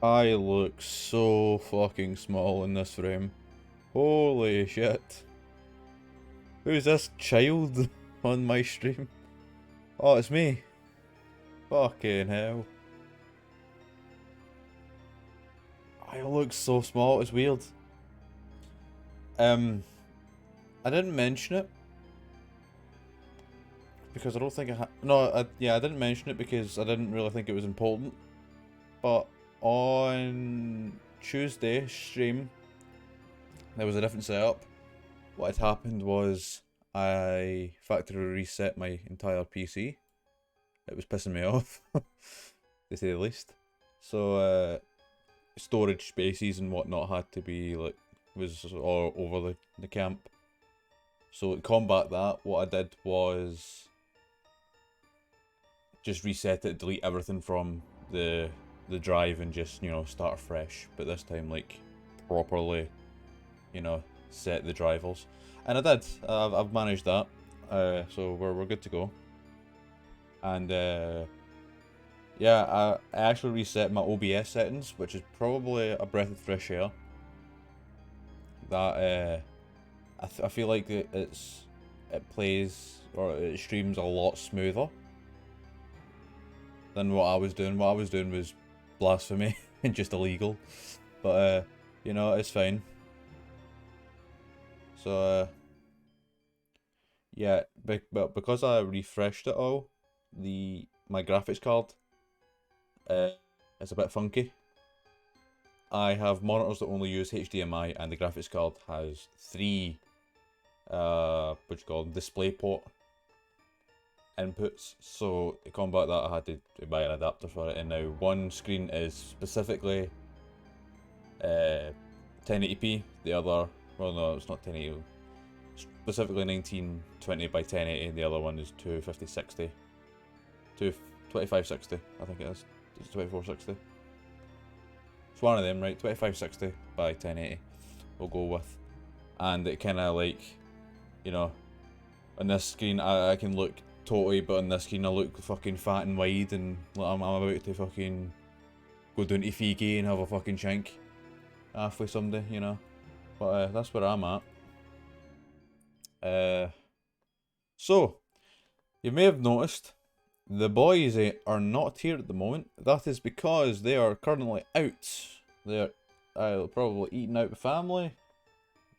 I look so fucking small in this frame. Holy shit. Who's this child on my stream? Oh, it's me. Fucking hell. I look so small, it's weird. I didn't mention it because I don't think yeah, I didn't mention it because I didn't really think it was important. But on Tuesday stream, there was a different setup. What had happened was I factory reset my entire PC. It was pissing me off, to say the least. So storage spaces and whatnot had to be like was all over the camp. So to combat that, what I did was just reset it, delete everything from the drive and just, you know, start fresh. But this time, like, properly, you know, set the drivers. And I did. I've managed that. So we're good to go. And yeah, I actually reset my OBS settings, which is probably a breath of fresh air. That I feel like it plays or it streams a lot smoother than what I was doing. What I was doing was blasphemy and just illegal. But you know, it's fine. So yeah, but because I refreshed it all, my graphics card is a bit funky. I have monitors that only use HDMI, and the graphics card has 3 what you call them, DisplayPort inputs. So to combat that, I had to buy an adapter for it, and now one screen is specifically 1080p, the other, well no, it's not 1080, specifically 1920 by 1080, the other one is 250/60, 2560, I think it is. It's 2460. It's one of them, right? 2560 by 1080 we'll go with. And it kind of like, you know, on this screen I can look totally, but on this screen I look fucking fat and wide, and like, I'm about to fucking go down to Fiji and have a fucking shank halfway someday, you know. But that's where I'm at. So, you may have noticed the boys are not here at the moment. That is because they are currently out. They're probably eating out with family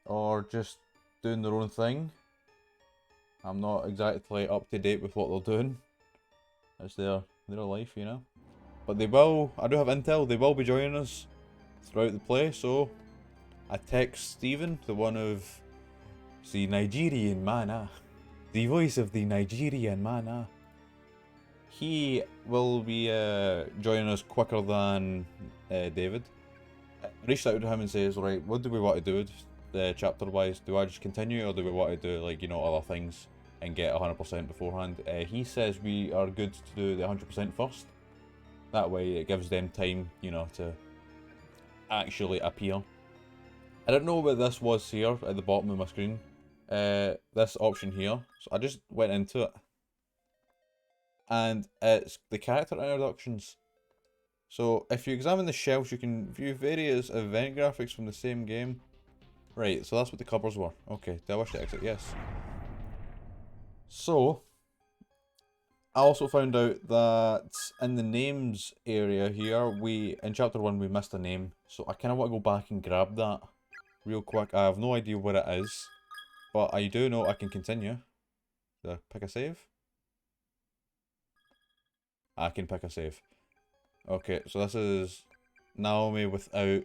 or just doing their own thing. I'm not exactly up to date with what they're doing. It's their life, you know. But they will, I do have intel, they will be joining us throughout the play, so I text Stephen, the one of the Nigerian mana, the voice of the Nigerian mana. He will be joining us quicker than David. I reached out to him and says, right, what do we want to do chapter wise? Do I just continue, or do we want to do, like, you know, other things and get 100% beforehand? He says we are good to do the 100% first. That way it gives them time, you know, to actually appear. I don't know what this was here at the bottom of my screen. This option here. So I just went into it. And it's the character introductions. So if you examine the shelves, you can view various event graphics from the same game. Right, so that's what the covers were. Okay, do I wish to exit? Yes. So, I also found out that in the names area here, in chapter 1 we missed a name. So I kind of want to go back and grab that real quick. I have no idea what it is, but I do know I can continue. Pick a save? I can pick a save. Okay, so this is Naomi without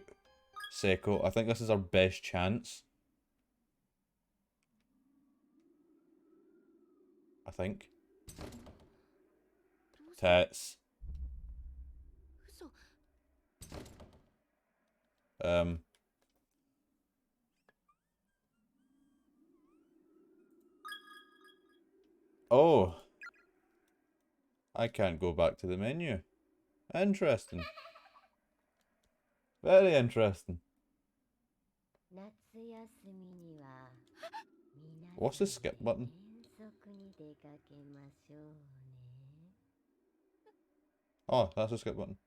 Seko. I think this is our best chance. I think. Tits. Oh. I can't go back to the menu. Interesting. Very interesting. What's the skip button? Oh, that's a skip button.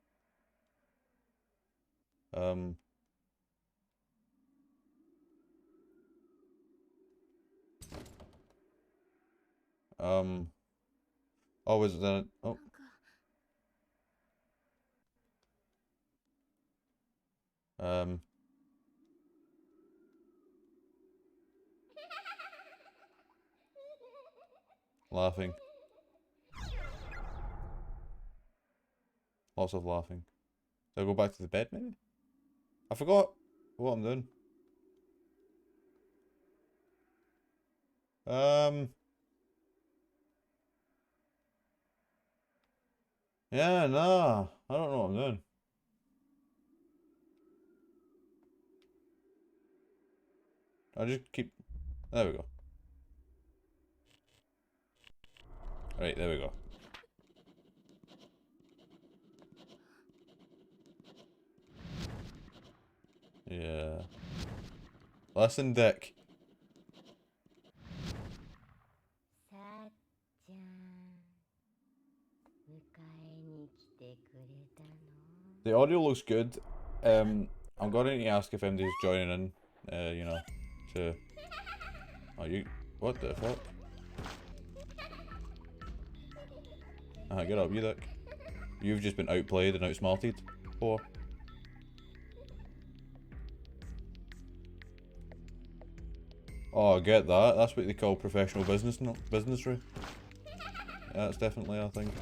Oh, is it then? Oh. Laughing. Lots of laughing. Do I go back to the bed, maybe? I forgot what I'm doing. Yeah, nah. I don't know what I'm doing. I just keep... There we go. Right, there we go. Yeah. Listen, Dick. The audio looks good. I'm going to need to ask if MD's joining in, you know, to... Oh, you... What the fuck? Get up, you Dick. You've just been outplayed and outsmarted. Poor. Oh, I get that. That's what they call professional businessry. Yeah, that's definitely a thing.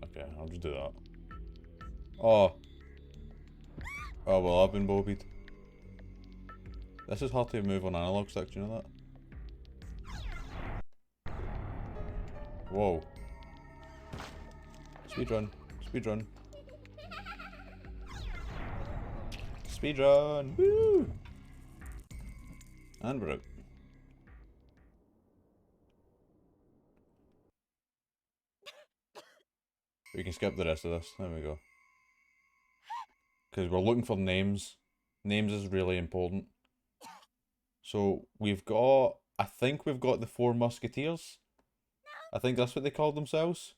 Okay, I'll just do that. Oh. Oh well, I've been bobied. This is hard to move on analog stick, do you know that? Whoa. Speedrun. Speedrun. Speedrun! Woo! And we're out. We can skip the rest of this. There we go. Because we're looking for names. Names is really important. So we've got... I think we've got the 4 Musketeers. I think that's what they called themselves.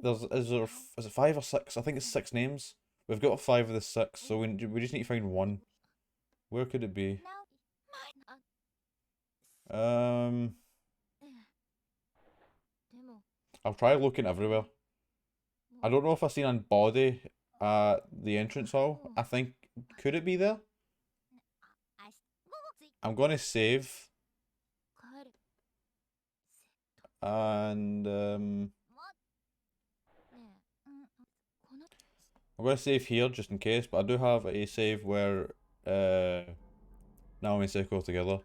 Is it 5 or 6? I think it's 6 names. We've got 5 of the 6, so we just need to find one. Where could it be? I'll try looking everywhere. I don't know if I've seen an body at the entrance hall. I think, could it be there? I'm gonna save. And I'm gonna save here just in case, but I do have a save where Naomi and Seiko are together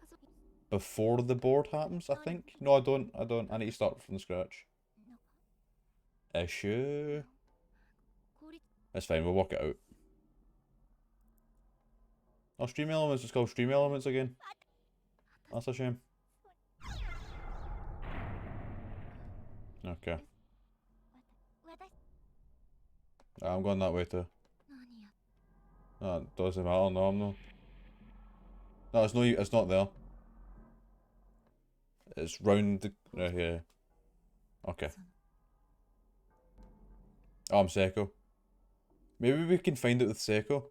before the board happens, I think. No, I don't. I need to start from scratch. Issue. It's fine, we'll work it out. Oh, Stream Elements is called Stream Elements again. That's a shame. Okay. I'm going that way too. No, it doesn't matter, no, I'm not. No, it's not there. It's round the... right here. Okay. Oh, I'm Seiko. Maybe we can find it with Seiko.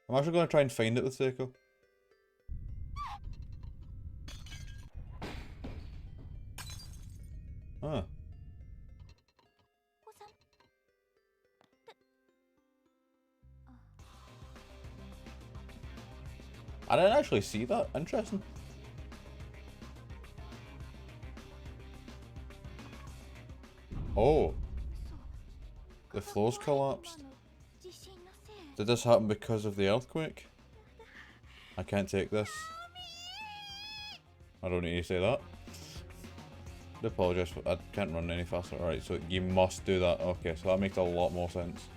I'm actually going to try and find it with Seiko. Huh. I didn't actually see that. Interesting. Oh. The floors collapsed. Did this happen because of the earthquake? I can't take this. I don't need to say that. I do apologise, I can't run any faster. Alright, so you must do that. Okay, so that makes a lot more sense.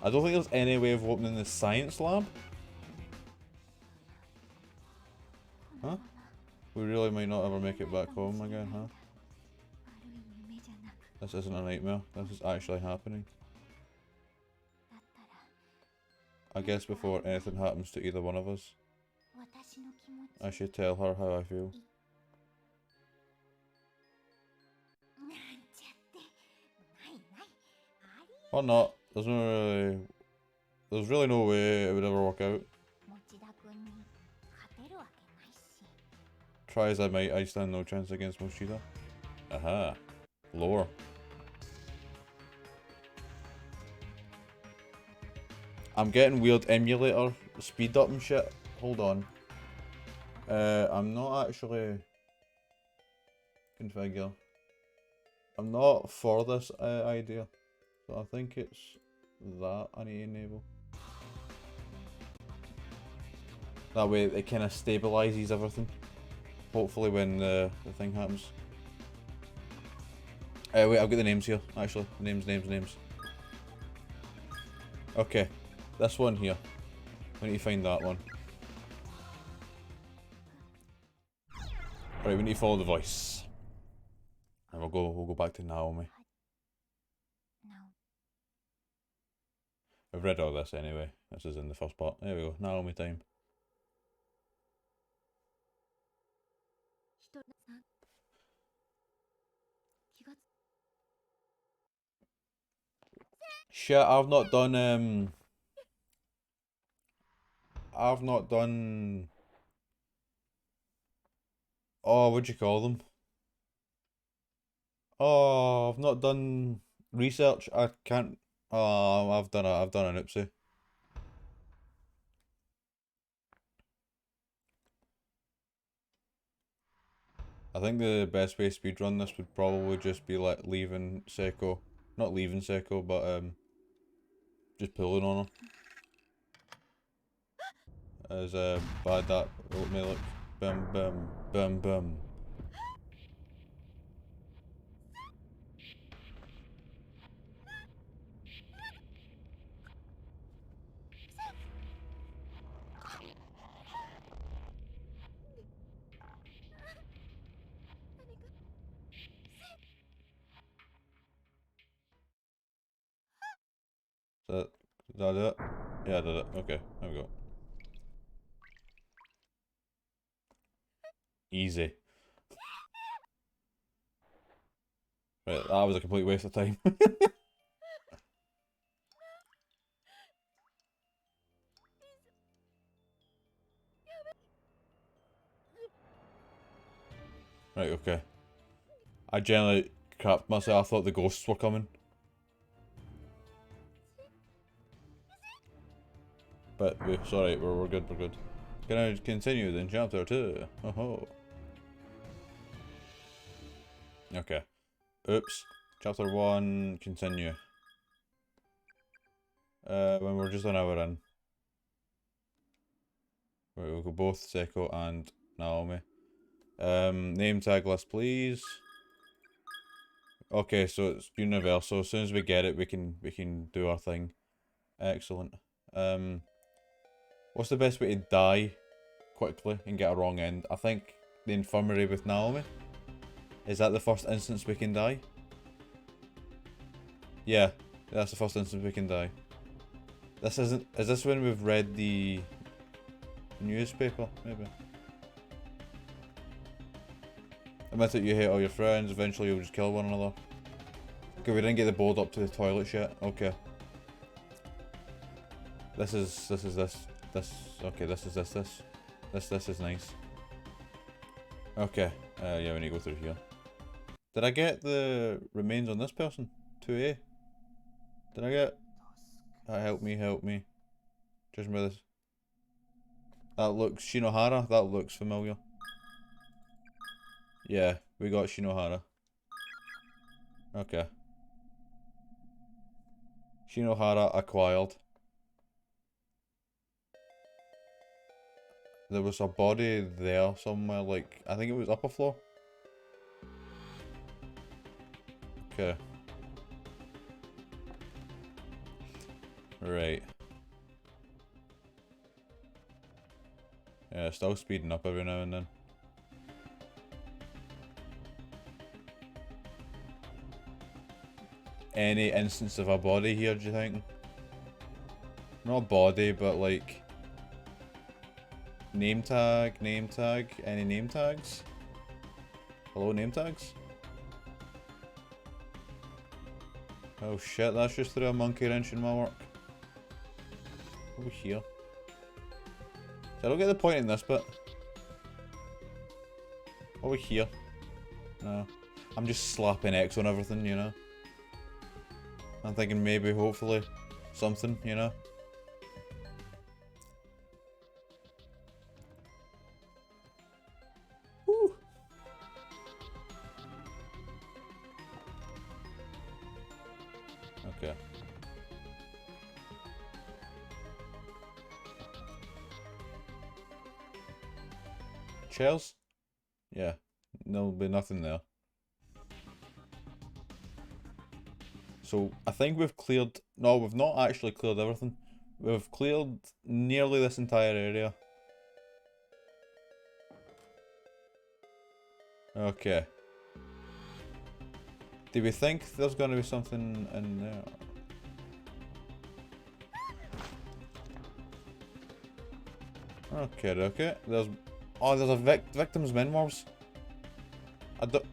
I don't think there's any way of opening the science lab. Huh? We really might not ever make it back home again, huh? This isn't a nightmare. This is actually happening. I guess before anything happens to either one of us, I should tell her how I feel. Or not. There's really no way it would ever work out. Try as I might, I stand no chance against Mochida. Aha. Lower. I'm getting weird emulator speed up and shit. Hold on. I'm not actually configure. I'm not for this idea. So I think it's that I need to enable. That way it kind of stabilizes everything. Hopefully when the thing happens. Wait, I've got the names here, actually. Names. Okay, this one here. We need to find that one. Right, we need to follow the voice. And we'll go back to Naomi. I've read all this anyway. This is in the first part. There we go, Naomi time. Shit, I've not done oh, what'd you call them? Oh, I've not done research. I can't. Oh, I've done an oopsie. I think the best way to speedrun this would probably just be like leaving Seko. Not leaving Seko, but just pulling on her. As bad that may look. Bum bum bum bum. Is that it? Yeah, I did it. Okay, there we go. Easy. Right, that was a complete waste of time. Right, okay. I generally crapped myself. I thought the ghosts were coming. But sorry, we're good, we're good. Can I continue then? Chapter 2. Oh. Okay. Oops. Chapter 1, continue. When we're just an hour in. Right, we'll go both Seko and Naomi. Name tag list, please. Okay, so it's universal. As soon as we get it, we can do our thing. Excellent. What's the best way to die quickly and get a wrong end? I think the infirmary with Naomi. Is that the first instance we can die? Yeah, that's the first instance we can die. This isn't. Is this when we've read the newspaper? Maybe. Admit that you hate all your friends. Eventually, you'll just kill one another. Okay, we didn't get the board up to the toilet yet. Okay. This is this. Okay, this is this. This is nice. Okay. Yeah, we need to go through here. Did I get the remains on this person? 2A? Did I get... help me. Judge me this. That looks... Shinohara? That looks familiar. Yeah, we got Shinohara. Okay. Shinohara acquired. There was a body there somewhere, like... I think it was upper floor. Okay. Right. Yeah, still speeding up every now and then. Any instance of a body here, do you think? Not a body, but like... Name tag, any name tags? Hello, name tags? Oh shit, that's just threw a monkey wrench in my work. Over here. So I don't get the point in this bit. Over here. No. I'm just slapping X on everything, you know? I'm thinking maybe, hopefully, something, you know? Woo. Okay. Chairs? Yeah. There'll be nothing there. So, I think we've cleared... No, we've not actually cleared everything. We've cleared nearly this entire area. Okay. Do we think there's going to be something in there? Okay. There's... Oh, there's a victim's memoirs.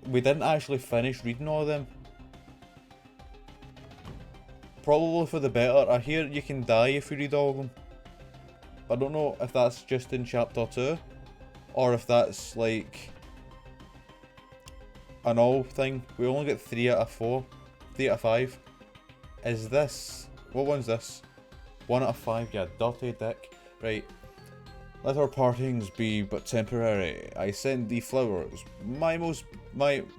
We didn't actually finish reading all of them. Probably for the better. I hear you can die if you read all of them. I don't know if that's just in chapter 2. Or if that's like... an all thing. We only get 3 out of 4. 3 out of 5. Is this... What one's this? 1 out of 5. Yeah, dirty dick. Right. Let our partings be but temporary. I send thee flowers. My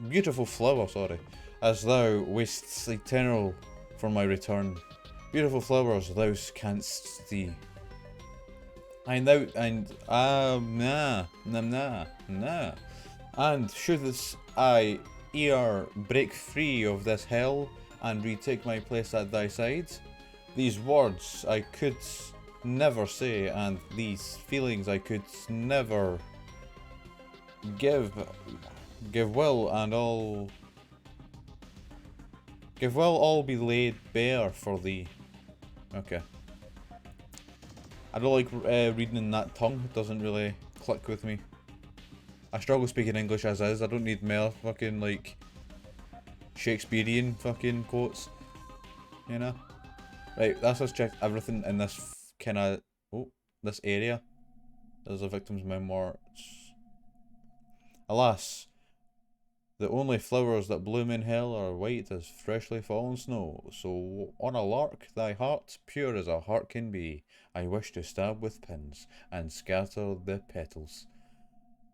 beautiful flower, sorry. As thou waists eternal for my return. Beautiful flowers thou canst see. And shouldst I ere break free of this hell and retake my place at thy side, these words I could never say, and these feelings I could never give will all be laid bare for thee. Okay. I don't like reading in that tongue. It doesn't really click with me. I struggle speaking English as is. I don't need more fucking like Shakespearean fucking quotes. You know? Right, let's just check everything in this this area. There's a victim's memoirs. Alas, the only flowers that bloom in hell are white as freshly fallen snow. So on a lark, thy heart, pure as a heart can be, I wish to stab with pins and scatter the petals.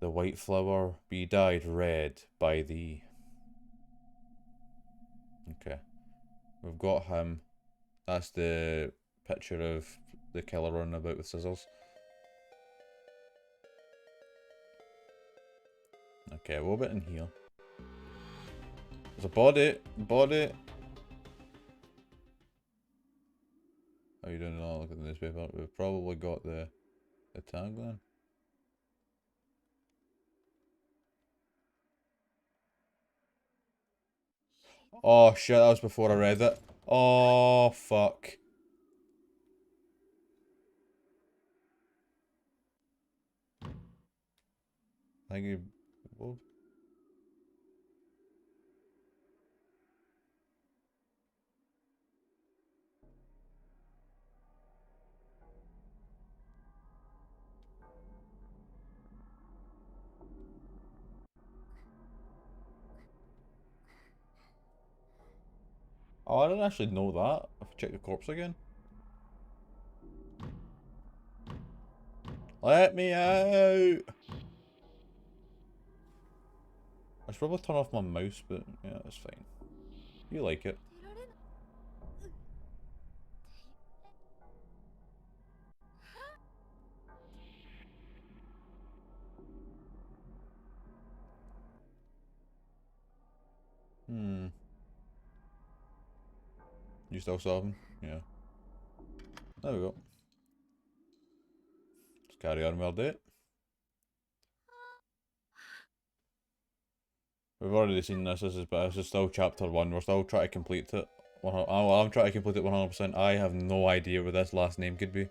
The white flower be dyed red by thee. Okay. We've got him. That's the picture of the killer running about with scissors. Okay, what about in here? There's a body. How you doing? Look at the newspaper. We've probably got the tag then. Oh shit, that was before I read it. Oh fuck. Thank you. Whoa. Oh, I didn't actually know that. I've checked the corpse again. Let me out! I should probably turn off my mouse, but yeah, it's fine. You like it. You still saw him? Yeah. There we go. Let's carry on with our date. We've already seen this. This is still chapter 1. We're still trying to complete it. I'm trying to complete it 100%. I have no idea what this last name could be.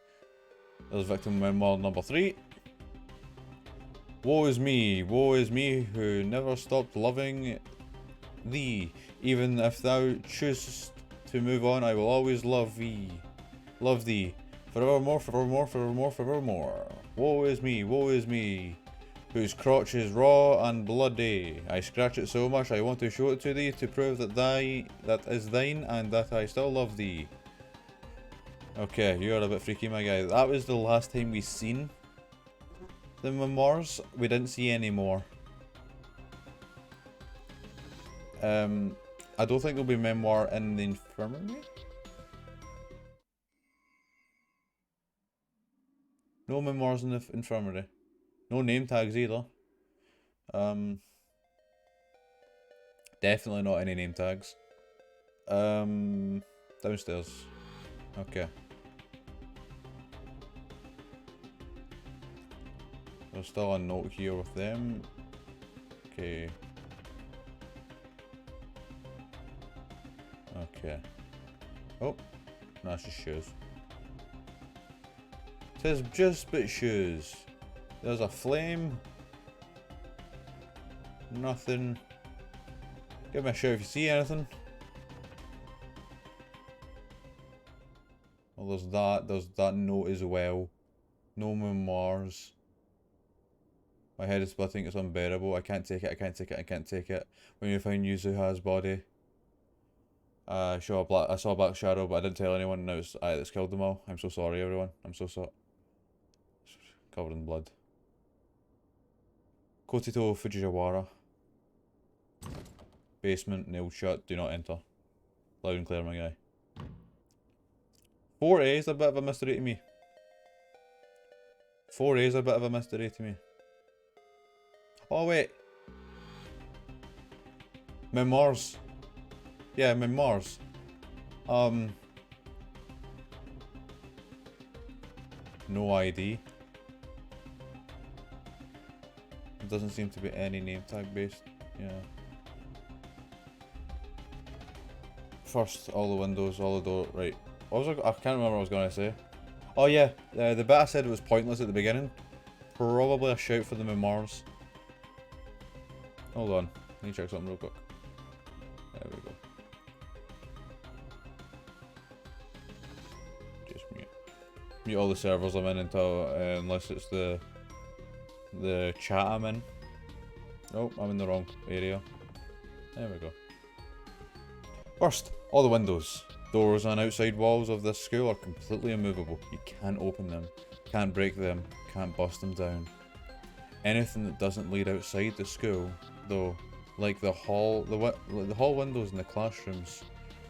There's victim memoir number 3. Woe is me who never stopped loving thee. Even if thou choosest to move on, I will always love thee. Love thee. Forevermore, forevermore, forevermore, forevermore. Woe is me, whose crotch is raw and bloody. I scratch it so much I want to show it to thee to prove that that is thine and that I still love thee. Okay, you're a bit freaky, my guy. That was the last time we seen the memoirs. We didn't see any more. I don't think there'll be memoir in the infirmary. No memoirs in the infirmary. No name tags either. Definitely not any name tags. Downstairs. Okay. There's still a note here with them. Okay. Okay. Oh, no, it's just shoes. Tis just but shoes. There's a flame. Nothing. Give me a shout if you see anything. Well, there's that note as well. No memoirs. My head is splitting, it's unbearable. I can't take it, I can't take it, I can't take it. When you find Yuzuha's body. I saw a black shadow, but I didn't tell anyone, and it's killed them all. I'm so sorry, everyone. I'm so sorry. Covered in blood. Kotito Fujiwara. Basement, nailed shut, do not enter. Loud and clear, my guy. 4A is a bit of a mystery to me. 4A is a bit of a mystery to me. Oh, wait. Memoirs. Yeah, memoirs. No ID. It doesn't seem to be any name tag based. Yeah. First, all the windows, all the doors. Right. What was I can't remember what I was going to say. Oh yeah, the bit I said was pointless at the beginning. Probably a shout for the memoirs. Hold on. Let me check something real quick. There we go. Just mute all the servers I'm in until unless it's the chat I'm in. Oh, I'm in the wrong area. There we go. First, all the windows, doors and outside walls of this school are completely immovable. You can't open them, can't break them, can't bust them down. Anything that doesn't lead outside the school, though, like the hall windows in the classrooms,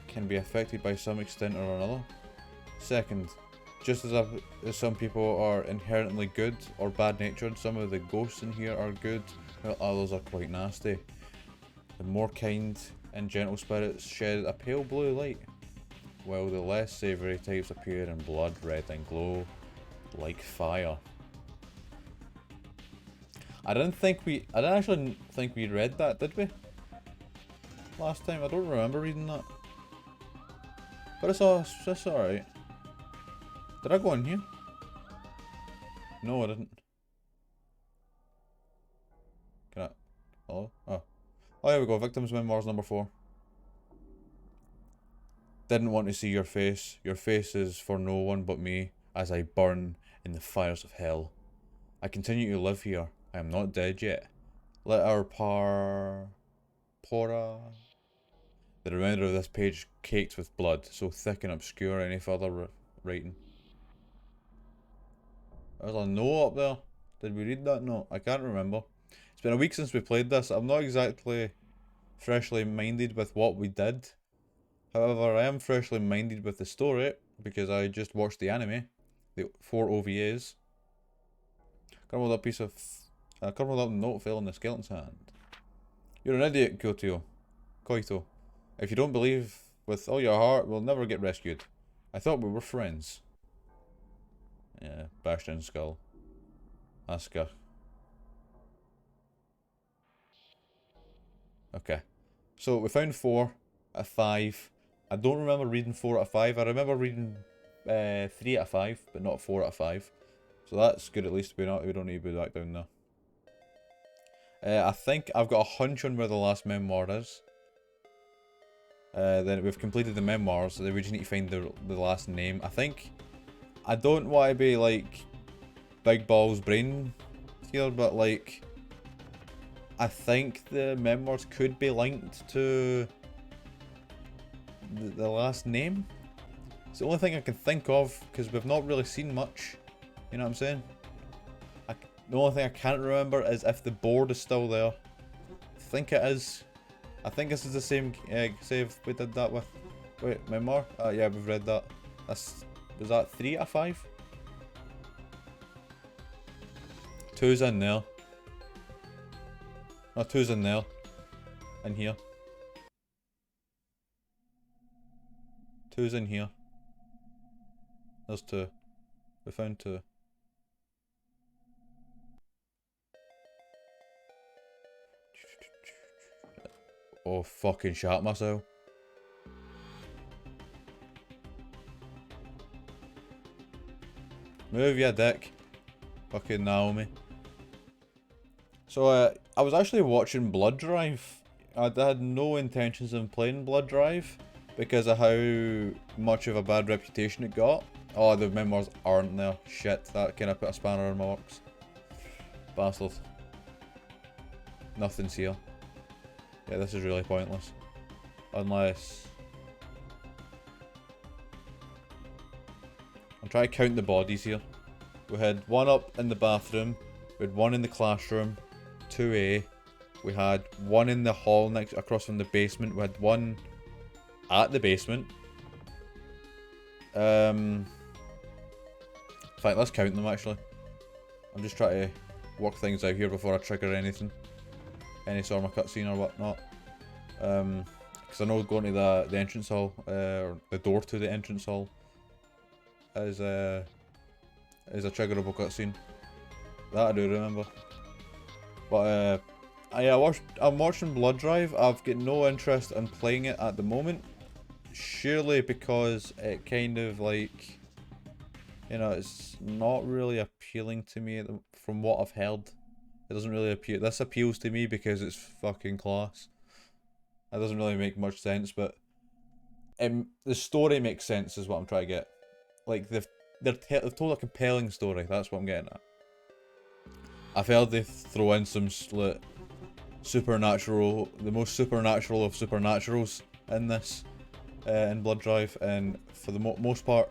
can be affected by some extent or another. Second, just as some people are inherently good or bad natured, some of the ghosts in here are good, while others are quite nasty. The more kind and gentle spirits shed a pale blue light, while the less savoury types appear in blood red and glow like fire. I didn't actually think we read that, did we? Last time, I don't remember reading that. But it's alright. Did I go in here? No, I didn't. Can I? Hello? Oh. Oh, here we go. Victims Memoirs number 4. Didn't want to see your face. Your face is for no one but me, as I burn in the fires of hell. I continue to live here. I am not dead yet. Let our Pora. The remainder of this page caked with blood, so thick and obscure any further writing. There's a note up there. Did we read that note? I can't remember. It's been a week since we played this. I'm not exactly freshly minded with what we did. However, I am freshly minded with the story because I just watched the anime, the 4 OVAs. Crumbled up note fell in the skeleton's hand. You're an idiot, Koito. If you don't believe with all your heart, we'll never get rescued. I thought we were friends. Yeah, bashed in skull. Asuka. Okay. So we found 4 out of 5. I don't remember reading 4 out of 5. I remember reading 3 out of 5, but not 4 out of 5. So that's good at least. We don't need to be back down there. I think I've got a hunch on where the last memoir is. Then we've completed the memoirs, so then we just need to find the last name. I don't want to be like Big Balls Brain here, but like I think the memoirs could be linked to the last name. It's the only thing I can think of, because we've not really seen much. You know what I'm saying? The only thing I can't remember is if the board is still there. I think it is. I think this is the same save we did that with. Wait, memoir? Yeah, we've read that. Was that 3 out of 5? 2's in there. No, 2's in there. In here. 2's in here. There's 2. We found 2. Oh, fucking shat myself. Move ya dick. Fucking Naomi. So, I was actually watching Blood Drive. I had no intentions of playing Blood Drive because of how much of a bad reputation it got. Oh, the memoirs aren't there. Shit, that kind of put a spanner in my works. Bastard. Nothing's here. Yeah, this is really pointless. Unless... I'll try to count the bodies here. We had 1 up in the bathroom. We had 1 in the classroom. 2A. We had 1 in the hall next across from the basement. We had 1 at the basement. In fact, let's count them actually. I'm just trying to work things out here before I trigger anything. Any sort of cutscene or whatnot. Because I know going to the entrance hall, or the door to the entrance hall, is a triggerable cutscene. That I do remember. But yeah, I'm watching Blood Drive. I've got no interest in playing it at the moment. Surely because it kind of like, you know, it's not really appealing to me from what I've heard. It doesn't really appeal. This appeals to me because it's fucking class. It doesn't really make much sense, but the story makes sense is what I'm trying to get. Like they've told a compelling story. That's what I'm getting at. I've heard they throw in some like, supernatural, the most supernatural of supernaturals in this, in Blood Drive, and for the most part,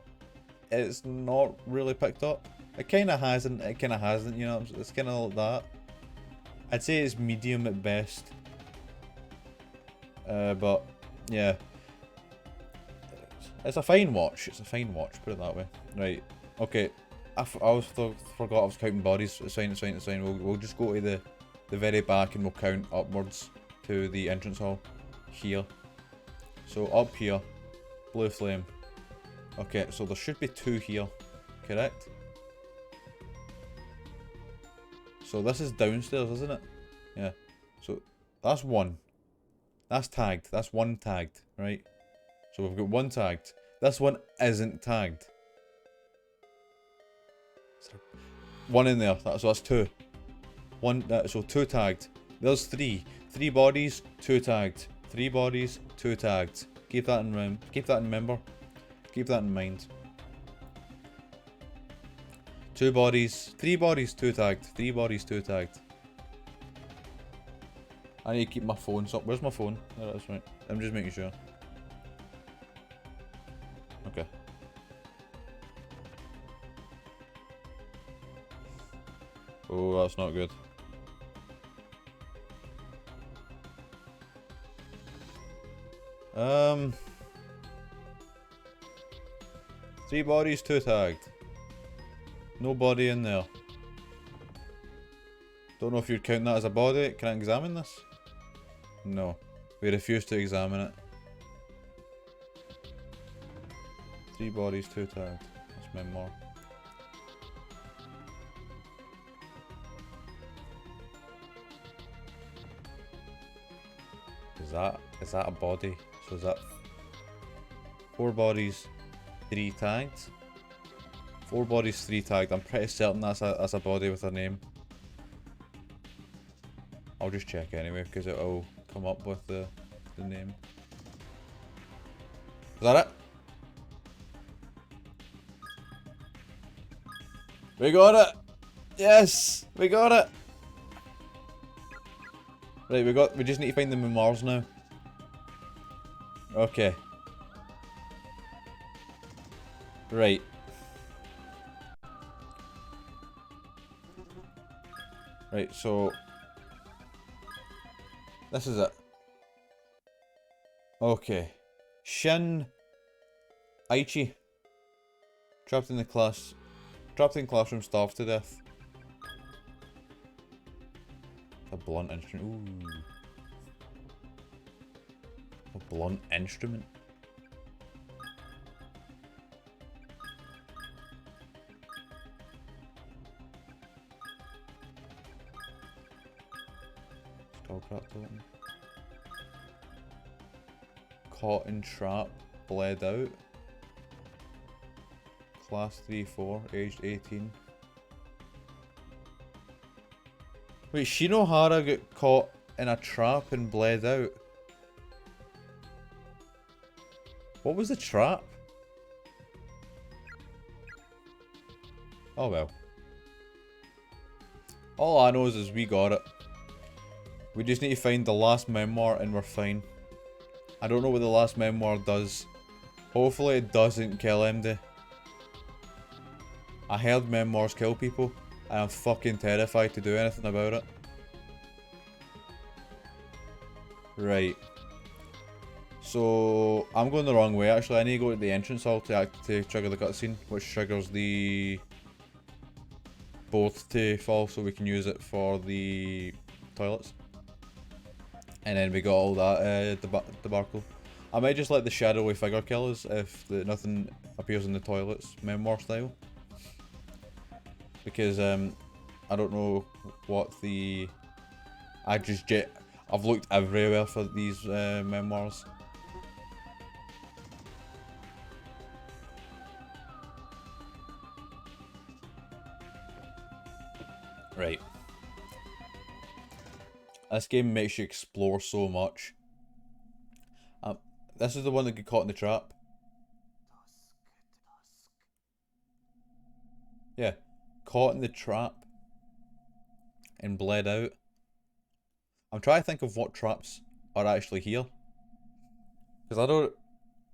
it's not really picked up. It kind of hasn't. It kind of hasn't. You know, it's kind of like that. I'd say it's medium at best. But yeah, it's a fine watch. It's a fine watch. Put it that way. Right. Okay. I forgot I was counting bodies. It's fine. It's fine. It's fine. We'll just go to the very back and we'll count upwards to the entrance hall. Here. So up here, blue flame. Okay. So there should be 2 here. Correct. So this is downstairs, isn't it? Yeah. So that's 1. That's tagged. That's 1 tagged, right? So we've got 1 tagged. This one isn't tagged. 1 in there. So that's 2. 1. So 2 tagged. There's 3. 3 bodies, 2 tagged. 3 bodies, 2 tagged. Keep that in mind. Keep that in mind. 2 bodies, 3 bodies, 2 tagged. 3 bodies, 2 tagged. I need to keep my phone up. Where's my phone? Oh, that's right. I'm just making sure. Okay. Oh, that's not good. Three bodies, 2 tagged. No body in there. Don't know if you'd count that as a body. Can I examine this? No. We refuse to examine it. 3 bodies, 2 tagged. That's memoir. is that a body? So is that 4 bodies, 3 tagged? 4 bodies, 3 tagged. I'm pretty certain that's a body with a name. I'll just check anyway because it'll come up with the name. Is that it? We got it! Yes! We got it! Right, we just need to find them in Mars now. Okay. Right. Right, so this is it. Okay. Shin Aichi. Trapped in classroom, starved to death. A blunt instrument. Ooh. A blunt instrument. Still trapped open. Caught in trap, bled out. Class 3-4, aged 18. Wait, Shinohara got caught in a trap and bled out. What was the trap? Oh well. All I know is we got it. We just need to find the last memoir and we're fine. I don't know what the last memoir does. Hopefully it doesn't kill MD. I heard memoirs kill people, and I'm fucking terrified to do anything about it. Right. So, I'm going the wrong way actually. I need to go to the entrance hall to trigger the cutscene, which triggers the boat to fall so we can use it for the toilets. And then we got all that debacle. I might just let the shadowy figure kill us if nothing appears in the toilets, memoir style. Because I don't know what the... I've looked everywhere for these memoirs. Right. This game makes you explore so much. This is the one that got caught in the trap. Yeah. Caught in the trap. And bled out. I'm trying to think of what traps are actually here. Because I don't...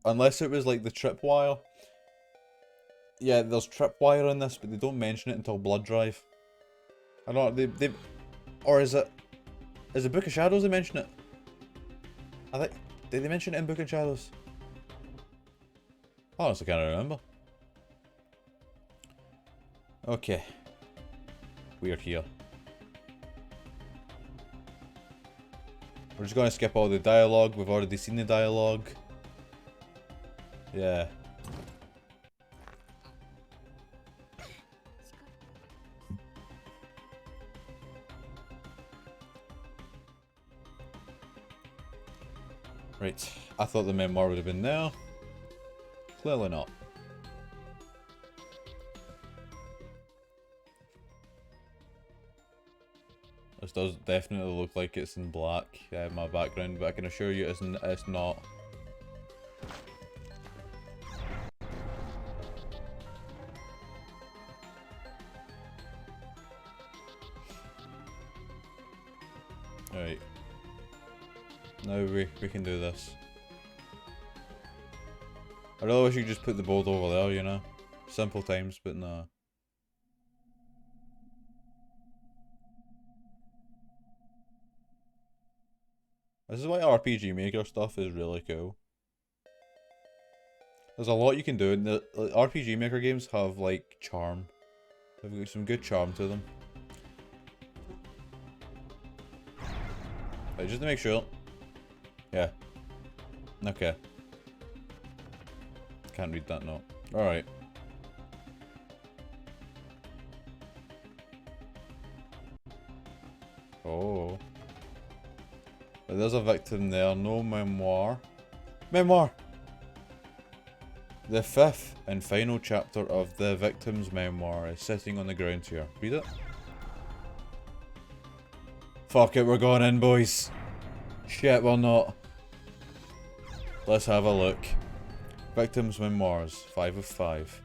Unless it was like the tripwire. Yeah, there's tripwire in this, but they don't mention it until Blood Drive. I don't know, they... Or is it... Is it Book of Shadows they mention it? I think... Did they mention it in Book of Shadows? Honestly, can't remember. Okay. We're here. We're just going to skip all the dialogue. We've already seen the dialogue. Yeah. Right. I thought the memoir would have been there. Clearly not. This does definitely look like it's in black, my background, but I can assure you it's not. Alright. Now we can do this. I really wish you could just put the board over there, you know? Simple times, but nah. This is why RPG Maker stuff is really cool. There's a lot you can do, and the RPG Maker games have, like, charm. They've got some good charm to them. Right, just to make sure. Yeah. Okay. Can't read that note. Alright. Oh. There's a victim there, no memoir. Memoir! The fifth and final chapter of the victim's memoir is sitting on the ground here. Read it. Fuck it, we're going in, boys. Shit, we're not. Let's have a look. Victim's memoirs, 5 of 5.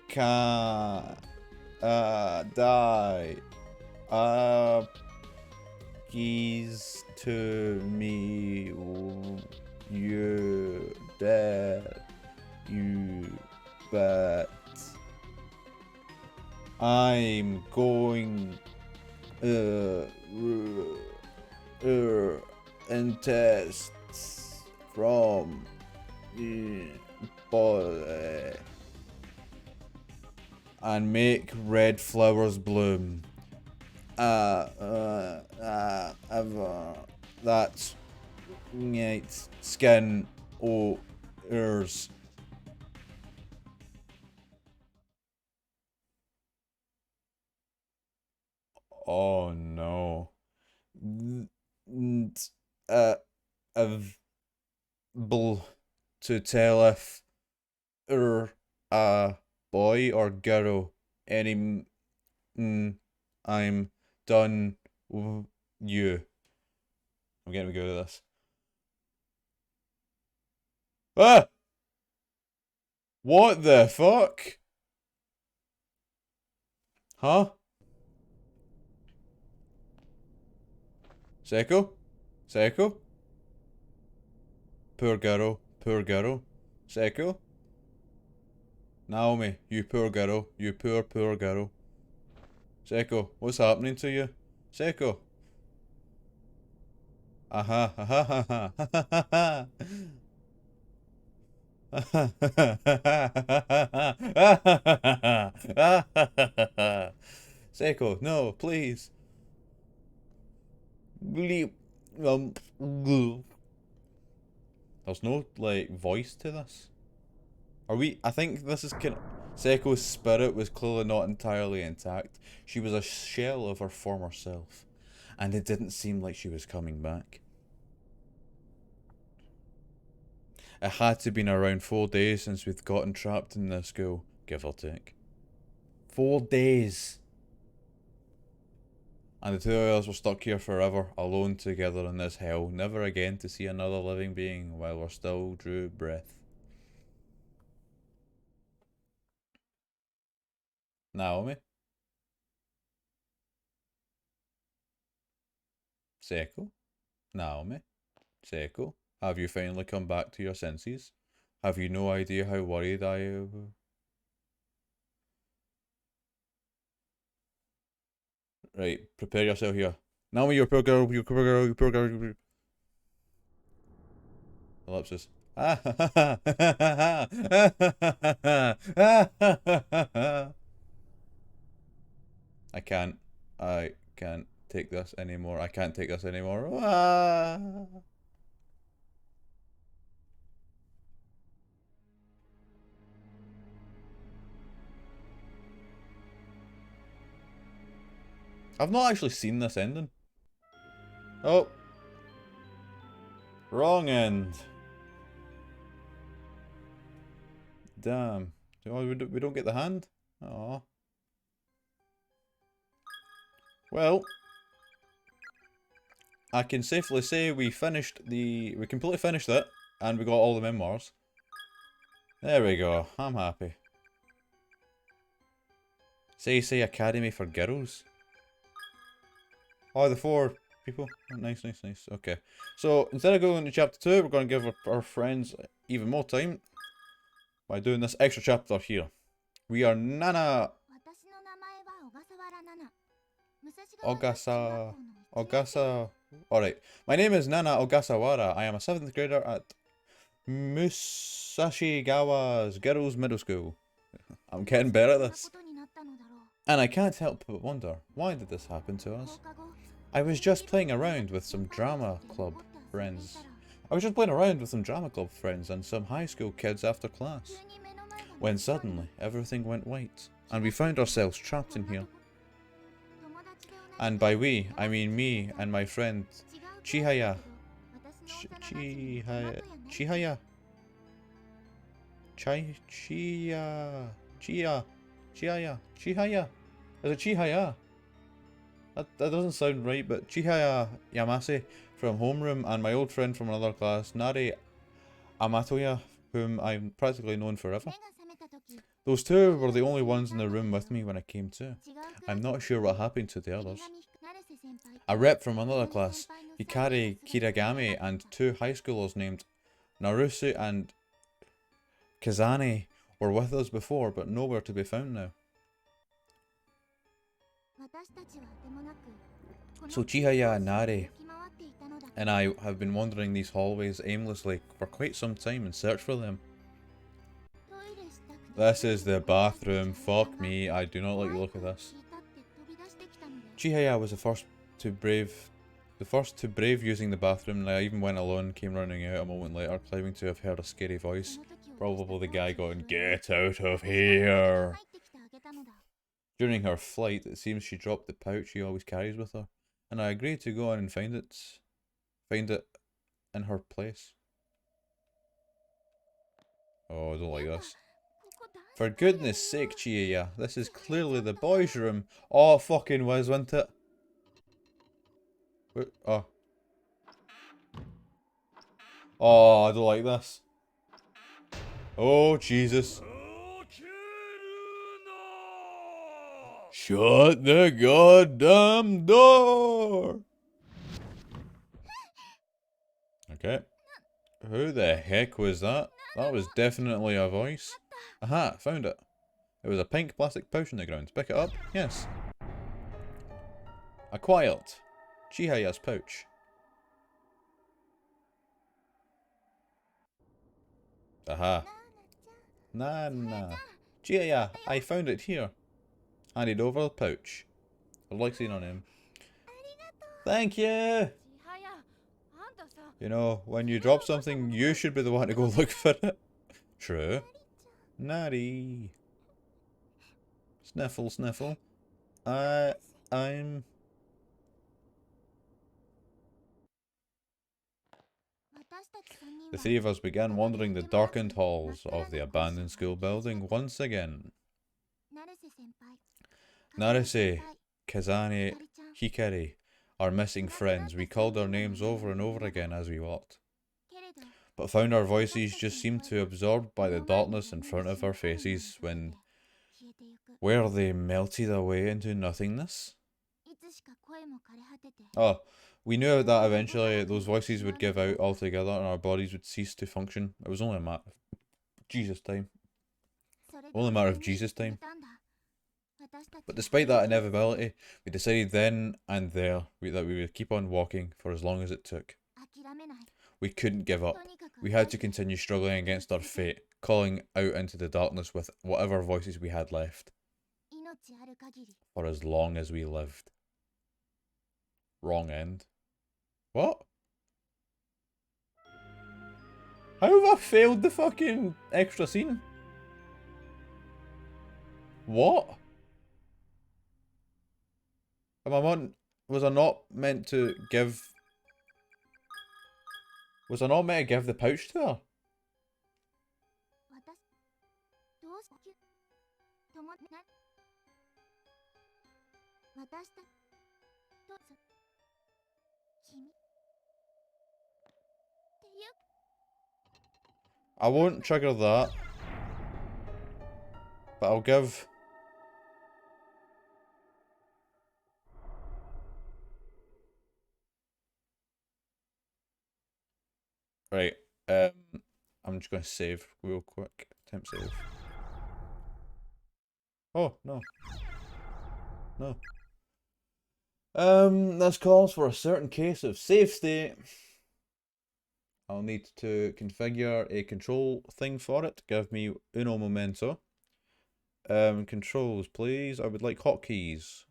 Can die. Keys to me. You dead. You bet. I'm going in tests from body and make red flowers bloom. Ever. That's right. Skin o ears. Oh no. Of to tell if a boy or girl any I'm done you. I'm getting good at this. Ah! What the fuck? Huh? Seiko? Seiko? Poor girl. Poor girl. Seiko? Naomi, you poor girl. You poor, poor girl. Seiko, what's happening to you? Seiko. Aha, aha, ha, ha, ha, ha, ha. Seiko, no, please. There's no, like, voice to this. Are we? I think this is kind of... Seiko's spirit was clearly not entirely intact. She was a shell of her former self. And it didn't seem like she was coming back. It had to have been around 4 days since we'd gotten trapped in the school, give or take. 4 days! And the two of us were stuck here forever, alone together in this hell, never again to see another living being while we still drew breath. Naomi? Seiko? Naomi? Seiko? Have you finally come back to your senses? Have you no idea how worried I am? Right, prepare yourself here. Naomi, you're a poor girl, you're a poor girl, you're a poor girl. Ellipsis. I can't take this anymore. I can't take this anymore. I've not actually seen this ending. Oh. Wrong end. Damn. Oh, we don't get the hand? Aww. Well, I can safely say we completely finished it, and we got all the memoirs. There we go, I'm happy. Say Academy for Girls. Oh, the 4 people. Oh, nice, nice, nice. Okay. So, instead of going to chapter 2, we're going to give our friends even more time by doing this extra chapter here. We are Nana Ogasa. Alright. My name is Nana Ogasawara. I am a 7th grader at Musashigawa's Girls' Middle School. I'm getting better at this. And I can't help but wonder, why did this happen to us? I was just playing around with some drama club friends. and some high school kids after class. When suddenly, everything went white, and we found ourselves trapped in here. And by we, I mean me and my friend Chihaya. Chihaya. Chihaya. Chihaya. Is it Chihaya? That doesn't sound right, but Chihaya Yamase from homeroom and my old friend from another class, Nari Amatoya, whom I'm practically known forever. Those two were the only ones in the room with me when I came to. I'm not sure what happened to the others. A rep from another class, Hikari Kiragami, and two high schoolers named Narusu and Kazane were with us before, but nowhere to be found now. So Chihaya and Nari and I have been wandering these hallways aimlessly for quite some time in search for them. This is the bathroom. Fuck me, I do not like the look of this. Chihaya was the first to brave using the bathroom, and I even went alone, came running out a moment later, claiming to have heard a scary voice. Probably the guy going, "Get out of here!" During her flight, it seems she dropped the pouch she always carries with her, and I agreed to go on and find it in her place. Oh, I don't like this. For goodness sake, Chihaya, this is clearly the boys' room. Oh, fucking was, wasn't it? Oh. Oh, I don't like this. Oh, Jesus. Shut the goddamn door! Okay. Who the heck was that? That was definitely a voice. Aha, found it. It was a pink plastic pouch on the ground. Pick it up? Yes. Acquired. Chihaya's pouch. Aha. Nana. Chihaya, I found it here. Handed over the pouch. I'd like seeing on him. Thank you! You know, when you drop something, you should be the one to go look for it. True. Nari. Sniffle, sniffle. I'm... The three of us began wandering the darkened halls of the abandoned school building once again. Naruse, Kazane, Hikari, our missing friends. We called their names over and over again as we walked, but found our voices just seemed to absorbed by the darkness in front of our faces where they melted away into nothingness. Oh, we knew that eventually those voices would give out altogether and our bodies would cease to function. It was only a matter of Jesus time. Only a matter of Jesus time. But despite that inevitability, we decided then and there that we would keep on walking for as long as it took. We couldn't give up. We had to continue struggling against our fate, calling out into the darkness with whatever voices we had left. For as long as we lived. Wrong end. What? How have I failed the fucking extra scene? What? Was I not meant to give... Was I not meant to give the pouch to her? I won't trigger that. But I'll give... Right, I'm just going to save real quick. Temp save. Oh, no. No. This calls for a certain case of save state. I'll need to configure a control thing for it. Give me uno momento. Controls, please. I would like hotkeys.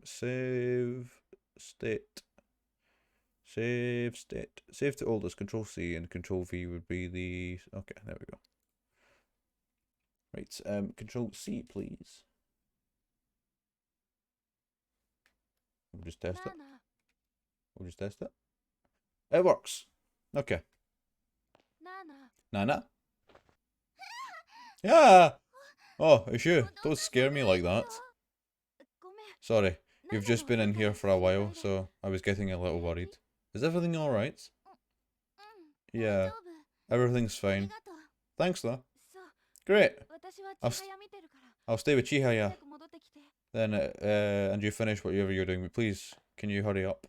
Save state. Save state. Save to oldest. Control C and Control V would be the... Okay, there we go. Right, Control C, please. We'll just test it. なあな We'll just test it. It works. Okay. あなあなあ Nana? Yeah! Oh, it's you. Don't scare me like that. ごめん Sorry. You've just been in here for a while, so I was getting a little worried. Is everything alright? うん Yeah, 大丈夫 everything's あり fine. がとう Thanks though. そう Great. 私は I'll 千早見てるから I'll stay with Chihaya. 早く戻ってきて Then, and you finish whatever you're doing, but please, can you hurry up?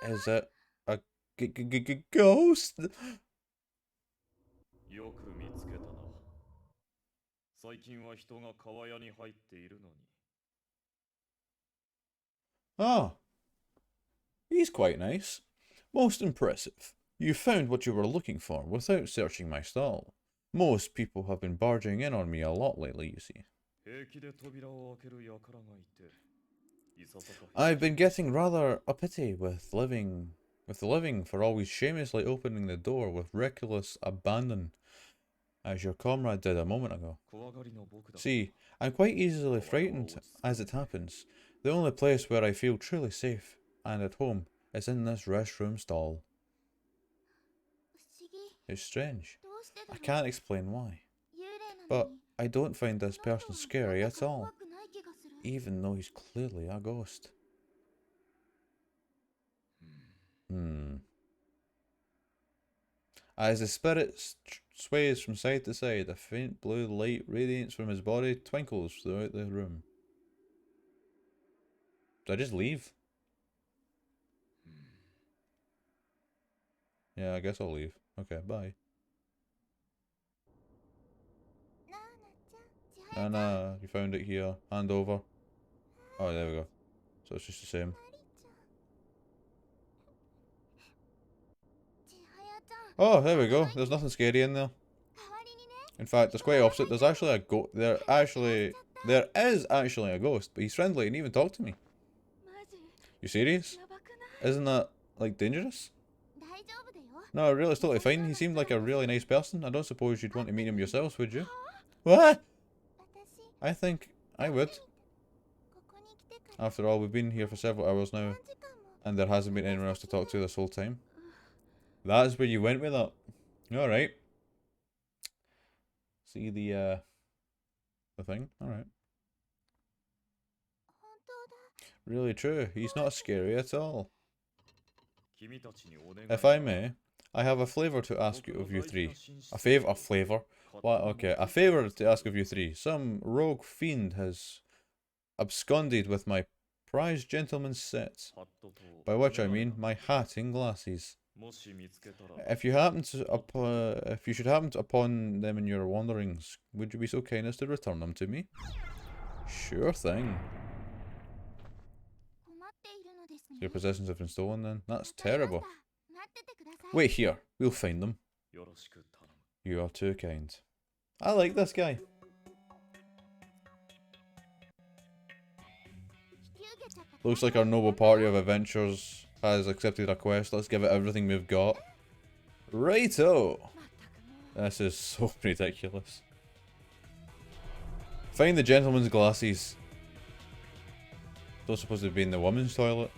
人だ Is it a ghost? よく見つけたな。最近は人が川屋に入っているのに。 Ah, he's quite nice. Most impressive. You found what you were looking for without searching my stall. Most people have been barging in on me a lot lately, you see. 平気で扉を開ける輩がいて、いささか I've been getting rather uppity with the living for always shamelessly opening the door with reckless abandon, as your comrade did a moment ago. 怖がりの僕だ。 See, I'm quite easily frightened, as it happens. The only place where I feel truly safe and at home is in this restroom stall. 不思議 It's strange. どうしてだ I ろう can't explain why, 幽霊なの but に I don't find this なんか person scary なんだ at か all, 怖くない気がする even though he's clearly a ghost. As the spirit sways from side to side, a faint blue light radiates from his body, twinkles throughout the room. Did I just leave? Yeah, I guess I'll leave. Okay, bye. なあなちゃん千早 Nana, you found it here. Hand over. Oh, there we go. So it's just the same. 千早ちゃん Oh, there we go. There's nothing scary in there. 代わりにね In fact, it's quite opposite. There's actually a there is actually a ghost, but he's friendly and even talked to me. マジ You serious? やばくない Isn't that like dangerous? 大丈夫だよ No, really, it's totally fine. He seemed like a really nice person. I don't suppose you'd want to meet him yourselves, would you? What? 私 I think I would. ここに来てから After all, we've been here for several hours now, 何時間も and there hasn't been anyone else to talk to this whole time. That's where you went with that. Alright. See the thing? Alright. 本当だ Really true. He's not scary at all. 君たちにお願い If I may, I have a favour to ask you of you three. A flavour? What? Okay, a favour to ask of you three. Some rogue fiend has absconded with my prized gentleman's set. ハットと By which I mean my hat and glasses. もし見つけたら If you should happen upon them in your wanderings, would you be so kind as to return them to me? Sure thing. 困っているのですね Your possessions have been stolen then? That's わかりま terrible. した待っててください Wait here, we'll find them. よろしく頼む。 You are too kind. I like this guy. 引き受けちゃった Looks like our noble party of adventurers has accepted our quest. Let's give it everything we've got. Righto! まったくもう This is so ridiculous. Find the gentleman's glasses. Those supposed to be in the women's toilet.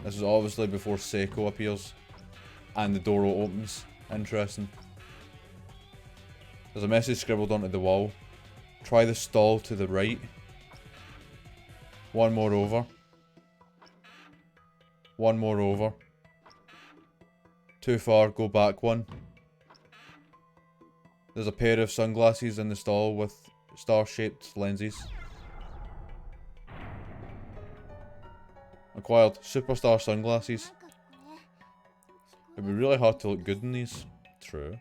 This is obviously before Seiko appears. And the door opens. Interesting. There's a message scribbled onto the wall. Try the stall to the right. One more over. One more over. Too far, go back one. There's a pair of sunglasses in the stall with star-shaped lenses. Acquired superstar sunglasses. なんかこれ It'd be really hard to look good in these. True.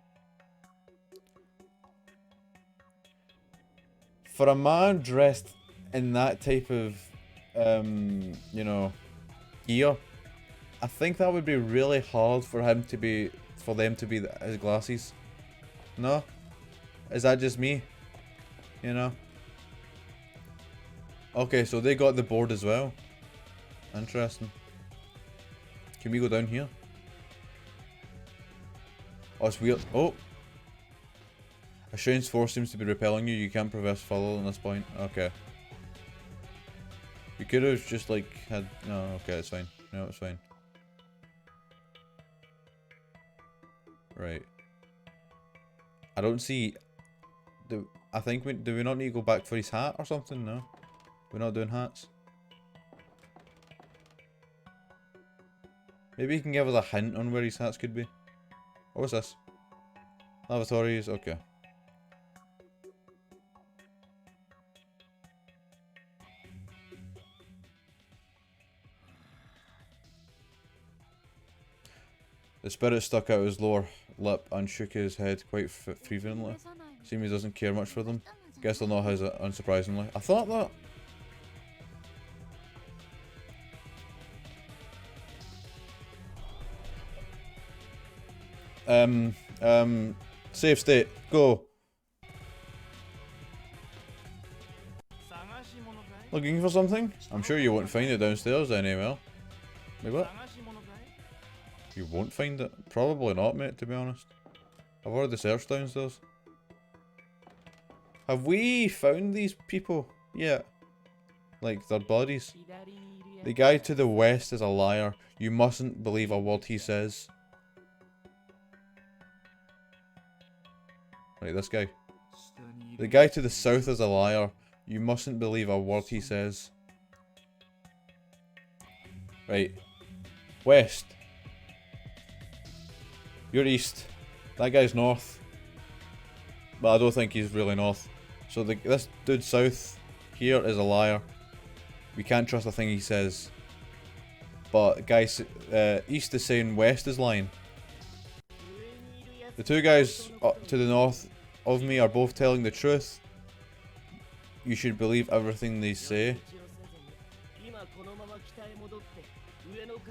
For a man dressed in that type of, you know, gear, I think that would be really hard for them to be his glasses. No? Is that just me? You know? Okay, so they got the board as well. Interesting. Can we go down here? Oh, it's weird. Oh! A strange force seems to be repelling you. You can't progress further than this point. Okay. You could have just like had... No, okay, it's fine. No, it's fine. Right. I don't see... I think do we not need to go back for his hat or something? No? We're not doing hats? Maybe he can give us a hint on where his hats could be. What was this? Lavatories, okay. The spirit stuck out his lower lip and shook his head quite frequently. Seems he doesn't care much for them. Guess they'll not his, unsurprisingly. I thought that. Save state, go. Looking for something? I'm sure you won't find it downstairs anyway. Wait, what? You won't find it? Probably not, mate, to be honest. I've already searched downstairs. Have we found these people yet? Like, their bodies? The guy to the west is a liar. You mustn't believe a word he says. Right, this guy. The guy to the south is a liar. You mustn't believe a word he says. Right. West. You're east. That guy's north. But I don't think he's really north. So this dude south here is a liar. We can't trust a thing he says. But guys, east is saying west is lying. The two guys to the north of me are both telling the truth. You should believe everything they say.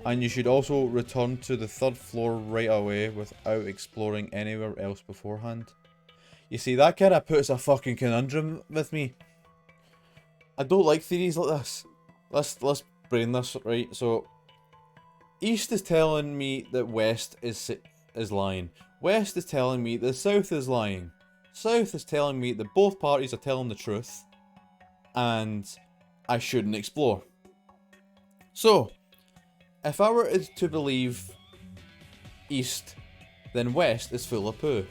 And you should also return to the third floor right away without exploring anywhere else beforehand. You see, that kind of puts a fucking conundrum with me. I don't like theories like this. Let's brain this, right? So, east is telling me that west is lying. West is telling me that south is lying. South is telling me that both parties are telling the truth. And I shouldn't explore. So, if I were to believe east, then west is full of poo.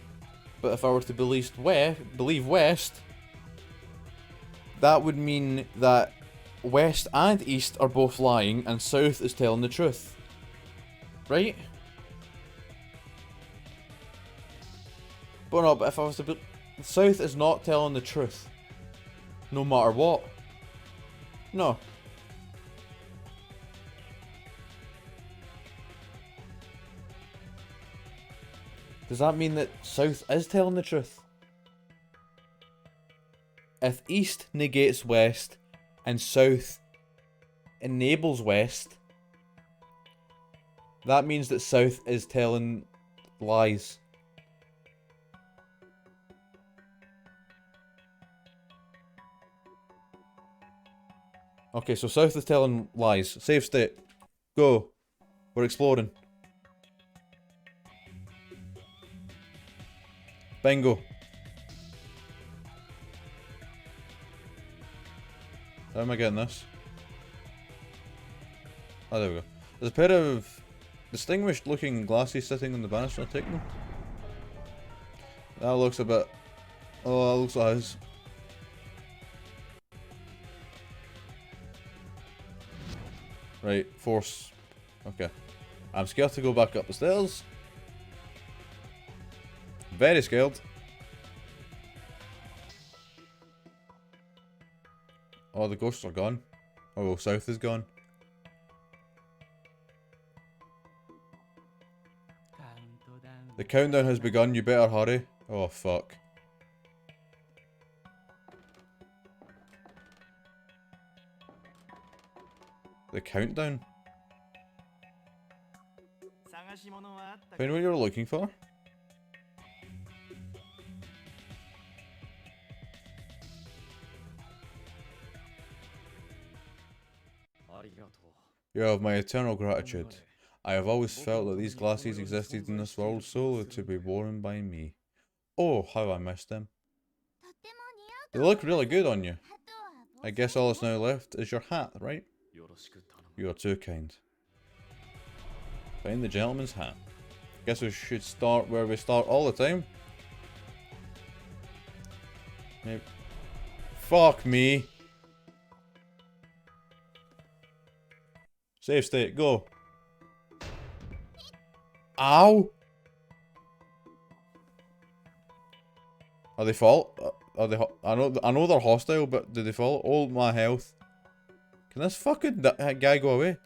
But if I were to believe west, that would mean that west and east are both lying and south is telling the truth. Right? But no, but if I was to south is not telling the truth. No matter what. No. Does that mean that south is telling the truth? If east negates west and south enables west, that means that south is telling lies. Okay, so south is telling lies. Save state. Go. We're exploring. Bingo. How am I getting this? Oh, there we go. There's a pair of distinguished looking glasses sitting on the banister. Take them. That looks a bit... Oh, that looks like his. Right, force. Okay. I'm scared to go back up the stairs. Very scared. Oh, the ghosts are gone. Oh, well, south is gone. The countdown has begun, you better hurry. Oh, fuck. The countdown? Find what you're looking for? You have my eternal gratitude. I have always felt that these glasses existed in this world solely to be worn by me. Oh, how I missed them. They look really good on you. I guess all that's now left is your hat, right? よろしく頼む。 You are too kind. Find the gentleman's hat. Guess we should start where we start all the time. Maybe. Fuck me. Save state, go. Ow! Are they fall? Are they? I know they're hostile, but do they fall? Oh my health! Can this fucking guy go away?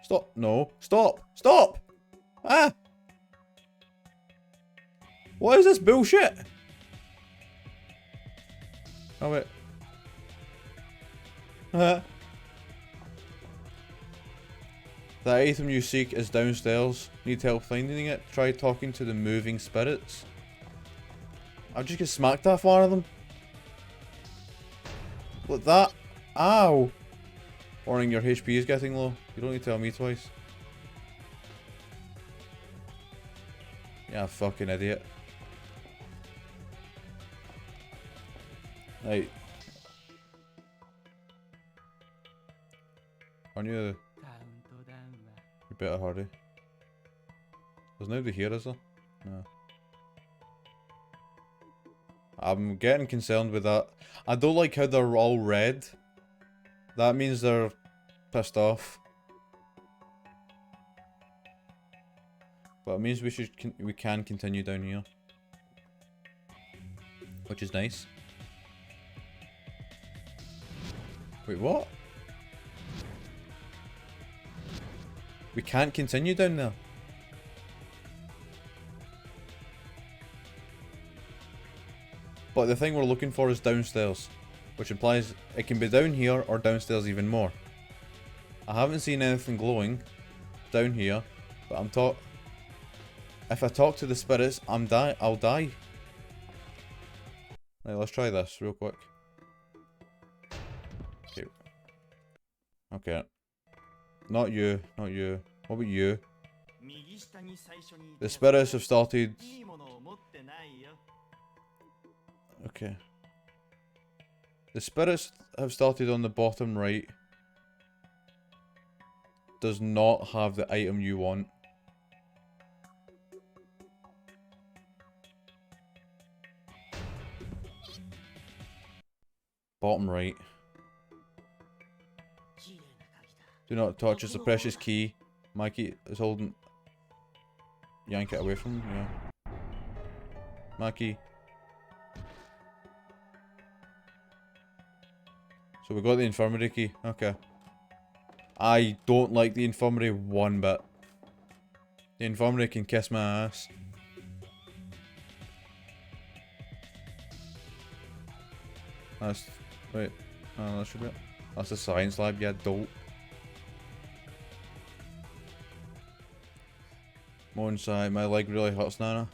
Stop! No! Stop! Stop! Ah! What is this bullshit? Oh wait. The item you seek is downstairs. Need help finding it? Try talking to the moving spirits. I'll just get smacked off one of them. Look that. Ow. Warning, your HP is getting low. You don't need to tell me twice. Yeah, fucking idiot. Right. Aren't you? You better hurry. There's nobody here, is there? No. I'm getting concerned with that. I don't like how they're all red. That means they're pissed off. But it means we can continue down here. Which is nice. Wait, what? We can't continue down there. But the thing we're looking for is downstairs, which implies it can be down here or downstairs even more. I haven't seen anything glowing down here, but if I talk to the spirits, I'll die. Right, let's try this real quick. Okay. Okay. Not you, not you. What about you? The spirits have started. Okay. The spirits have started on the bottom right. Does not have the item you want. Bottom right. Do not touch, it's a precious key. Mikey is holding. Yank it away from him, yeah. Mikey. So we got the infirmary key, okay. I don't like the infirmary one bit. The infirmary can kiss my ass. That's, wait, that should be it. That's the science lab, yeah, dope. Moonside, my leg really hurts, Nana.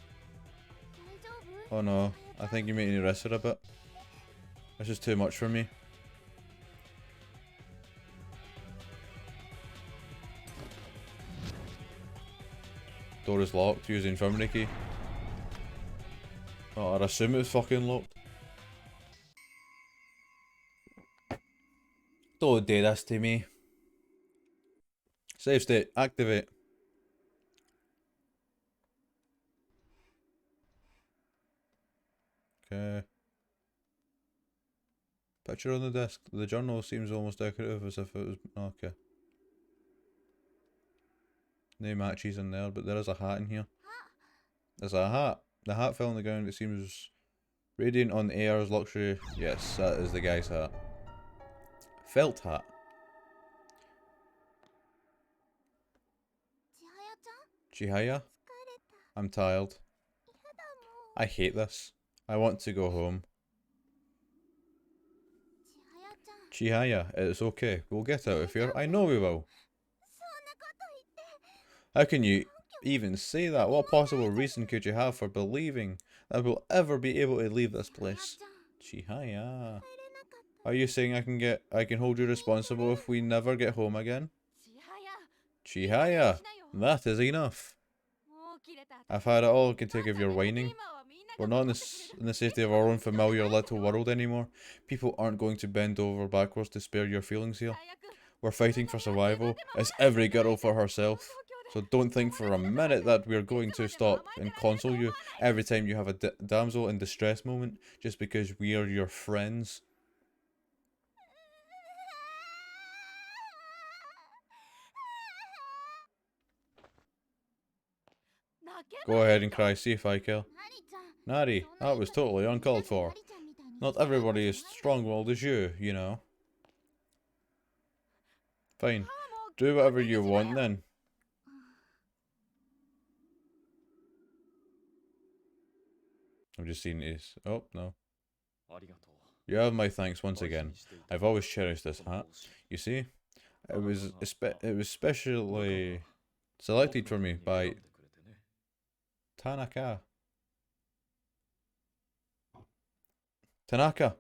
Oh no, I think you may need to rest it a bit. This is too much for me. Door is locked, use the infirmary key. Oh, I'd assume it was fucking locked. Don't do this to me. Save state, activate. Okay. Picture on the desk. The journal seems almost decorative as if it was. Okay. No matches in there, but there is a hat in here. There's a hat. The hat fell on the ground. It seems radiant on the air's luxury. Yes, that is the guy's hat. Felt hat. Chihaya? I'm tired. I hate this. I want to go home. Chihaya, it's okay. We'll get out of here. I know we will. How can you even say that? What possible reason could you have for believing that we'll ever be able to leave this place? Chihaya. Are you saying I can hold you responsible if we never get home again? Chihaya, that is enough. I've had it all I can take of your whining. We're not in the safety of our own familiar little world anymore. People aren't going to bend over backwards to spare your feelings here. We're fighting for survival. It's every girl for herself. So don't think for a minute that we're going to stop and console you every time you have a damsel in distress moment just because we are your friends. Go ahead and cry, see if I kill. マリちゃん Nari, that was totally uncalled for. マリちゃんみたいに Not everybody is strong-willed as you know. Fine. Do whatever you want then. I've just seen this. Oh, no. ありがとう。 You have my thanks once 大事 again. にしていた I've always cherished this この hat. 帽子 You see, it was specially selected for me 僕の by ために選んでくれてね Tanaka. Tanaka.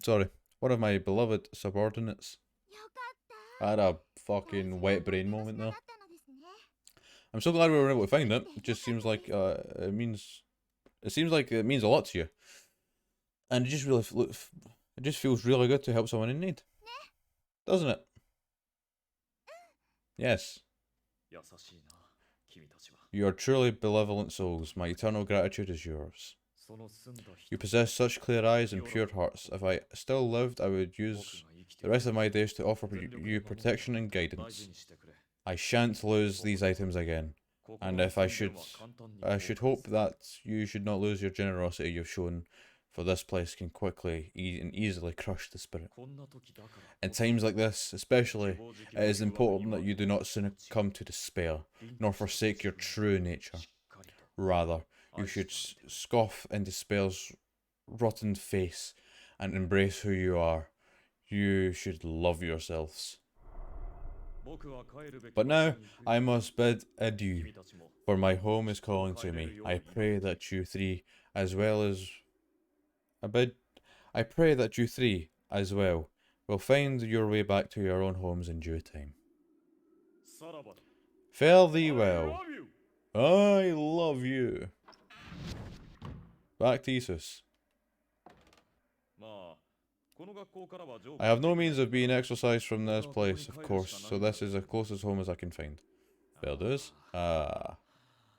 Sorry, one of my beloved subordinates. よかった I had a fucking wet brain moment だ there. ったのですね I'm so glad we were able to find it. It just seems like it means it means a lot to you, and it just feels really good to help someone in need, doesn't it? Yes, 優しいな君たちは you are truly benevolent souls. My eternal gratitude is yours. その澄んだ人 You possess such clear eyes and pure hearts. If I still lived, I would 僕 use が生きて the rest of my days to offer 全力で you 守る protection and 大 guidance. 事にしてくれ I shan't lose these items again. 心 And の if I 宣言 should, は簡単に I should 崩 hope す that you should not lose your generosity you've shown, for this place can quickly and easily crush the spirit. こんな時だから In times like this, 希 especially, 望時期 it の is 誘惑 important に that は you do not succumb to despair, nor forsake your true nature. Rather, you should scoff in despair's rotten face and embrace who you are. You should love yourselves. 僕は帰るべき But 場 now, 所に行く I must bid adieu, 君たちも for my home is calling to me. I pray that you three, as well as I pray that you three, as well, will find your way back to your own homes in due time. さらばだ Fare thee I well. love you. I love you. Back to Isus. まあこの学校からは上 I have no means of being exorcised from this place, of course, so this is as close as home as I can find. Fair dues. Ah.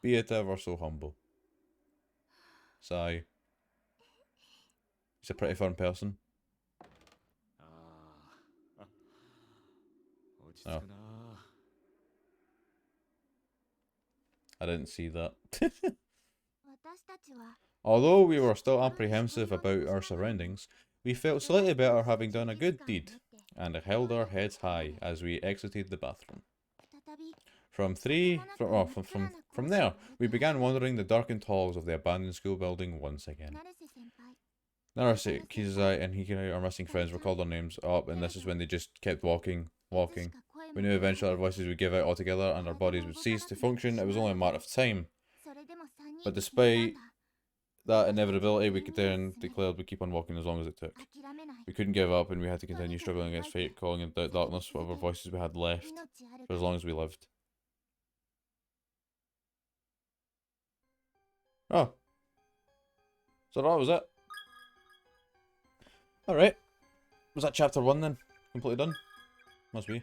Be it ever so humble. Sigh. He's a pretty fun person. ああ落ち着くな I didn't see that. 私たちは Although we were still apprehensive about our surroundings, we felt slightly better having done a good deed, and held our heads high as we exited the bathroom. 再び From there, we began wandering the darkened halls of the abandoned school building once again. 成瀬先輩 Narase, Kizai, and Hikari, our missing friends, were called our names up, and this is when they just kept walking. We knew eventually our voices would give out altogether, and our bodies would cease to function. It was only a matter of time. それでも三人 But で despite 選んだ that inevitability, we then declared we'd keep on walking as long as it took. 諦めない We couldn't give up, and we had to continue struggling against fate, calling in the darkness whatever voices we had left, 命ある for as long as we lived. Oh. So that was it. Alright. Was that chapter 1 then? Completely done? Must be.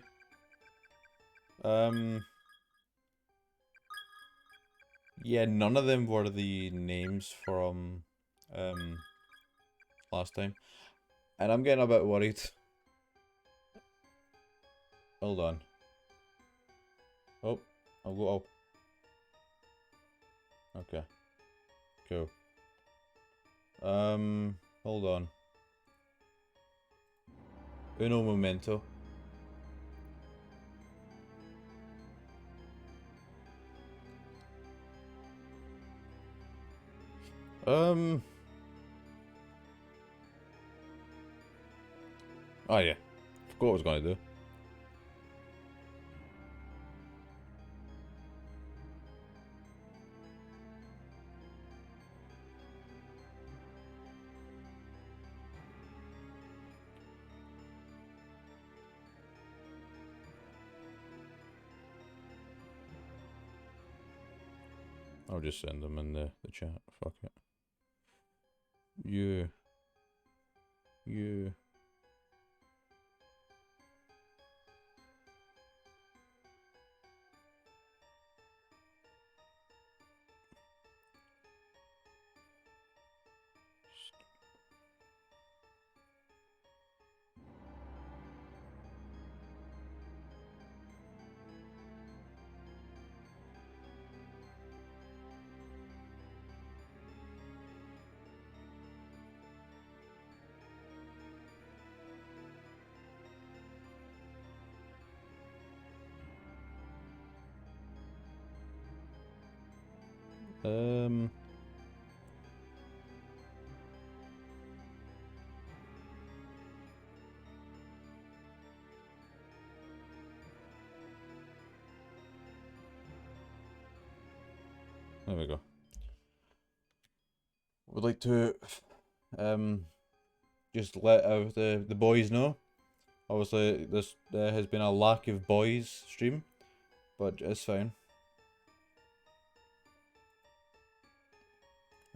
Yeah, none of them were the names from last time. And I'm getting a bit worried. Hold on. Oh, I'll go. Oh. Okay. Cool. Hold on. Uno momento. Oh yeah. Forgot what I was gonna do. I'll just send them in the chat. Fuck it. You. You. Um. There we go. Would like to just let the boys know. Obviously, this has been a lack of boys stream, but it's fine.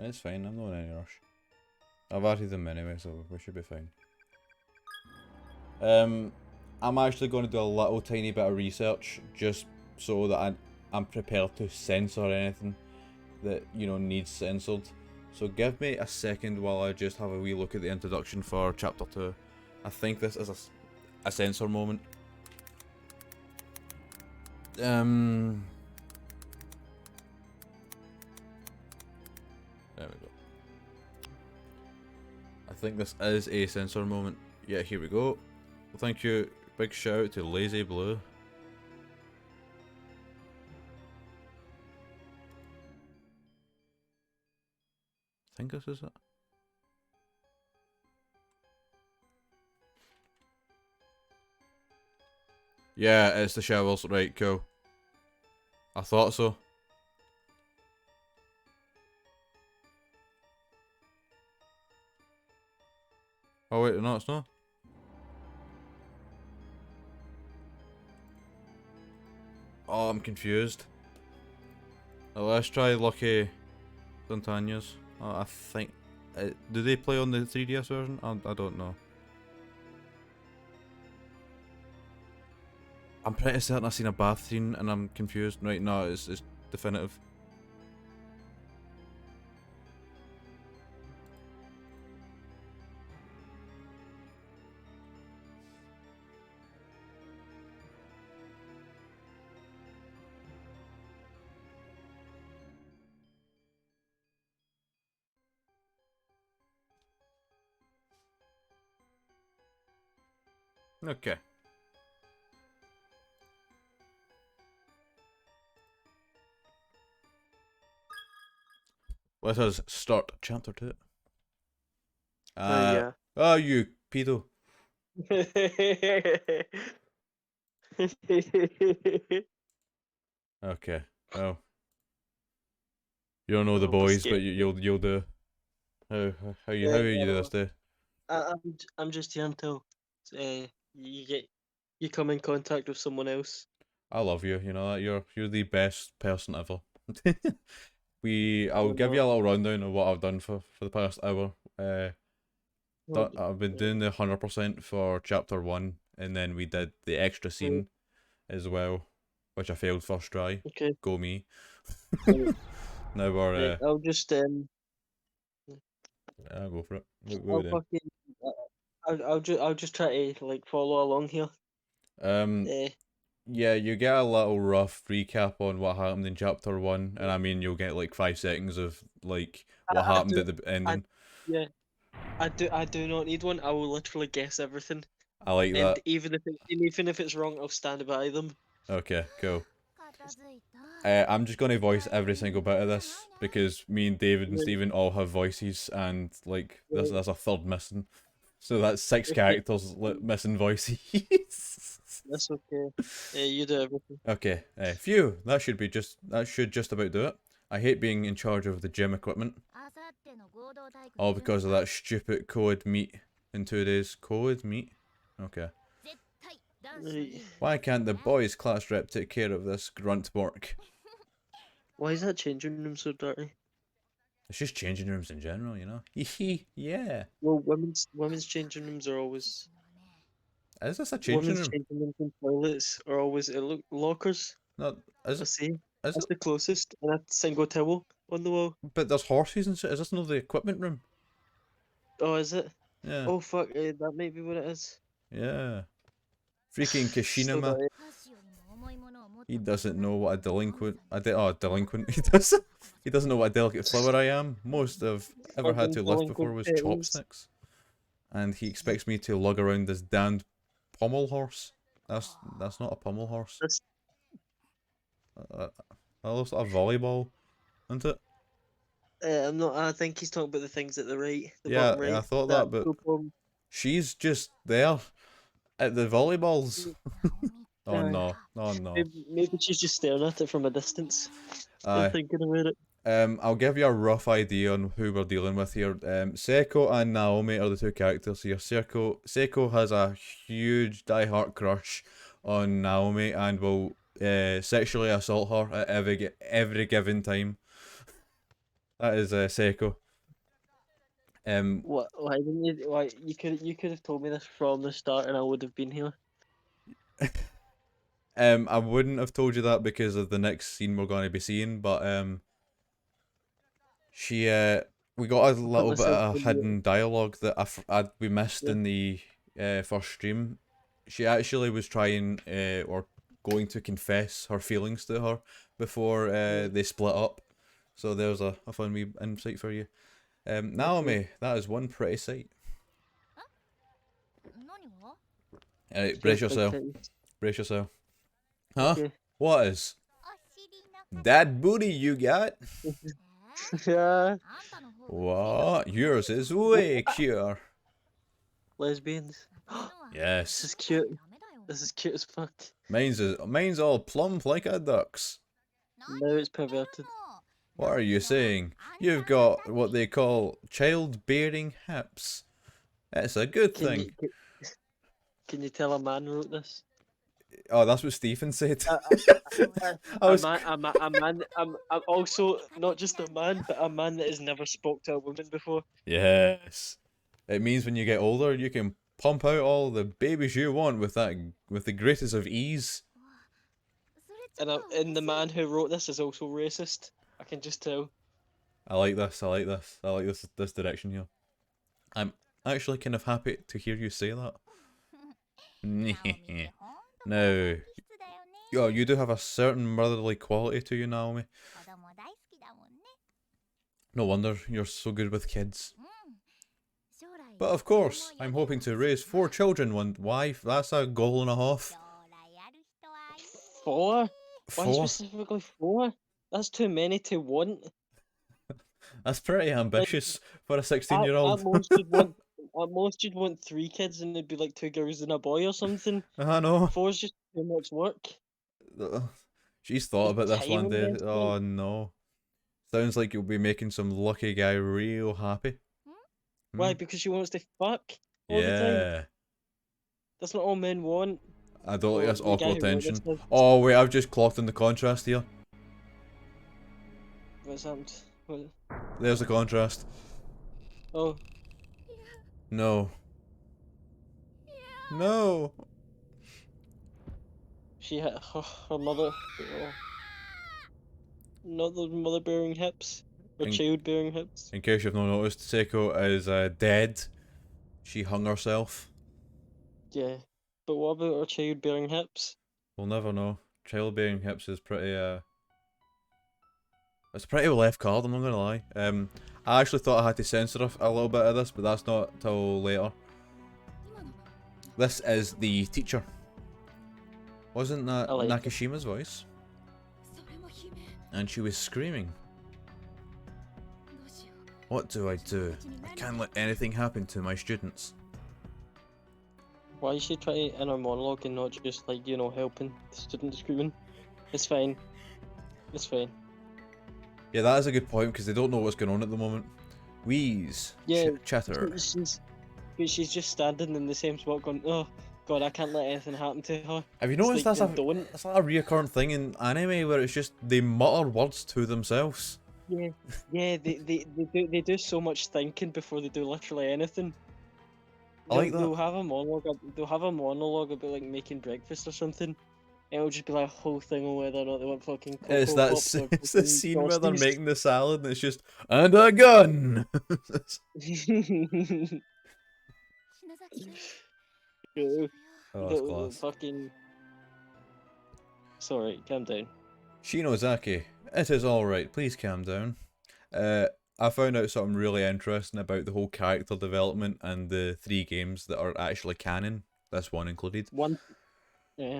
It's fine. I'm not in any rush. I've added them anyway, so we should be fine. I'm actually going to do a little tiny bit of research just so that I'm prepared to censor anything that, you know, needs censored. So give me a second while I just have a wee look at the introduction for chapter 2. I think this is a censor moment. There we go. I think this is a censor moment. Yeah, here we go. Well, thank you. Big shout out to Lazy Blue. I think this is it. Yeah, it's the shovels. Right, cool. I thought so. Oh wait, no, it's not. Oh, I'm confused. Let's try Lucky Santana's. Oh, I think... do they play on the 3DS version? I don't know. I'm pretty certain I've seen a bath scene and I'm confused. Right, no, it's definitive. Okay. Let us start chapter 2. Yeah. Oh, you pedo. Okay. Oh. You don't know the Oh, boys, biscuit. but you'll do. How you do this day? I'm just here until you come in contact with someone else. I love you. You know that you're the best person ever. I'll Oh, give no. you a little rundown of what I've done for the past hour. Well, I've been doing the 100% for chapter 1, and then we did the extra scene as well, which I failed first try. Okay. Go me. Right. Now we're Right, I'll just go for it. What I'll we doing? fucking I'll just try to like follow along here. Yeah, you get a little rough recap on what happened in chapter 1, and I mean you'll get like 5 seconds of like what I happened do- at the ending. Yeah, I do not need one. I will literally guess everything, I like and that. even if it's wrong, I'll stand by them. Okay, cool. 片付いた I'm just gonna voice every single bit of this because me and David and Right. Stephen all have voices, and like Right. there's a third missing, so that's 6 characters missing voices. That's okay. You do everything. Okay, phew, that should just about do it. I hate being in charge of the gym equipment, あさっての合同体育 all because of that stupid code meet in 2 days. Code meet? Okay. 絶対男子のいい Why can't the boys class rep take care of this grunt work? Why is that changing room so dirty? It's just changing rooms in general, you know. Yeah. Well, women's changing rooms are always Is this a changing women's room? changing rooms and toilets are always lockers. No, is I it? see. Is That's it? the closest, and a single towel on the wall. But there's horses and shit. Is this not the equipment room? Oh, is it? Yeah. Oh fuck, that might be what it is. Yeah. Freaking So Kishinama. that- 箸よりも重いものを持った He ことが doesn't ない know what a ノン delinquent. さん Delinquent. He doesn't. He doesn't know what a delicate flower I am. Most I've ever had to lift before was Delinquent chopsticks, and he expects me to lug around this damned pommel horse. That's not a pommel horse. That's That looks like a volleyball, isn't it? I'm not. I think he's talking about the things at the right. The Yeah, bottom right. I thought that, but she's just there at the volleyballs. Oh no, oh no. Maybe she's just staring at it from a distance. Aye. And thinking about it. I'll give you a rough idea on who we're dealing with here. Seiko and Naomi are the two characters here. Seiko has a huge die-hard crush on Naomi and will sexually assault her at every given time. That is Seiko. What? Why didn't you? Why you could have told me this from the start, and I would have been here. I wouldn't have told you that because of the next scene we're going to be seeing, but we got a little bit myself of in hidden dialogue that we missed in the first stream. She actually was trying or going to confess her feelings to her before they split up. So there's a fun wee insight for you. Naomi, that is one pretty sight. 何が Alright, brace yourself. Brace yourself. Huh? Okay. What is? お尻の That booty you got? Yeah, あんたの方が What? Yours is way cute. lesbians. こ Yes. This is cute. ダメだよ This is cute as fuck. Mine's all plump like a duck's. Now it's perverted. What are you saying? You've got what they call childbearing hips. It's a good Can thing. you, can you tell a man wrote this? Oh, that's what Stephen said. A I was man. I'm also not just a man, but a man that has never spoke to a woman before. Yes. It means when you get older, you can pump out all the babies you want with the greatest of ease. それちょっと And the man who wrote this is also racist. I can just tell. I like this. I like this direction here. I'm actually kind of happy to hear you say that. ナオミってほんと Now, 質だよね you do have a certain motherly quality to you, Naomi. 子供大好きだもんね No wonder you're so good with kids. うん将来 But of course, I'm hoping to raise 4 children. One wife. That's a goal and a half. 将来ある人はいる 4? Why 4. specifically 4? That's too many to want. That's pretty ambitious for a At 16-year-old. most you'd want 3 kids and it'd be like 2 girls and a boy or something. I know. 4's just too much work. She's thought about this one Time day. investment. Oh no. Sounds like you'll be making some lucky guy real happy. Why? Hmm. Because she wants to fuck all the time. Yeah. That's not all men want. I don't like Well, this the guy awkward who wrote tension. this said- Oh wait, I've just clocked in the contrast here. What's happened? What? There's the contrast. Oh, No. No. she had her mother. Oh. Not those mother-bearing hips. Or In- child-bearing hips. In case you've not noticed, Seiko is dead. She hung herself. Yeah. But what about her child-bearing hips? We'll never know. Childbearing hips is pretty it's a pretty left card, I'm not gonna lie. I actually thought I had to censor a little bit of this, but that's not till later. 今の This is the teacher. Wasn't that I like it. Nakashima's voice? それも悲鳴 And she was screaming. どうしよう What do I do? I can't let anything happen to my students. Why is she trying in her monologue and not just like, you know, helping the student screaming? It's fine. It's fine. Yeah, that is a good point because they don't know what's going on at the moment. Wheeze. Yeah, Chatter. But she's just standing in the same spot going, oh god, I can't let anything happen to her. Have you It's noticed like, then don't. that's a reoccurring thing in anime where it's just they mutter words to themselves. Yeah, yeah, they do so much thinking before they do literally anything. I like that. They'll have a monologue. They'll have a monologue about like making breakfast or something. And it'll just be like a whole thing on whether or not they want fucking Cocoa It's that Pops or it's the fucking scene where they're Frosties. making the salad and it's just and a gun. Yeah, Oh, that's the class. fucking. Sorry, calm down. Shinozaki, it is alright, please calm down. I found out something really interesting about the whole character development and the 3 games that are actually canon, this one included. One. Yeah.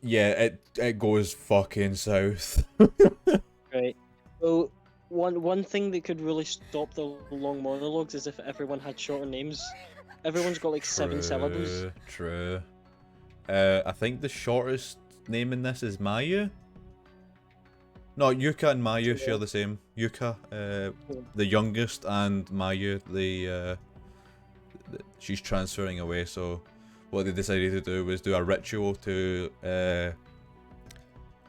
Yeah, it goes fucking south. Right. Well, one thing that could really stop the long monologues is if everyone had shorter names. Everyone's got like 7 syllables. True. I think the shortest name in this is Mayu. No, Yuka and Mayu share the same. Yuka, the youngest, and Mayu, she's transferring away. So, what they decided to do was do a ritual to,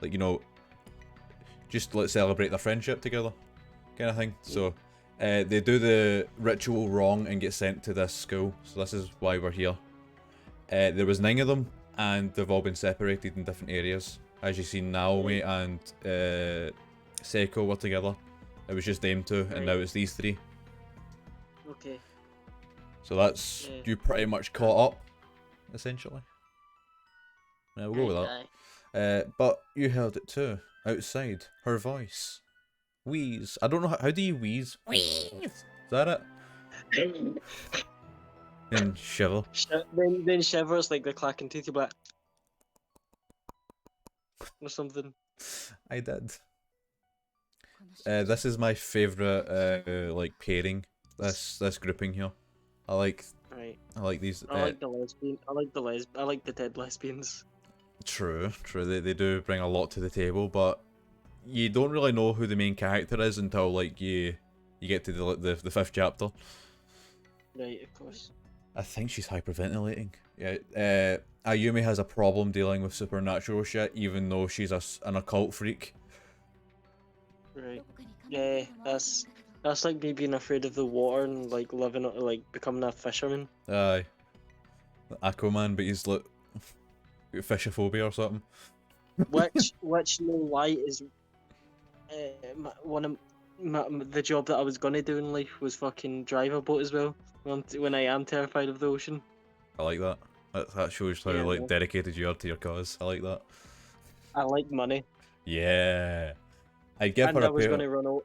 like, you know, just let's celebrate their friendship together, kind of thing. So, they do the ritual wrong and get sent to this school. So this is why we're here. There was 9 of them, and they've all been separated in different areas. As you see, Naomi and Seiko were together. It was just them 2, and now it's these 3. Okay. So that's you pretty much caught up, essentially. Yeah, we'll go with that. But you heard it too, outside. Her voice. Wheeze. I don't know how do you wheeze? Wheeze. Is that it? And shiver. Then shivers like the clacking teeth. You're like, or something. I did. This is my favourite like pairing. This grouping here. I like these. I like the lesbian. I like the dead lesbians. True. They do bring a lot to the table, but you don't really know who the main character is until like you get to the 5th chapter. Right, of course. I think she's hyperventilating. Yeah. Ayumi has a problem dealing with supernatural shit, even though she's an occult freak. Right. Yeah, that's like me being afraid of the water and like becoming a fisherman. Aye. Aquaman, but he's like fishophobia or something. Which no lie is one of the job that I was gonna do in life was fucking drive a boat as well. When I am terrified of the ocean. I like that. That shows how like dedicated you are to your cause. I like that. I like money. Yeah. I'd give And her I a was pair. gonna run over.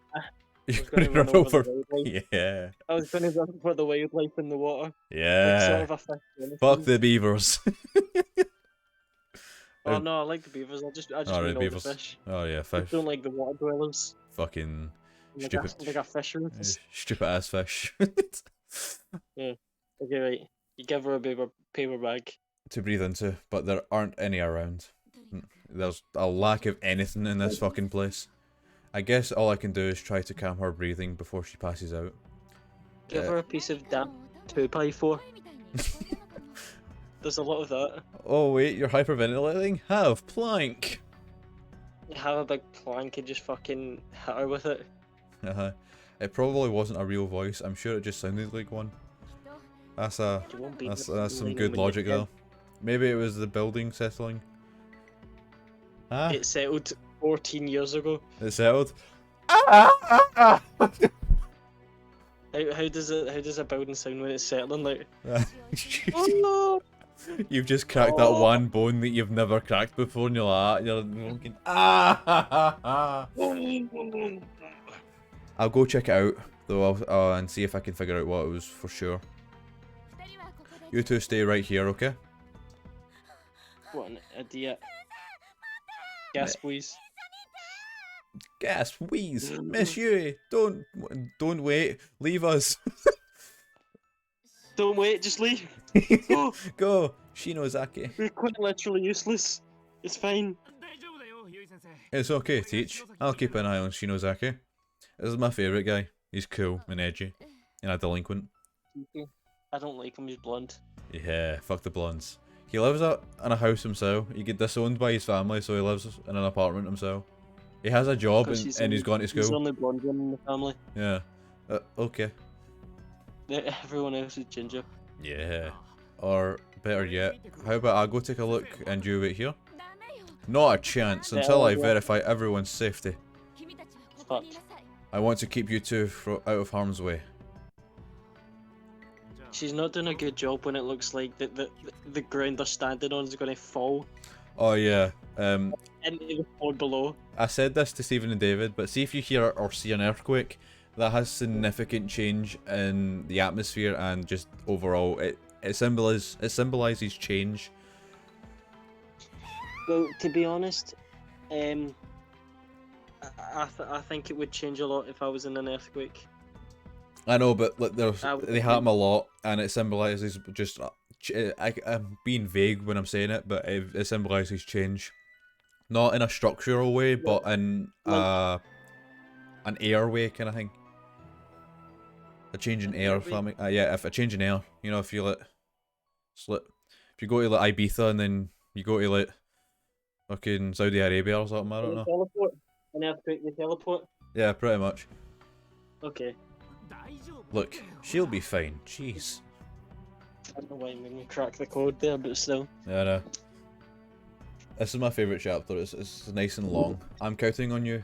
You're gonna run over over. the wildlife. Yeah. I was gonna run for the wildlife in the water. Like Yeah. sort of a fish. or Fuck anything. the beavers. Oh no, I like the beavers. I just Alright, mean all beavers. the fish. Oh yeah, I fish. don't like the water dwellers. Fucking Like stupid. a fisher. Stupid ass fish. Okay, right. You give her a paper bag. To breathe into, but there aren't any around. There's a lack of anything in this fucking place. I guess all I can do is try to calm her breathing before she passes out. Give her a piece of damn 2x4. There's a lot of that. Oh wait, you're hyperventilating? Have plank! You have a big plank and just fucking hit her with it. It probably wasn't a real voice, I'm sure it just sounded like one. That's You won't be some listening good when you're logic dead. though. Maybe it was the building settling. Ah, It settled 14 years ago. it settled. Ah! How does a building sound when it's settling? Like, Oh, You've just cracked that one bone that you've never cracked before, and you're like, you're fucking ah! I'll go check it out though, and see if I can figure out what it was for sure. You two stay right here, okay? what an idiot. Gas please. Gas, wheeze, Miss Yui, don't wait, leave us. Don't wait, just leave. Go, Shinozaki. We're quite literally useless. It's fine. It's okay, Teach. I'll keep an eye on Shinozaki. This is my favourite guy. He's cool and edgy, and a delinquent. I don't like him, he's blonde. Yeah, fuck the blondes. He lives in a house himself. He get disowned by his family, so he lives in an apartment himself. He has a job 'Cause and he's gone to He's the school. only blonde one in the family. Yeah. Okay. Everyone else is ginger. Yeah. Or better yet, how about I go take a look and you wait here? Not a chance until I verify everyone's safety. Fuck. I want to keep you two out of harm's way. She's not doing a good job when it looks like the ground they're standing on is going to fall Oh yeah. into the floor below. I said this to Stephen and David, but see if you hear or see an earthquake, that has significant change in the atmosphere and just overall. It symbolizes change. Well, to be honest, I think it would change a lot if I was in an earthquake. I know, but like, I would they happen a lot, and it symbolizes just. I'm being vague when I'm saying it, but it symbolizes change, not in a structural way, but in an air way kind of thing. A change in air, if if a change in air, you know, if you if you go to like Ibiza and then you go to like fucking Saudi Arabia or something, I don't know. Teleport? An earthquake, they teleport? Yeah, pretty much. Okay. Look, she'll be fine. Jeez. I don't know why you made me crack the code there, but still. Yeah, I know. This is my favourite chapter. It's nice and long. I'm counting on you,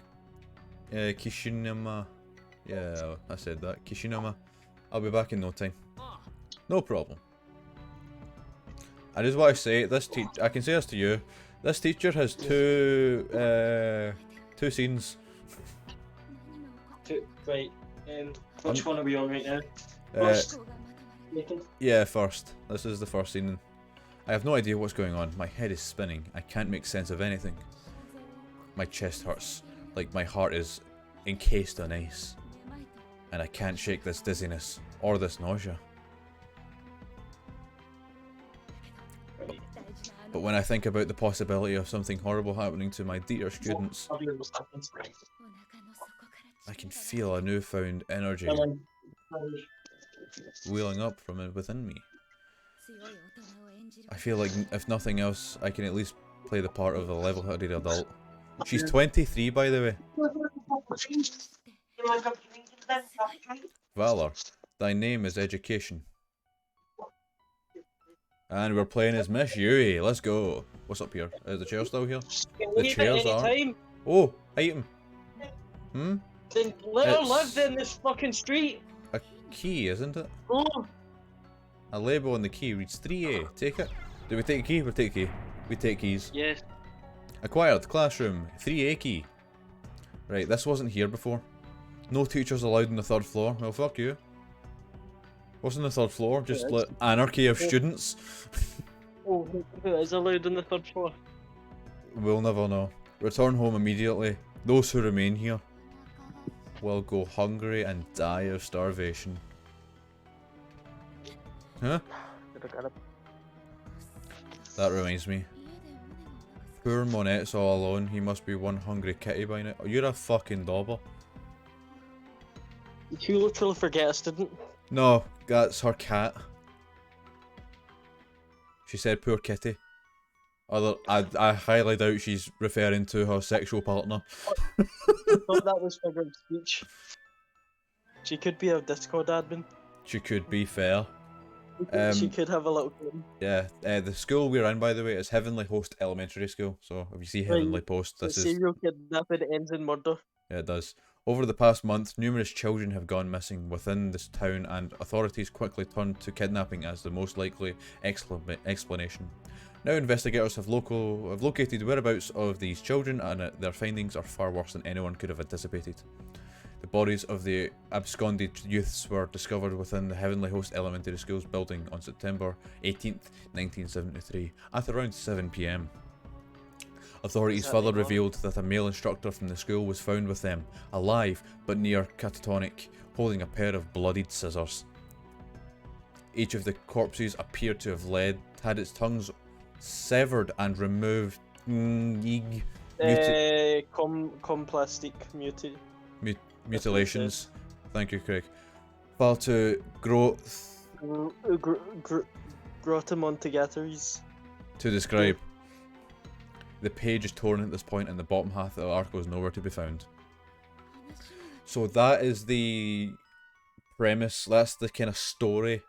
Kishinama. Yeah, I said that. Kishinama. I'll be back in no time. No problem. I just want to say, I can say this to you. This teacher has two scenes. Right. Which one are we on right now? Uh, Nathan? yeah, first. This is the first scene. I have no idea what's going on. My head is spinning. I can't make sense of anything. My chest hurts, like my heart is encased in ice. And I can't shake this dizziness, or this nausea. But when I think about the possibility of something horrible happening to my dear students, I can feel a newfound energy wheeling up from within me. I feel like, if nothing else, I can at least play the part of a level-headed adult. She's 23, by the way. Valor, thy name is education. And we're playing as Miss Yui. Let's go. What's up here? Is the chair still here? The chairs are. Oh, item. Hmm? Then let her It's- live in this fucking street. A key, isn't it? Oh, A label on the key reads 3A. Take it. Do we take a key? We take a key. We take keys. yes. Acquired classroom 3A key. Right, this wasn't here before. No teachers allowed on the third floor. Well, fuck you. What's on the third floor? Just Yes. like anarchy of students. Oh, who is allowed on the third floor? We'll never know. Return home immediately. Those who remain here will go hungry and die of starvation. Huh? That reminds me. Poor Monette's all alone. He must be one hungry kitty by now. Oh, you're a fucking dauber. You literally forget a student. No, that's her cat. She said poor kitty. I highly doubt she's referring to her sexual partner. I thought that was figure of speech. She could be a Discord admin. She could be fair. She could have a little kid. Yeah, the school we're in, by the way, is Heavenly Host Elementary School. So if you see Heavenly Post, The this is... serial kidnapping ends in murder. Yeah, it does. Over the past month, numerous children have gone missing within this town, and authorities quickly turned to kidnapping as the most likely explanation. Now investigators have located whereabouts of these children, and their findings are far worse than anyone could have anticipated. The bodies of the absconded youths were discovered within the Heavenly Host Elementary School's building on September 18th, 1973, at around 7 PM. Authorities further revealed that a male instructor from the school was found with them, alive but near catatonic, holding a pair of bloodied scissors. Each of the corpses appeared to have had its tongues severed and removed. Complastic mutate. Mutilations. Thank you, Craig. Far to growth Grottamontagatories. to describe. The page is torn at this point, and the bottom half of the article is nowhere to be found. So that is the premise. That's the kind of story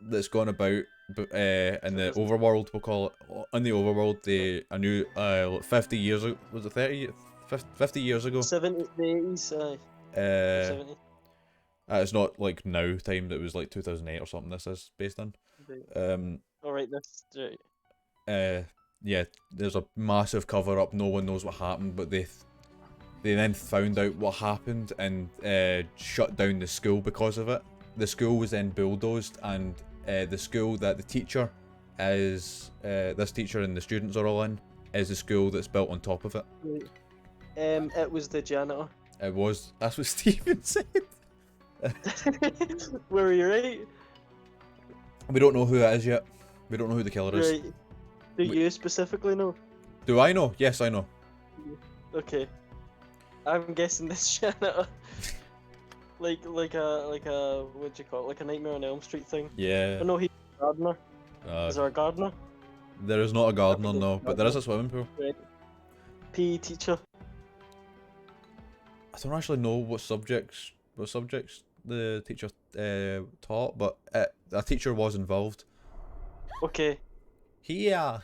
that's gone about. In the overworld, we'll call it. In the overworld, a new 50 years ago, was it 50 years ago? 70s, the 80s, Uh, 70. it's not like now time. That was like 2008 or something. This is based on. Alright, that's right. Yeah, there's a massive cover up. No one knows what happened, but they then found out what happened and shut down the school because of it. The school was then bulldozed, and the school that the teacher is, this teacher and the students are all in, is the school that's built on top of it. Right. It was the janitor. It was. That's what Steven said. Were you right? We don't know who it is yet. We don't know who the killer is. Right. Do you specifically know? Do I know? Yes, I know. Okay. I'm guessing this janitor. like a what do you call it? Like a Nightmare on Elm Street thing. Yeah. Oh no, he's a gardener. Is there a gardener? There is not a gardener, no, but there is a swimming pool. Right. PE teacher. I don't actually know what subjects the teacher taught, but a teacher was involved. Okay. Yeah.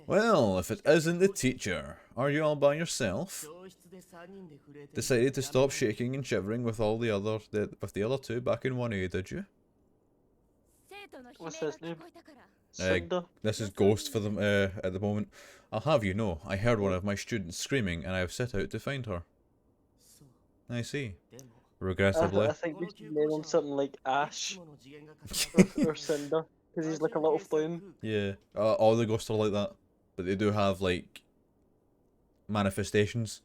Well, if it isn't the teacher, are you all by yourself? Decided to stop shaking and shivering with all the other two back in 1A, did you? What's his name? Uh, Cinder. This is Ghost for them at the moment. I'll have you know, I heard one of my students screaming, and I have set out to find her. I see. Regrettably. I think we should name him something like Ash or Cinder, because he's like a little flame. Yeah, all the ghosts are like that, but they do have like manifestations.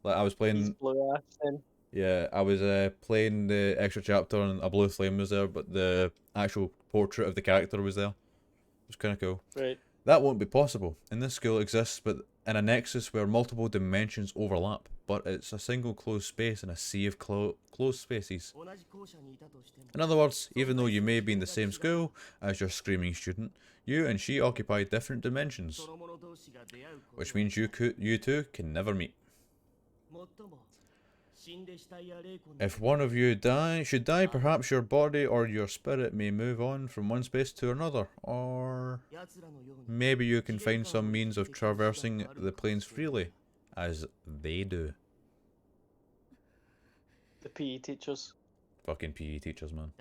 Like I was He's playing, blue Ash then. yeah, I was playing the extra chapter, and a blue flame was there, but the actual portrait of the character was there. It was kind of cool. Right. That won't be possible. In this school exists, but in a nexus where multiple dimensions overlap, but it's a single closed space in a sea of closed spaces. In other words, even though you may be in the same school as your screaming student, you and she occupy different dimensions, which means you two can never meet. If one of you should die, perhaps your body or your spirit may move on from one space to another, or maybe you can find some means of traversing the planes freely, as they do. The PE teachers. Fucking PE teachers, man.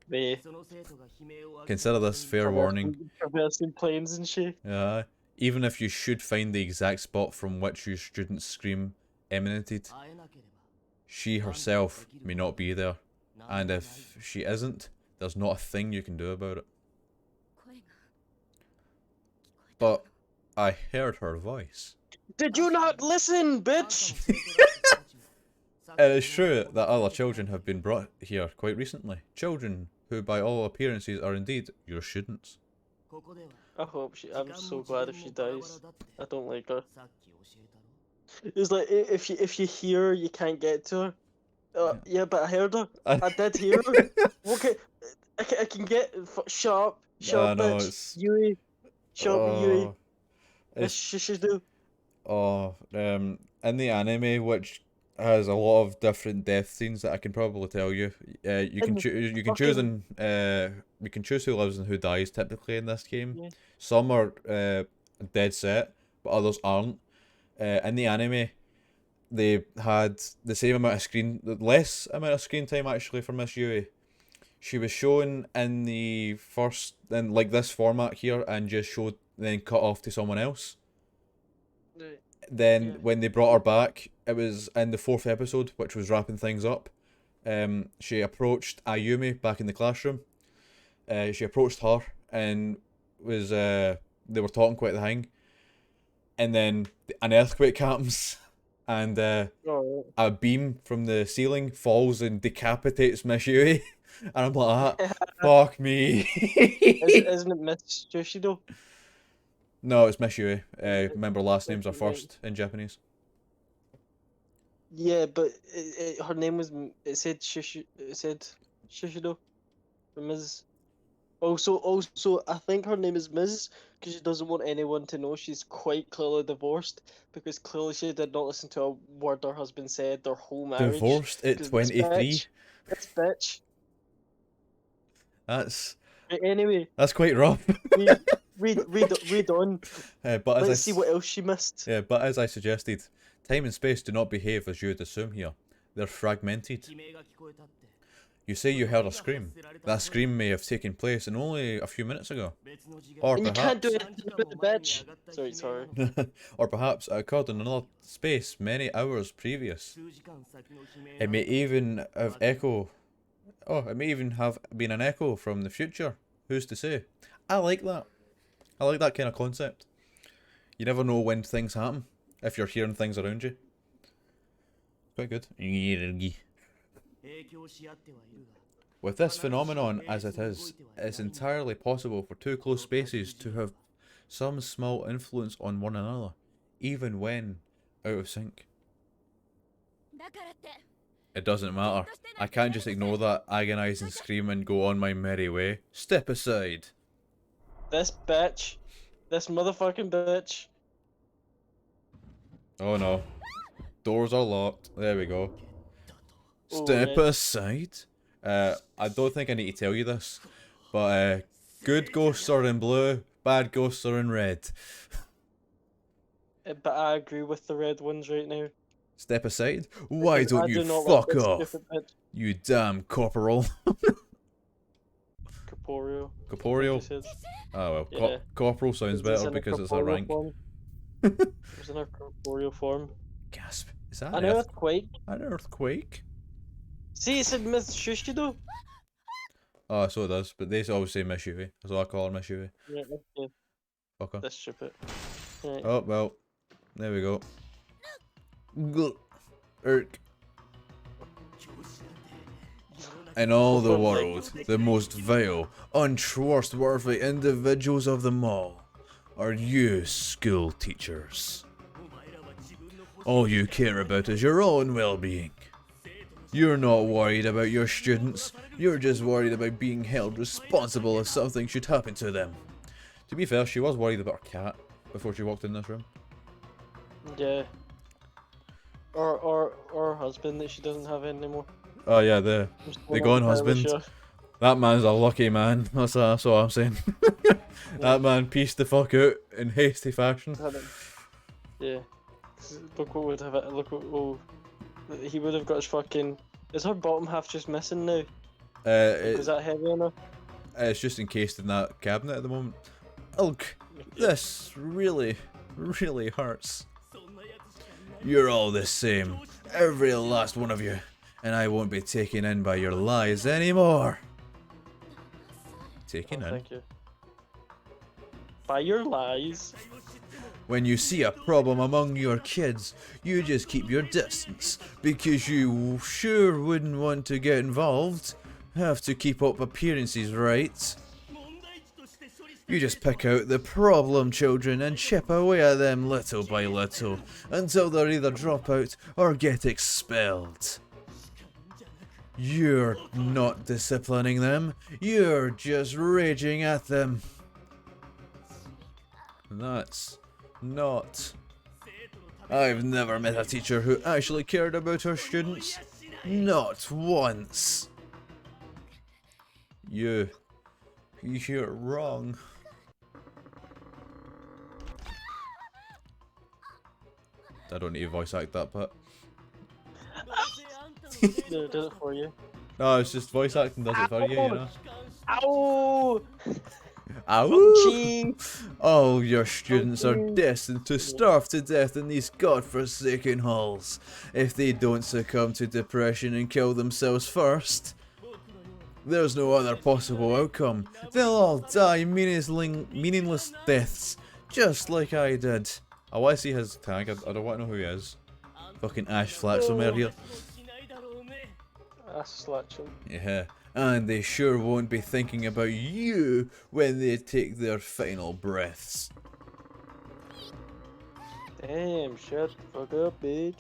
They Consider this fair warning. traversing planes and shit. Even if you should find the exact spot from which your student's scream emanated, she herself may not be there, and if she isn't, there's not a thing you can do about it. But I heard her voice. Did you not listen, bitch? It is true that other children have been brought here quite recently. Children who by all appearances are indeed your students. I hope she. I'm so glad if she dies. I don't like her. It's like if you hear her, you can't get to her. Yeah, but I heard her. I did hear her. Okay, I can get sharp, no, bitch. Yui, sharp Yui. It's, She should do. in the anime, which has a lot of different death scenes that I can probably tell you. You can choose who lives and who dies typically in this game. Yeah. Some are dead set, but others aren't. In the anime, they had the same amount of less amount of screen time actually for Miss Yui. She was shown in like this format here, and just then cut off to someone else. Right. Then when they brought her back, it was in the 4th episode, which was wrapping things up. She approached Ayumi back in the classroom. She approached her and was they were talking quite the thing. And then an earthquake happens, and a beam from the ceiling falls and decapitates Miss Yui. And I'm like, fuck me. Isn't it Miss Yoshido? No, it's Miss Yui. Remember, last names are first in Japanese. Yeah, but her name was. It said Shishido. Ms. Also, I think her name is Ms. because she doesn't want anyone to know she's quite clearly divorced, because clearly she did not listen to a word her husband said their whole marriage. Divorced at 'Cause 23. This bitch. That's Right, anyway, quite rough. read on. But as Let's see what else she missed. Yeah, but as I suggested, time and space do not behave as you would assume here. They're fragmented. You say you heard a scream. That scream may have taken place in only a few minutes ago. Or And you can't do perhaps, anything about the bitch. Sorry. or perhaps it occurred in another space many hours previous. It may even have echo. Oh, it may even have been an echo from the future. Who's to say? I like that. I like that kind of concept. You never know when things happen if you're hearing things around you. Quite good. With this phenomenon as it is, it's entirely possible for two close spaces to have some small influence on one another, even when out of sync. It doesn't matter. I can't just ignore that agonising scream and go on my merry way. Step aside. This bitch. This motherfucking bitch. Oh no. Doors are locked. There we go. Oh, Step man. aside. I don't think I need to tell you this, but good ghosts are in blue, bad ghosts are in red. But I agree with the red ones right now. Step aside? Why Because I don't you do not like fuck this off? stupid bitch. You damn corporal. Corporeal. Corporeal? He says. Oh well, Yeah. corporal sounds It's better in because it's a corporeal rank. form. It's in a corporeal form. Gasp. Is that An earthquake. an earthquake? See, it said Miss Shushido. Oh, so it does, but they always say Miss Yui, so I call her Miss Yui. Yeah, okay. Fucker. That's stupid. Right. Oh, well, there we go. Irk. In all the world, the most vile, untrustworthy individuals of them all are you, school teachers. All you care about is your own well-being. You're not worried about your students, you're just worried about being held responsible if something should happen to them. To be fair, she was worried about her cat before she walked in this room. Yeah. Or her husband that she doesn't have anymore. Oh yeah, I'm still the not gone entirely husband. sure. That man's a lucky man, that's all I'm saying. That man pieced the fuck out in hasty fashion. Yeah. Look what would have it. Look what. Oh, he would have got his fucking. Is her bottom half just missing now? Is that heavy enough? It's just encased in that cabinet at the moment. Ugh, this really hurts. You're all the same, every last one of you, and I won't be taken in by your lies anymore. Taken in? Thank you. By your lies. When you see a problem among your kids, you just keep your distance, because you sure wouldn't want to get involved. Have to keep up appearances, right? You just pick out the problem children and chip away at them little by little, until they either drop out or get expelled. You're not disciplining them, you're just raging at them. That's not. I've never met a teacher who actually cared about her students. Not once. You're wrong. I don't need to voice act that part. No, it does it for you. No, it's just voice acting does it for you, you know. Ow! Ow! Gee. All your students are destined to starve to death in these godforsaken halls if they don't succumb to depression and kill themselves first. There's no other possible outcome. They'll all die meaningless deaths, just like I did. I want to see his tag. I don't want to know who he is. Fucking Ash Flaxomere here. Slatchum. Yeah. And they sure won't be thinking about you when they take their final breaths. Damn, shut the fuck up, bitch.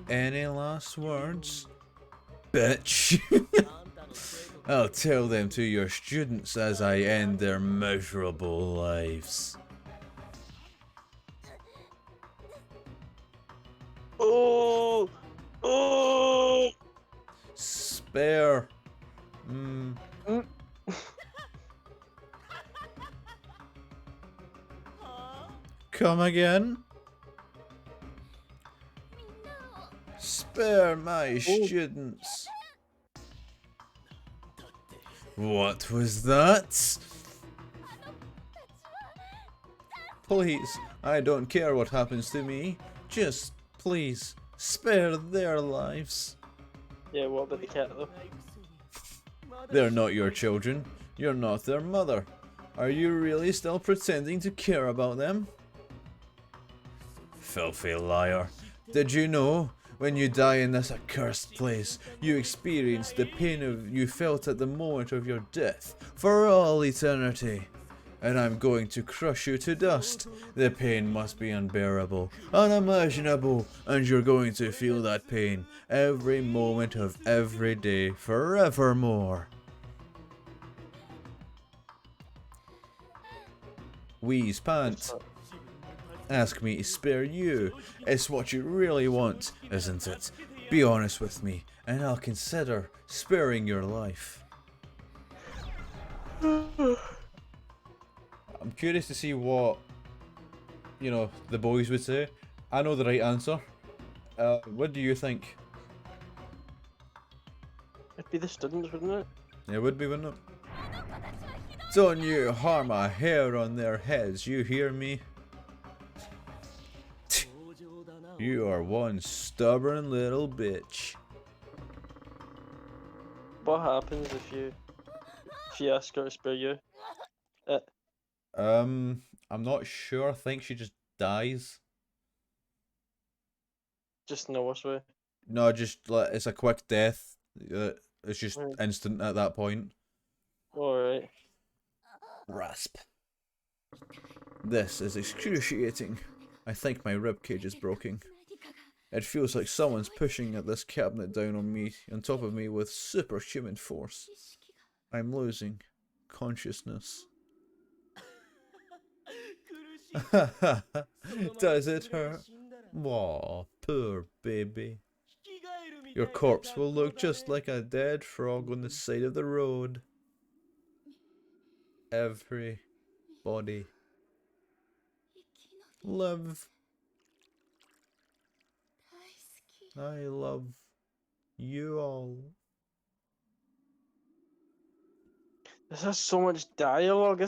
Any last words? Bitch. I'll tell them to your students as I end their miserable lives. Oh! Oh! Spare. Come again? Spare my students. What was that? Please, I don't care what happens to me. Just, please, spare their lives. Yeah, what about the cat though? They're not your children. You're not their mother. Are you really still pretending to care about them? Filthy liar. Did you know? When you die in this accursed place, you experience the pain you felt at the moment of your death for all eternity. And I'm going to crush you to dust. The pain must be unbearable, unimaginable, and you're going to feel that pain every moment of every day forevermore. Wheeze pant. Ask me to spare you. It's what you really want, isn't it? Be honest with me, and I'll consider sparing your life. I'm curious to see what, the boys would say. I know the right answer. What do you think? It'd be the students, wouldn't it? It would be, wouldn't it? Don't you harm a hair on their heads, you hear me? You are one stubborn little bitch. What happens if you ask her to spare you? I'm not sure. I think she just dies. Just in the worst way. No, just like it's a quick death. It's just instant at that point. Alright. Rasp. This is excruciating. I think my ribcage is broken. It feels like someone's pushing at this cabinet down on top of me with superhuman force. I'm losing consciousness. Does it hurt? Aw, poor baby. Your corpse will look just like a dead frog on the side of the road. Everybody live. I love you all. This has so much dialogue. I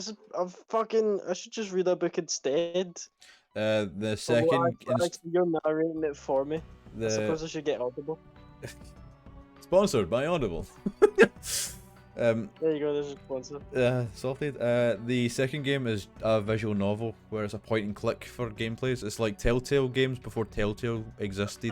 should just read a book instead. The second You're narrating it for me. I the suppose I should get Audible. sponsored by Audible. There you go, there's a sponsor. Sorted. The second game is a visual novel where it's a point and click for gameplays. It's like Telltale games before Telltale existed.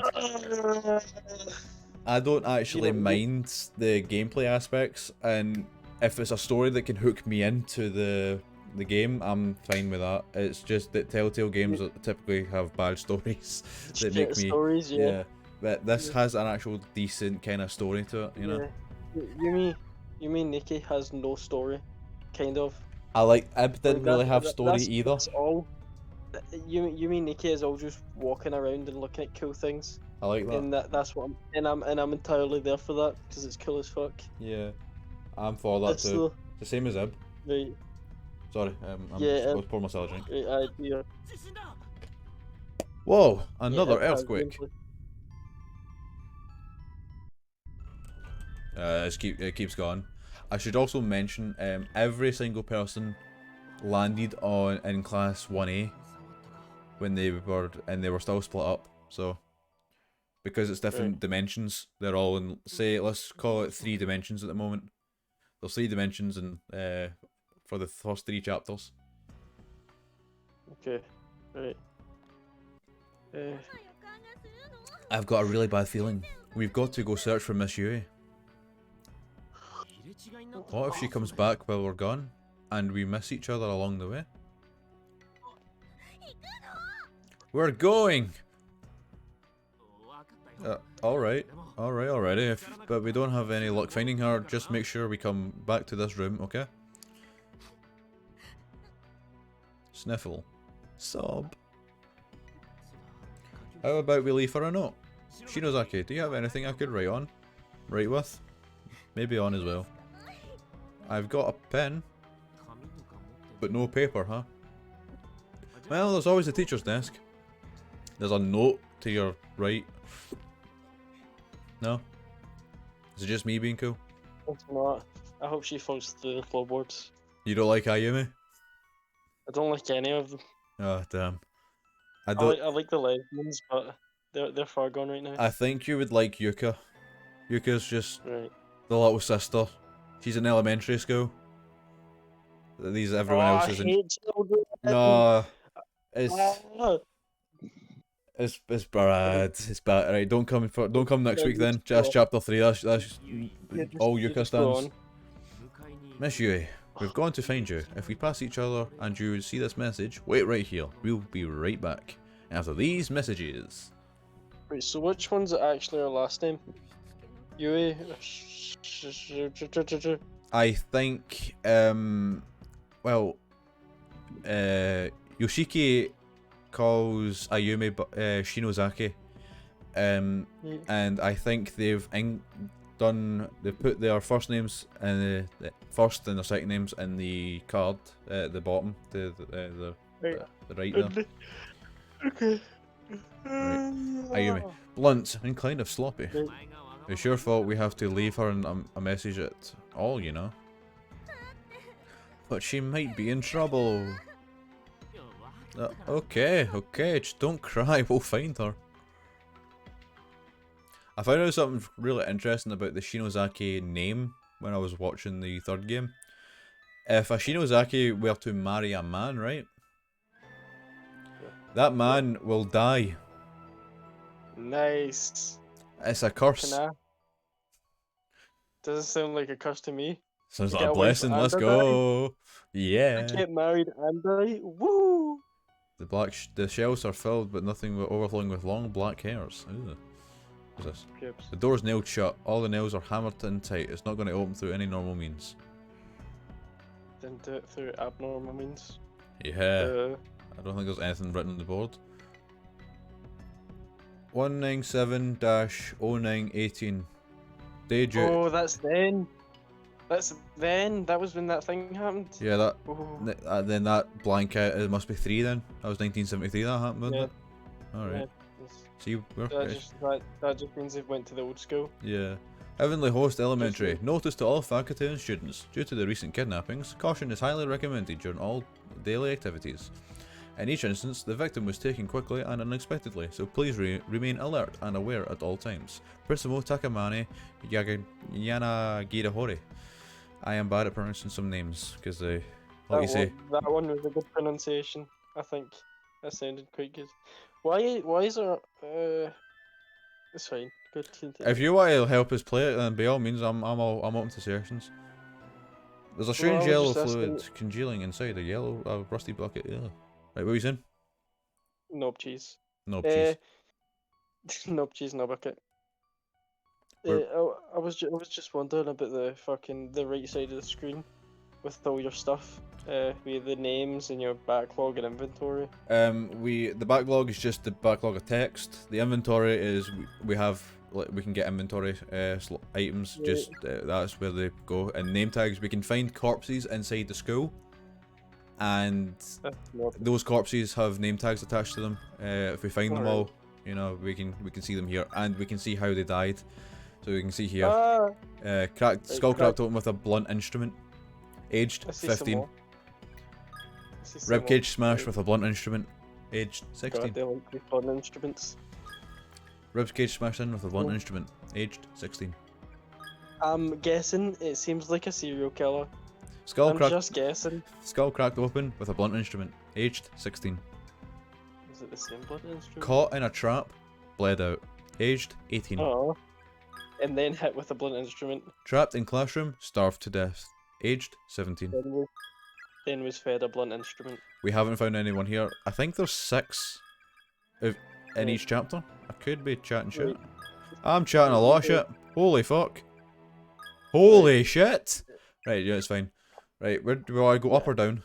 I don't actually mind the gameplay aspects, and if it's a story that can hook me into the game, I'm fine with that. It's just that Telltale games typically have bad stories that make me. Stories, yeah. But this has an actual decent kind of story to it, you know. You mean Nikki has no story, kind of? Ib didn't really have story either. That's all. You mean Nikki is all just walking around and looking at cool things? I like that. And that's what I'm entirely there for that because it's cool as fuck. Yeah, I'm for that too. The same as Ib. Right. Sorry, I'm supposed to pour myself a drink. Right, yeah. Whoa! Another earthquake. It keeps going. I should also mention every single person landed in class 1A when they were still split up. So because it's different dimensions, they're all in, say, let's call it 3 dimensions at the moment. There's 3 dimensions and for the first 3 chapters. Okay, right. I've got a really bad feeling. We've got to go search for Miss Yui. What if she comes back while we're gone, and we miss each other along the way? We're going! Alright, already. But we don't have any luck finding her. Just make sure we come back to this room, okay? Sniffle. Sob. How about we leave her a note? Shinozaki, do you have anything I could write with? Maybe on as well. I've got a pen, but no paper, huh? Well, there's always the teacher's desk. There's a note to your right. No? Is it just me being cool? It's not. I hope she falls through the floorboards. You don't like Ayumi? I don't like any of them. Oh, damn. I I don't. like the lesbians, but they're far gone right now. I think you would like Yuka. Yuka's just Right. the little sister. She's in elementary school. Everyone else I is in. hate children. No, it's Ah. it's bad. It's bad. Alright, don't come next Yeah, week then. just That's go. chapter 3. That's Yeah, all just Yuka go stands. on. Miss Yui, we've gone to find you. If we pass each other and you see this message, wait right here. We'll be right back. After these messages. Wait, so which one's actually our last name? Yui. I think, well, Yoshiki calls Ayumi Shinozaki, and I think they've put their first names and the first and the second names in the card at the bottom, the right there. Okay. Ayumi, blunt and kind of sloppy. It's your fault we have to leave her a message at all, you know. But she might be in trouble. Okay, just don't cry, we'll find her. I found out something really interesting about the Shinozaki name when I was watching the third game. If a Shinozaki were to marry a man, right? That man will die. Nice. It's a curse. Can I? Doesn't sound like a curse to me. Sounds You like get a a wife blessing, let's and a go! Yeah! Get married and die. Woo! The shelves are filled but nothing but overflowing with long black hairs. Ooh. What's this? Oops. The door's nailed shut. All the nails are hammered in tight. It's not going to open through any normal means. Didn't do it through abnormal means. Yeah. I don't think there's anything written on the board. 197-0918. Day due. Oh, that's then. That's then. That was when that thing happened. Yeah, that. Oh. Then that blank out. It must be 3 then. That was 1973 that happened, wasn't Yeah. it? Alright. Yeah. See, we're That just means they've went to the old school. Yeah. Heavenly Host Elementary. Notice to all faculty and students. Due to the recent kidnappings, caution is highly recommended during all daily activities. In each instance, the victim was taken quickly and unexpectedly, so please remain alert and aware at all times. Principal Takamane Yanagirahori. I am bad at pronouncing some names, because they, like you say... That one was a good pronunciation, I think. That sounded quite good. Why is there... It's fine. Good. If you want to help us play it, then by all means, I'm open to suggestions. There's a strange I was yellow just fluid asking- congealing inside a rusty bucket. Yeah. Right, what were you saying? Nope, cheese. No, cheese. Nope, cheese, no bucket. We're- I was just wondering about the right side of the screen with all your stuff. With the names and your backlog and inventory. The backlog is just the backlog of text. The inventory is we have we can get inventory items. Yeah. Just that's where they go. And name tags, we can find corpses inside the school, and those corpses have name tags attached to them. If we find them all, you know, we can see them here, and we can see how they died. So we can see here, skull cracked open with a blunt instrument, aged 15. Ribcage smashed with a blunt instrument, aged 16. God, they like the fun instruments. Ribcage smashed in with a blunt instrument, aged 16. I'm guessing it seems like a serial killer. Skull I'm just guessing. Skull cracked open with a blunt instrument, aged 16. Is it the same blood instrument? Caught in a trap, bled out, aged 18. Oh. And then hit with a blunt instrument. Trapped in classroom, starved to death, aged 17. Then was fed a blunt instrument. We haven't found anyone here. I think there's 6 in each chapter. I could be chatting shit. I'm chatting a lot of shit. Holy fuck. Holy shit! Right, yeah, it's fine. Right, where do I go, up or down?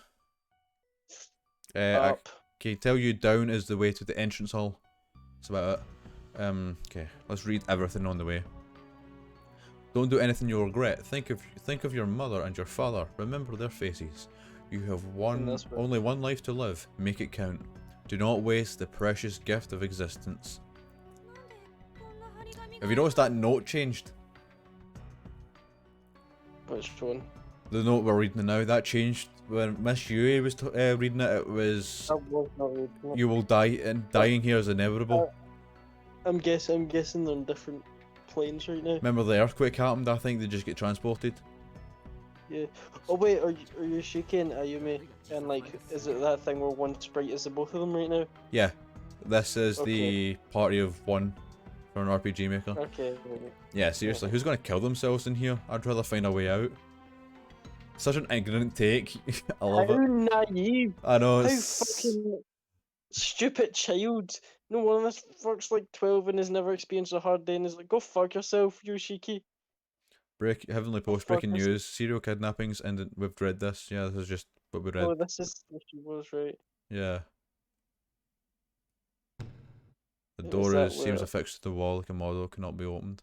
Up. Okay, tell you down is the way to the entrance hall. That's about it. Okay, let's read everything on the way. Don't do anything you'll regret. Think of your mother and your father. Remember their faces. You have only one life to live. Make it count. Do not waste the precious gift of existence. Have you noticed that note changed? Which one? The note we're reading now, that changed when Miss Yui was reading it. It was, I was not reading it. you will die, and dying here is inevitable. I'm guessing they're on different planes right now. Remember the earthquake happened? I think they just get transported. Yeah. Oh wait, are you Shuki and Ayumi? And like, is it that thing where one sprite is the both of them right now? Yeah, this is the party of one for an RPG maker. Okay. Yeah, seriously, who's gonna kill themselves in here? I'd rather find a way out. Such an ignorant take. I love How it. naive! I know. How It's... fucking stupid child! No one of this fuck's like 12 and has never experienced a hard day and is like, go fuck yourself, Yoshiki. Heavenly Post, breaking news. Serial kidnappings, and we've read this. Yeah, this is just what we read. Oh, this is what she was, right? Yeah. The Is door that seems where- affixed to the wall like a model, cannot be opened.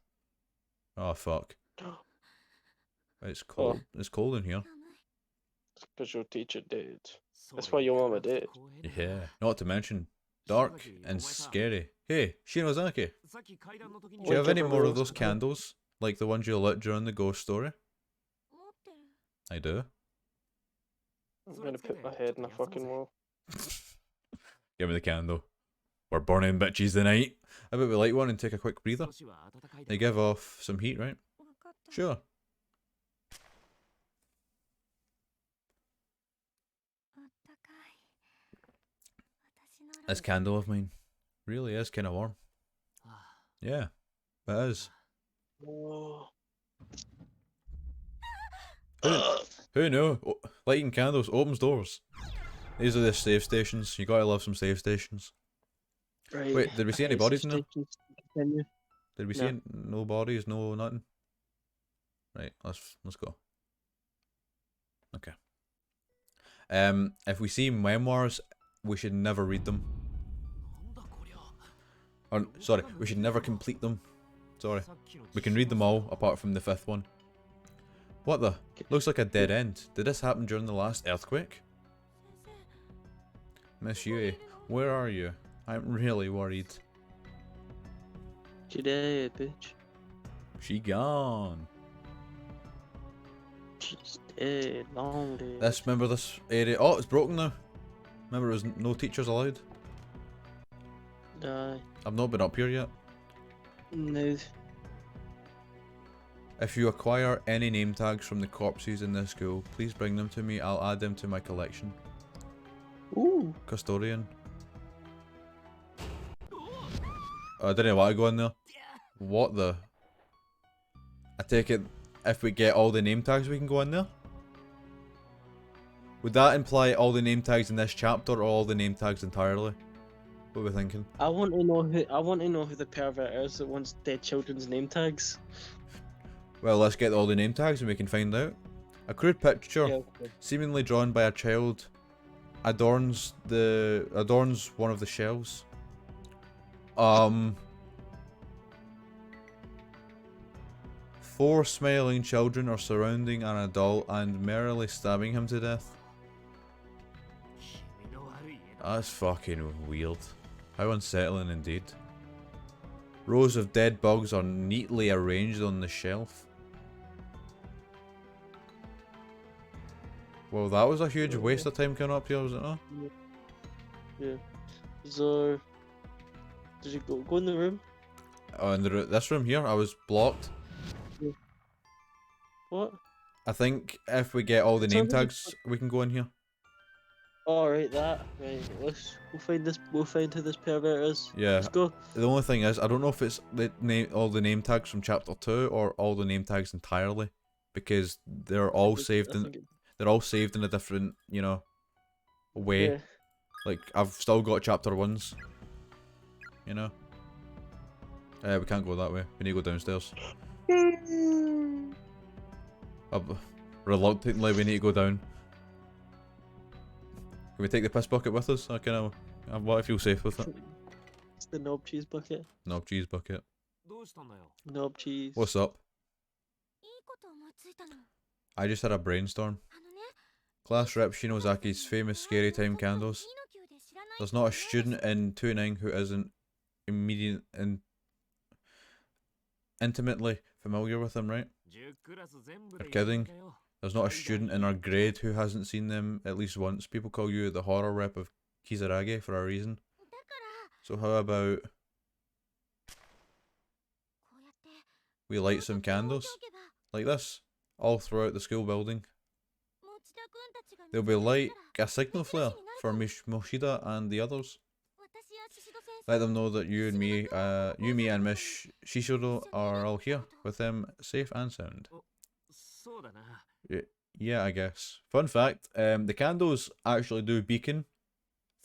Oh fuck. It's cold. It's cold in here. Because your teacher did. That's why your mama did. Yeah. Not to mention, dark and scary. Hey, Shinozaki, do you have any more of those candles? Like the ones you lit during the ghost story? I do. I'm gonna put my head in a fucking wall. Give me the candle. We're burning bitches tonight. How about we light one and take a quick breather? They give off some heat, right? Sure. This candle of mine really is kind of warm. Yeah, it is. Oh. Who knew? Lighting candles opens doors. These are the save stations. You gotta love some save stations. Right. Wait, did we see any bodies in there? Continue. Did we No. see no bodies, no nothing? Right, let's go. Okay. If we see memoirs, we should never read them. Or, sorry, we should never complete them. Sorry. We can read them all, apart from the fifth one. What the? Looks like a dead end. Did this happen during the last earthquake? Miss Yui, where are you? I'm really worried. She dead, bitch. She gone. She's dead, long dead. Remember this area? Oh, it's broken now. Remember, there was no teachers allowed. Die. I've not been up here yet. No. If you acquire any name tags from the corpses in this school, please bring them to me. I'll add them to my collection. Ooh. Custodian. Oh, I didn't want to go in there. What the? I take it if we get all the name tags we can go in there? Would that imply all the name tags in this chapter or all the name tags entirely? What are we thinking? I want to know who the pervert is that wants dead children's name tags. Well, let's get all the name tags and we can find out. A crude picture, Yeah, okay. seemingly drawn by a child, adorns one of the shelves. 4 smiling children are surrounding an adult and merrily stabbing him to death. That's fucking weird. How unsettling indeed. Rows of dead bugs are neatly arranged on the shelf. Well, that was a huge waste of time coming up here, was it not? Yeah. So, did you go in the room? Oh, in this room here, I was blocked. What? I think if we get all the name Something- tags, we can go in here. Oh, right, that. Right, we'll find who this pervert is. Yeah. Let's go. The only thing is, I don't know if it's all the name tags from chapter 2 or all the name tags entirely, because they're all saved in a different, way. Yeah. Like I've still got chapter 1s, We can't go that way. We need to go downstairs. Reluctantly, we need to go down. Can we take the piss bucket with us? I what I feel safe with it. It's the knob cheese bucket. Knob cheese bucket. Knob cheese. What's up? I just had a brainstorm. Class rep Shinozaki's famous scary time candles. There's not a student in 2-9 who isn't intimately familiar with them, right? I'm kidding. There's not a student in our grade who hasn't seen them at least once. People call you the horror rep of Kizarage for a reason. So how about we light some candles like this all throughout the school building? There'll be like a signal flare for Moshida and the others. Let them know that you, me, and Miss Shishido are all here with them safe and sound. Yeah, I guess. Fun fact, the candles actually do beacon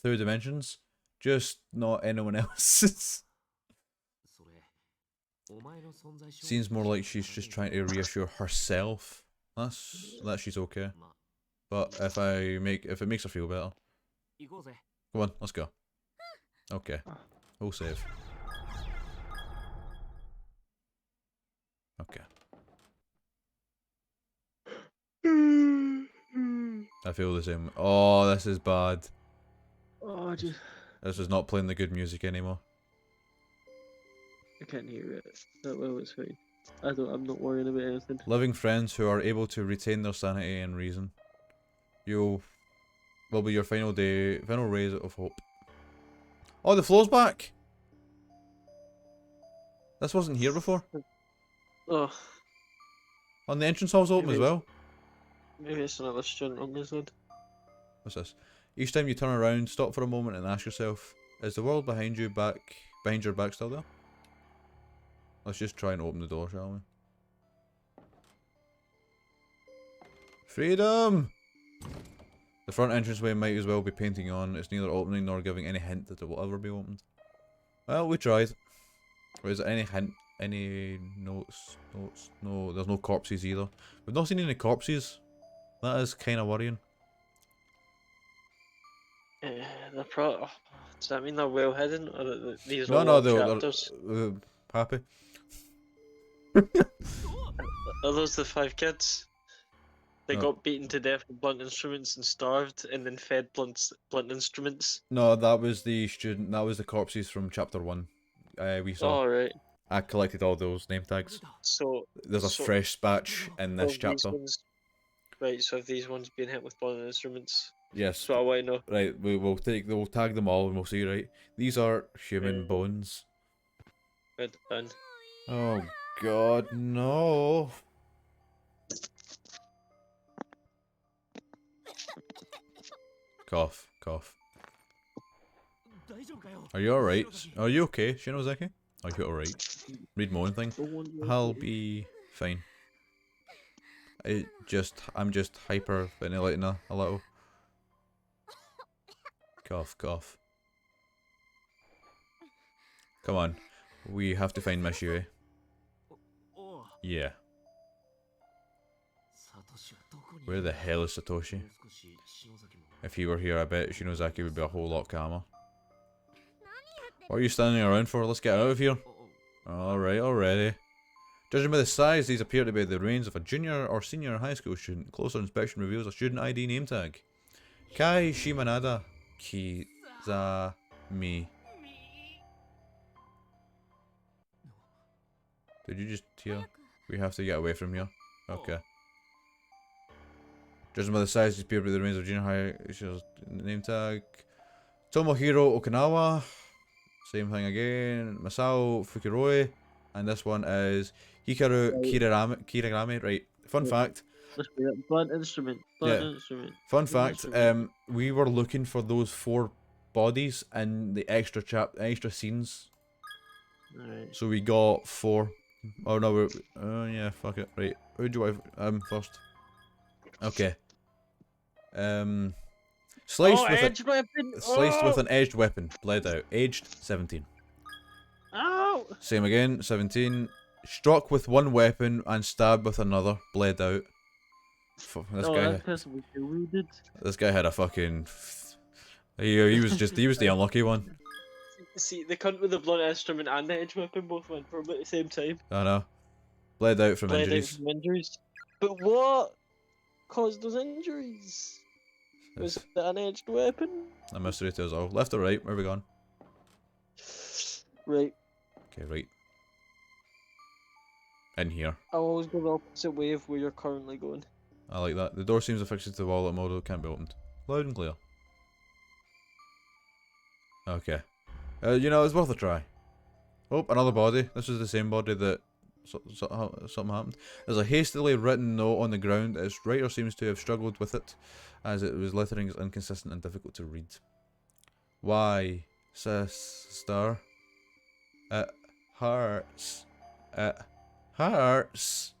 through dimensions, just not anyone else's. Seems more like she's just trying to reassure herself that she's okay. But if it makes her feel better. Come on, let's go. Okay. We'll save. Okay. I feel the same. Oh, this is bad. Oh, This is not playing the good music anymore. I can't hear it that well. It's fine. I'm not worrying about anything. Living friends who are able to retain their sanity and reason. Will be your final rays of hope. Oh, the floor's back! This wasn't here before. Oh. And the entrance hall's open as well. Maybe it's another student on this side. What's this? Each time you turn around, stop for a moment and ask yourself, is the world behind your back still there? Let's just try and open the door, shall we? Freedom! The front entranceway might as well be painting on. It's neither opening nor giving any hint that it will ever be opened. Well, we tried. Or is there any hint? Any notes? No, there's no corpses either. We've not seen any corpses. That is kind of worrying. They're probably. Does that mean they're well hidden, or that these No, are all chapters? they're happy. Are those the 5 kids? They No. got beaten to death with blunt instruments and starved, and then fed blunt instruments. No, that was the student. That was the corpses from chapter 1. We saw. Oh, right. I collected all those name tags. So There's a fresh batch in this of these chapter. ones- right, so have these ones been hit with blunt instruments? Yes. So I want to know. Right, we'll tag them all and we'll see, right? These are human Yeah. bones. Good, done. Oh god, no. Cough, cough. Are you alright? Are you okay, Shinozaki? Are you alright? Read my own thing. I'll be fine. I'm just hyperventilating a little. Cough, cough. Come on. We have to find Miss Yue. Yeah. Where the hell is Satoshi? If he were here, I bet Shinozaki would be a whole lot calmer. What are you standing around for? Let's get out of here. Alright, already. Judging by the size, these appear to be the remains of a junior or senior high school student. Closer inspection reveals a student ID name tag. Kai Shimanada Kizami. Did you just hear? We have to get away from here. Okay. Judging by the size, these appear to be the remains of junior high name tag. Tomohiro Okinawa. Same thing again. Masao Fukiroi. And this one is Hikaru Kiragami. Right. Fun fact. Blunt instrument. Blunt instrument. Fun fact. We were looking for those 4 bodies in the extra scenes. Alright. So we got 4. Oh no, yeah, fuck it. Right. Who do I first? Okay. Sliced with weapon! sliced with an edged weapon. Bled out. Aged 17. Ow! Same again, 17. Struck with one weapon and stabbed with another, bled out. This Oh, guy, that person was deluded. this guy had a fucking. He was the unlucky one. See, the cunt with the blunt instrument and the edge weapon both went for him at the same time. I know. Bled out from Bled out injuries. from injuries. But what caused those injuries? Was It's it an edged weapon? a mystery to us all. Left or right? Where are we going? Right. Okay, right. In here. I'll always go the opposite way of where you're currently going. I like that. The door seems affixed to the wall at model can't be opened. Loud and clear. Okay. You know, it's worth a try. Oh, another body. This is the same body that something happened. There's a hastily written note on the ground. Its writer seems to have struggled with it, as it was lettering is inconsistent and difficult to read. Why, sister? It hurts. It hurts.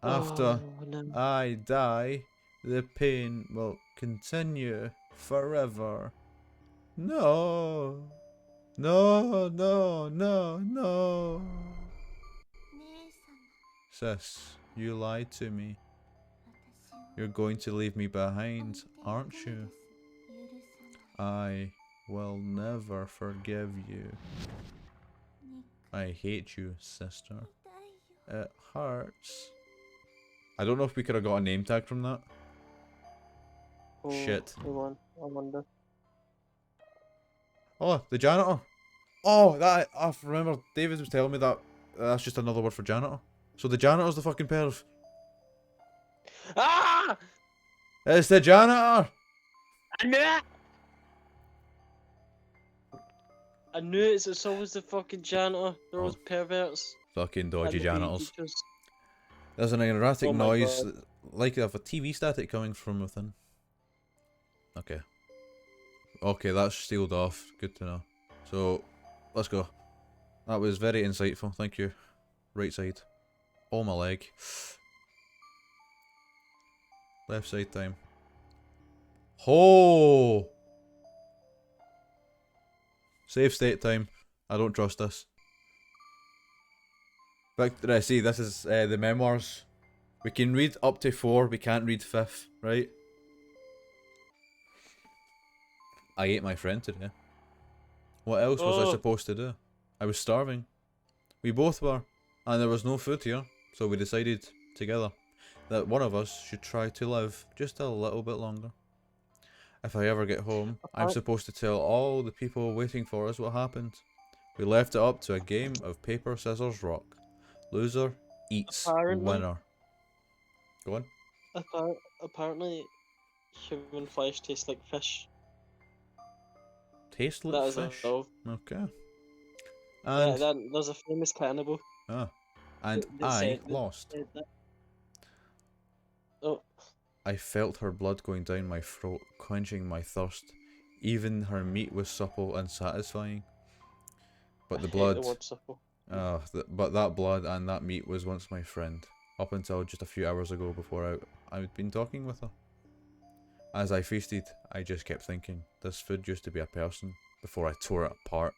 After Oh, no. I die, the pain will continue forever. No. No, no, no, no. Sis, you lied to me. You're going to leave me behind, aren't you? I will never forgive you. I hate you, sister. It hurts. I don't know if we could have got a name tag from that. Oh, Shit. hold on, I wonder. Oh, the janitor. Oh, that I remember David was telling me that that's just another word for janitor. So the janitor's the fucking perv. Ah! It's the janitor. I knew it! I knew it, it's always the fucking janitor. They're always perverts. Fucking dodgy And the janitors. teachers. There's an erratic Oh my noise, God. like of a TV static coming from within. Okay. Okay, that's sealed off. Good to know. So, let's go. That was very insightful. Thank you. Right side. Oh, my leg. Left side time. Oh! Save state time. I don't trust this. See, this is the memoirs. We can read up to 4, we can't read 5th, right? I ate my friend today. What else was I Oh. supposed to do? I was starving. We both were. And there was no food here. So we decided together that one of us should try to live just a little bit longer. If I ever get home, I'm supposed to tell all the people waiting for us what happened. We left it up to a game of paper, scissors, rock. Loser eats Apparently. winner. Go on. Apparently, human flesh tastes like fish. Taste That like is fish. all. Okay. Yeah, And there's a famous cannibal. and that I said that- lost. said that. Oh, I felt her blood going down my throat, quenching my thirst. Even her meat was supple and satisfying. But the I hate blood, the word supple. but that blood and that meat was once my friend. Up until just a few hours ago, before I'd been talking with her. As I feasted, I just kept thinking, this food used to be a person before I tore it apart.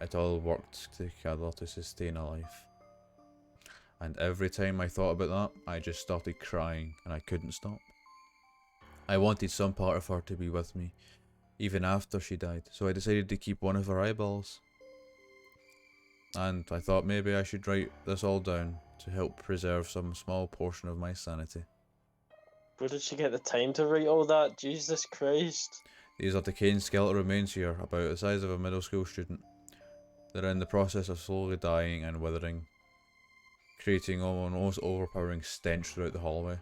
It all worked together to sustain a life. And every time I thought about that, I just started crying and I couldn't stop. I wanted some part of her to be with me, even after she died, so I decided to keep one of her eyeballs. And I thought maybe I should write this all down to help preserve some small portion of my sanity. Where did she get the time to write all that? Jesus Christ. These are decaying skeletal remains here, about the size of a middle school student. They're in the process of slowly dying and withering, creating an almost overpowering stench throughout the hallway.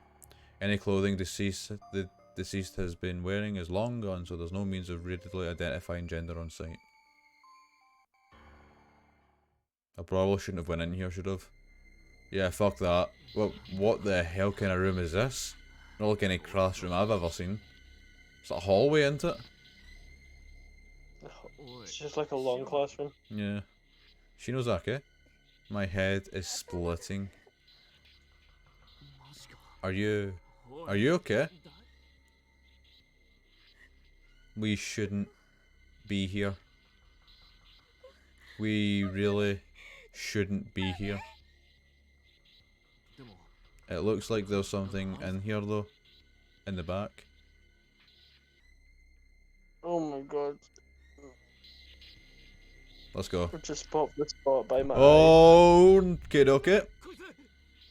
Any clothing the deceased has been wearing is long gone, so there's no means of readily identifying gender on sight. I probably shouldn't have went in here, should have. Yeah, fuck that. Well, what the hell kind of room is this? Not like any classroom I've ever seen. It's a hallway, isn't it? It's just like a long classroom. Yeah. Shinozake? My head is splitting. Are you okay? We shouldn't be here. we really shouldn't be here. It looks like there's something in here though, in the back. Oh my god. Let's go. I just popped the spot by my eye. Oh, okay, okay.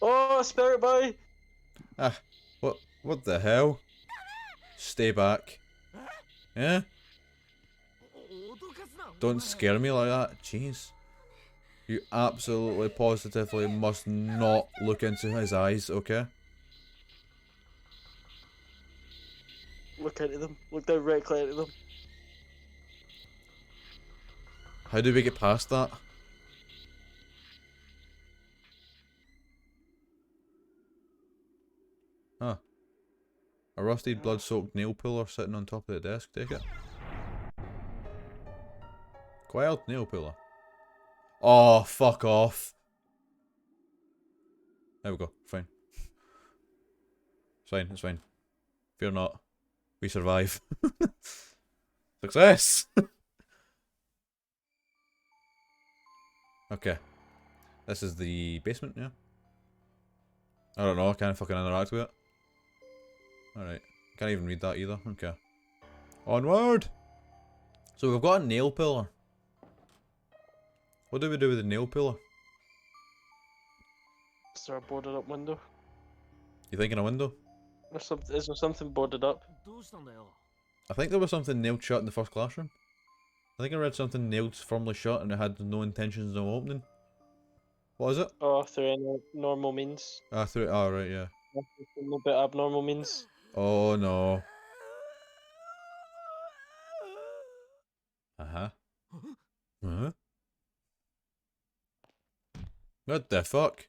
Oh, spirit boy! Ah, what the hell? Stay back. Yeah? Don't scare me like that. Jeez. You absolutely positively must not look into his eyes, okay? Look into them. Look directly into them. How do we get past that? Huh. A rusted blood-soaked nail puller sitting on top of the desk. Take it. Quiet nail puller. Oh, fuck off. There we go. Fine. It's fine. It's fine. Fear not. We survive. Success! Okay. This is the basement, yeah? I don't know, I can't fucking interact with it. Alright. Can't even read that either. Okay. Onward! So we've got a nail pillar. What do we do with the nail pillar? Is there a boarded up window? You thinking a window? Is there something boarded up? I think there was something nailed shut in the first classroom. I think I read something nailed firmly shut and it had no intentions of opening. What is it? Oh, through any normal means. Ah, through it. Oh, right, yeah. A bit abnormal means. Oh, no. Uh-huh. Huh? What the fuck?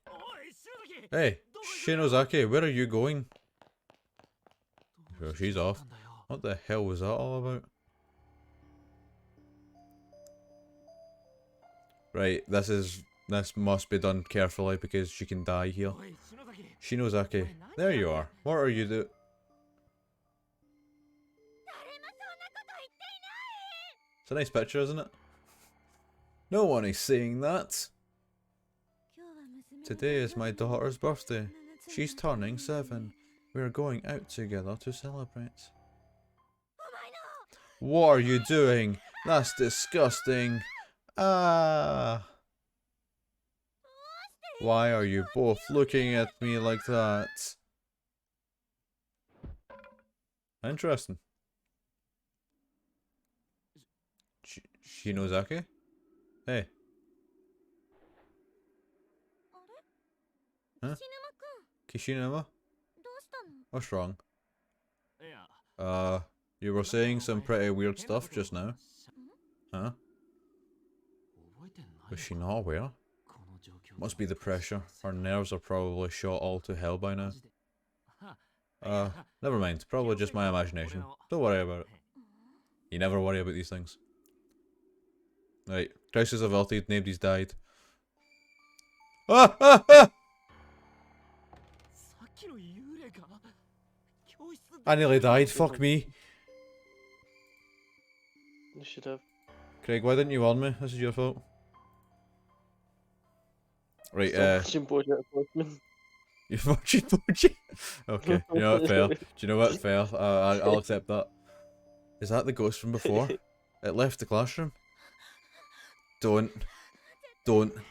Hey, Shinozaki, where are you going? Oh, she's off. What the hell was that all about? Right, this must be done carefully because she can die here. Shinozaki, there you are. What are you doing? It's a nice picture, isn't it? No one is saying that. Today is my daughter's birthday. She's turning 7. We're going out together to celebrate. What are you doing? That's disgusting. Ah. Why are you both looking at me like that? Interesting. Shinozaki? Hey. Huh? Kishinuma? What's wrong? You were saying some pretty weird stuff just now. Huh? Was she not aware? Must be the pressure. Her nerves are probably shot all to hell by now. Never mind. Probably just my imagination. Don't worry about it. You never worry about these things. Right. Crisis averted. Nobody's died. Ah! Ah! Ah! I nearly died. Fuck me. You should have. Craig, why didn't you warn me? This is your fault. Right, Watching BoJack Horseman. you're watching BoJack? Okay, you know what, fair. Do you know what, fair. I'll accept that. Is that the ghost from before? It left the classroom? Don't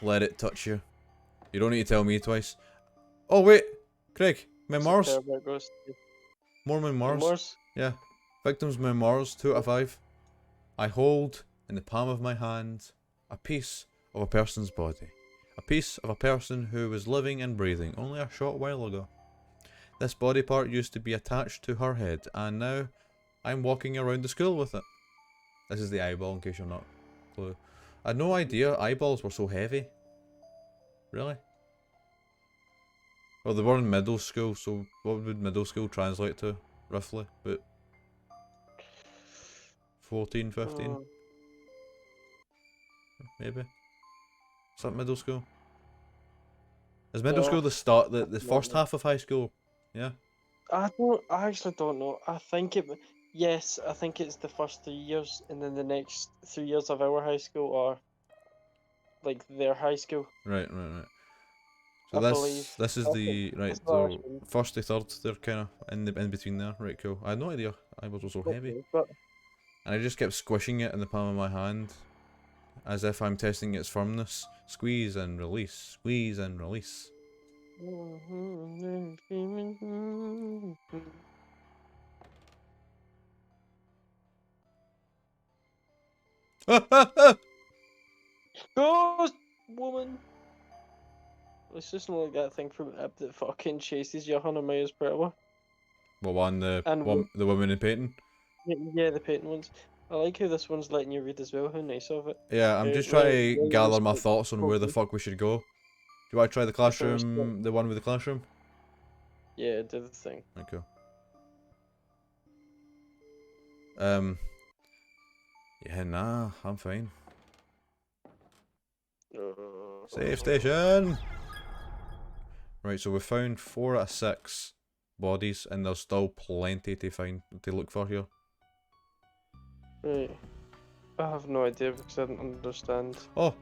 let it touch you. You don't need to tell me twice. Oh wait, Craig, memoirs. More memoirs. Yeah. Victims' memoirs, 2 out of 5. I hold in the palm of my hand a piece of a person's body. A piece of a person who was living and breathing only a short while ago. This body part used to be attached to her head, and now I'm walking around the school with it. This is the eyeball, in case you're not clue. I had no idea eyeballs were so heavy. Really? Well, they were in middle school, so what would middle school translate to, roughly? But 14, 15? Maybe? Is that middle school? Is middle school the start, the first half of high school? Yeah? I actually don't know. I think I think it's the first 3 years, and then the next 3 years of our high school are like their high school. Right. So I believe. this is Okay, the right. that's what I So assumed. first to third, they're kind of in between there. Right, cool. I had no idea I was so heavy, Okay, but and I just kept squishing it in the palm of my hand, as if I'm testing its firmness. Squeeze and release. Squeeze and release. Ghost woman. It's just not like that thing from Ip that fucking chases you 100 miles per hour. What one? The And one, the woman in painting. Yeah, the painting ones. I like how this one's letting you read as well. How nice of it. Yeah, I'm just Where trying to gather my like, thoughts on where the fuck we should go. Do you want to try the first, classroom? The one with the classroom? yeah, do the thing. Okay. Yeah, nah, I'm fine. Safe station! Right, so we found 4 out of 6 bodies, and there's still plenty to look for here. Right. I have no idea because I didn't understand. Oh!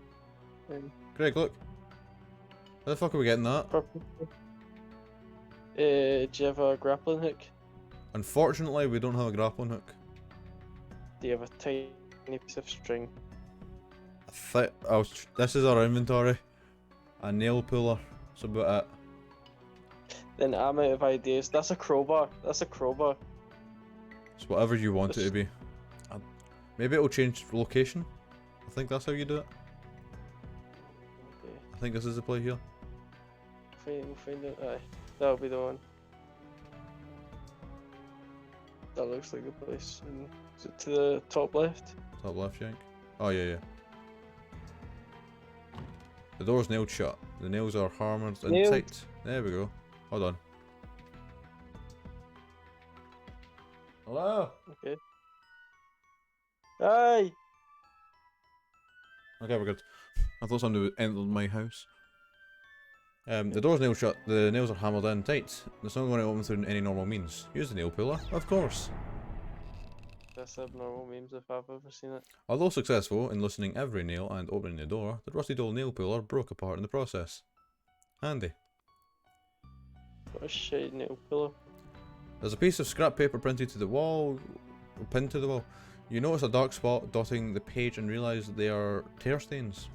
Um, Greg, look! How the fuck are we getting that? purple. Do you have a grappling hook? Unfortunately, we don't have a grappling hook. Do you have a tiny piece of string? This is our inventory. A nail puller. That's about it. Then I'm out of ideas. That's a crowbar. That's a crowbar. It's whatever you want it to be. Maybe it'll change location. I think that's how you do it. Okay. I think this is the play here. We'll find it. Aye. That'll be the one. That looks like the place. And is it to the top left? Top left, yank. Oh yeah. The door's nailed shut. The nails are hammered and Nailed. tight. There we go. Hold on. Hello? Okay. Aye! Okay, we're good. I thought somebody would enter my house. The door's nailed shut. The nails are hammered in tight. It's not going to open through any normal means. Use the nail puller, of course. That's abnormal memes if I've ever seen it. Although successful in loosening every nail and opening the door, the rusty old nail puller broke apart in the process. Handy. What a shade nail pillow. There's a piece of scrap paper printed to the wall, pinned to the wall. You notice a dark spot dotting the page and realise they are tear stains.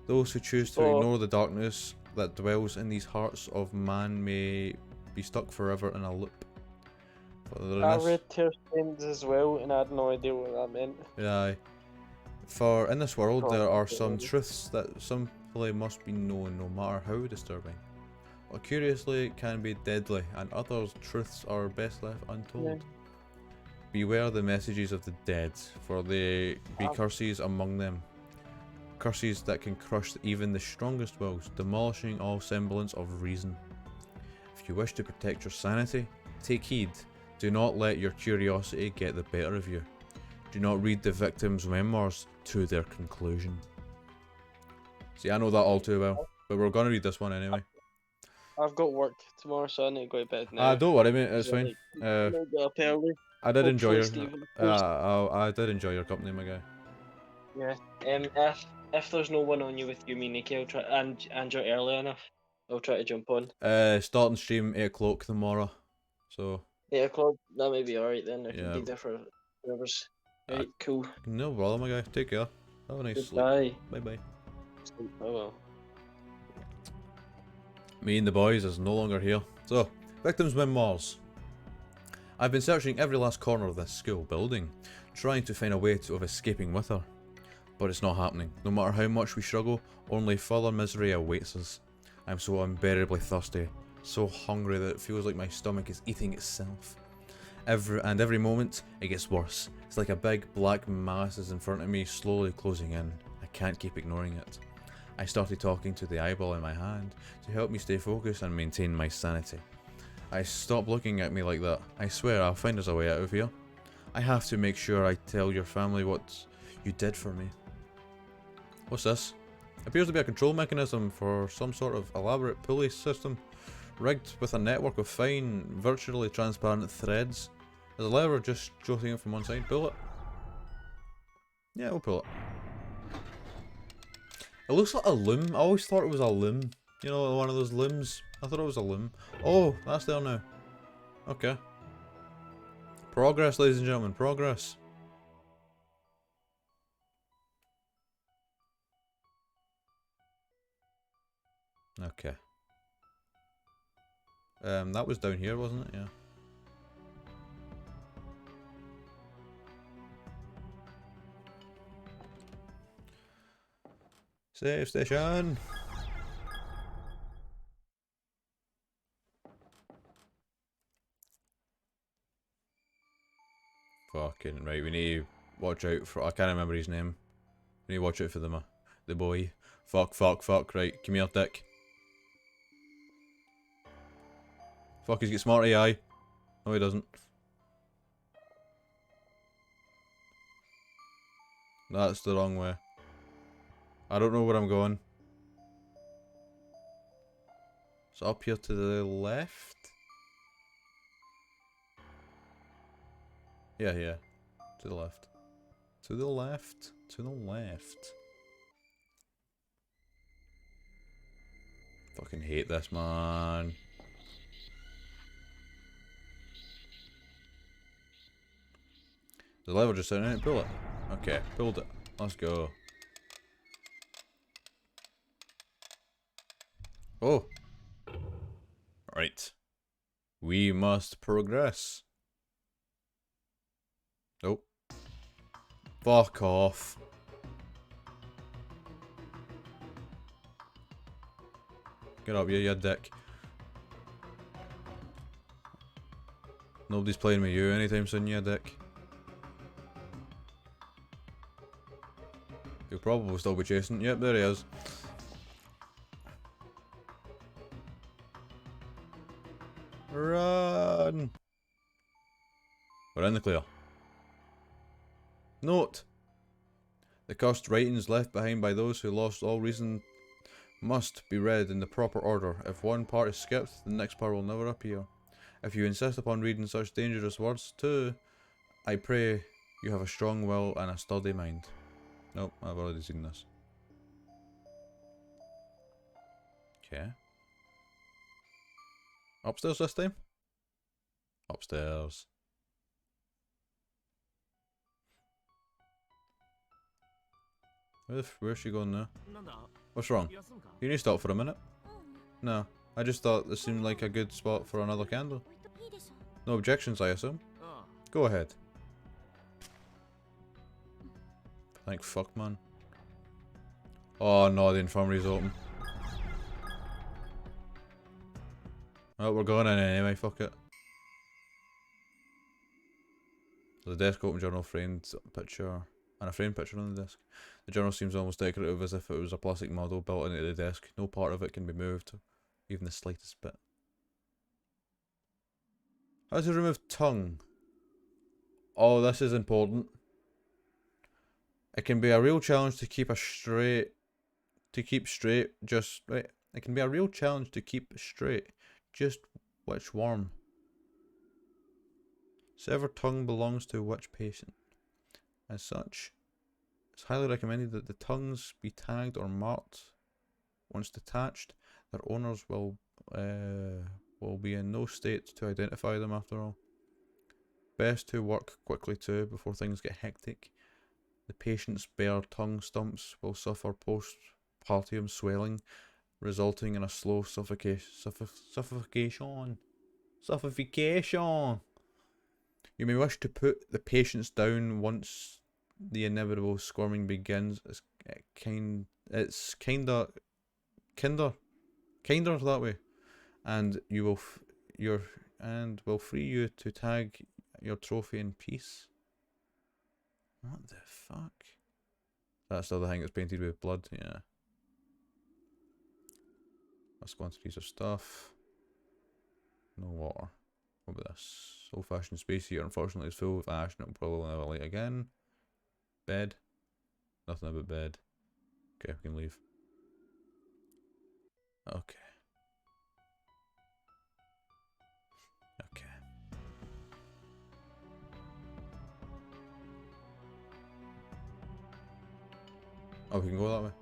Those who choose to ignore the darkness that dwells in these hearts of man may be stuck forever in a loop. I read tear stains as well, and I had no idea what that meant. Yeah. For in this world, Oh, there are okay. some truths that simply must be known, no matter how disturbing. Or curiously, can be deadly, and other truths are best left untold. Beware the messages of the dead, for they be curses among them. Curses that can crush even the strongest wills, demolishing all semblance of reason. If you wish to protect your sanity, take heed. Do not let your curiosity get the better of you. Do not read the victim's memoirs to their conclusion. See, I know that all too well, but we're gonna read this one anyway. I've got work tomorrow, so I need to go to bed now. Don't worry, mate. It's So, fine. like, Uh, I'll get up early. I did enjoy your. Hopefully Stephen posts- I did enjoy your company, my guy. Yeah. If there's no one on you with you, me, Nikki, I'll try, and you're early enough, I'll try to jump on. Starting stream 8 o'clock tomorrow. So 8 o'clock, that may be alright then. I can Yeah. be there for hours. Right, cool. no bother, my guy. Take care. Have a nice sleep. Goodbye. Bye bye. Oh well. Me and the boys is no longer here. So, victims' memoirs. I've been searching every last corner of this school building, trying to find a way of escaping with her. But it's not happening. No matter how much we struggle, only further misery awaits us. I'm so unbearably thirsty, so hungry that it feels like my stomach is eating itself. Every moment, it gets worse. It's like a big black mass is in front of me, slowly closing in. I can't keep ignoring it. I started talking to the eyeball in my hand to help me stay focused and maintain my sanity. Stop looking at me like that. I swear I'll find us a way out of here. I have to make sure I tell your family what you did for me. What's this? Appears to be a control mechanism for some sort of elaborate pulley system, rigged with a network of fine, virtually transparent threads. There's a lever just jutting out from one side. Pull it. Yeah, we'll pull it. It looks like a loom. I always thought it was a loom. You know, one of those looms. I thought it was a loom. Oh, that's there now. Okay. Progress, ladies and gentlemen. Progress. Okay. That was down here, wasn't it? Yeah. Save station. Fucking right, we need to watch out for. I can't remember his name. We need to watch out for the boy. Fuck, fuck, fuck. Right, come here, dick. Fuck, he's got smart AI. No, he doesn't. That's the wrong way. I don't know where I'm going. It's up here to the left? Yeah, yeah. To the left. To the left. To the left. Fucking hate this, man. The lever just sitting in it. Pull it. Okay, pulled it. Let's go. Oh. Right. We must progress. Nope. Fuck off. Get up, you dick. Nobody's playing with you anytime soon, you dick. He'll probably still be chasing. Yep, there he is. Run! We're in the clear. Note: the cursed writings left behind by those who lost all reason must be read in the proper order. If one part is skipped, the next part will never appear. If you insist upon reading such dangerous words too, I pray you have a strong will and a sturdy mind. Nope, I've already seen this. Okay. Upstairs this time? Upstairs. Where's she going now? What's wrong? You need to stop for a minute. No, I just thought this seemed like a good spot for another candle. No objections, I assume? Go ahead. Thank fuck, man. Oh no, the infirmary's open. Oh, we're going in anyway, fuck it. The desk open, journal, framed picture, and a framed picture on the desk. The journal seems almost decorative, as if it was a plastic model built into the desk. No part of it can be moved, even the slightest bit. How to remove tongue? Oh, this is important. It can be a real challenge to keep straight. Just right. It can be a real challenge to keep straight. Just which worm? Severed tongue belongs to which patient? As such, it's highly recommended that the tongues be tagged or marked. Once detached, their owners will be in no state to identify them after all. Best to work quickly too before things get hectic. The patient's bare tongue stumps will suffer postpartum swelling, resulting in a slow suffocation. You may wish to put the patients down once the inevitable squirming begins. It's kinder that way, and will free you to tag your trophy in peace. What the fuck? That's the other thing that's painted with blood. Yeah. Let's go into piece of stuff. No water. What about this? Old fashioned space heater, unfortunately, is full of ash and it'll probably never light again. Bed. Nothing about bed. Okay, we can leave. Okay. Okay. Oh, we can go that way.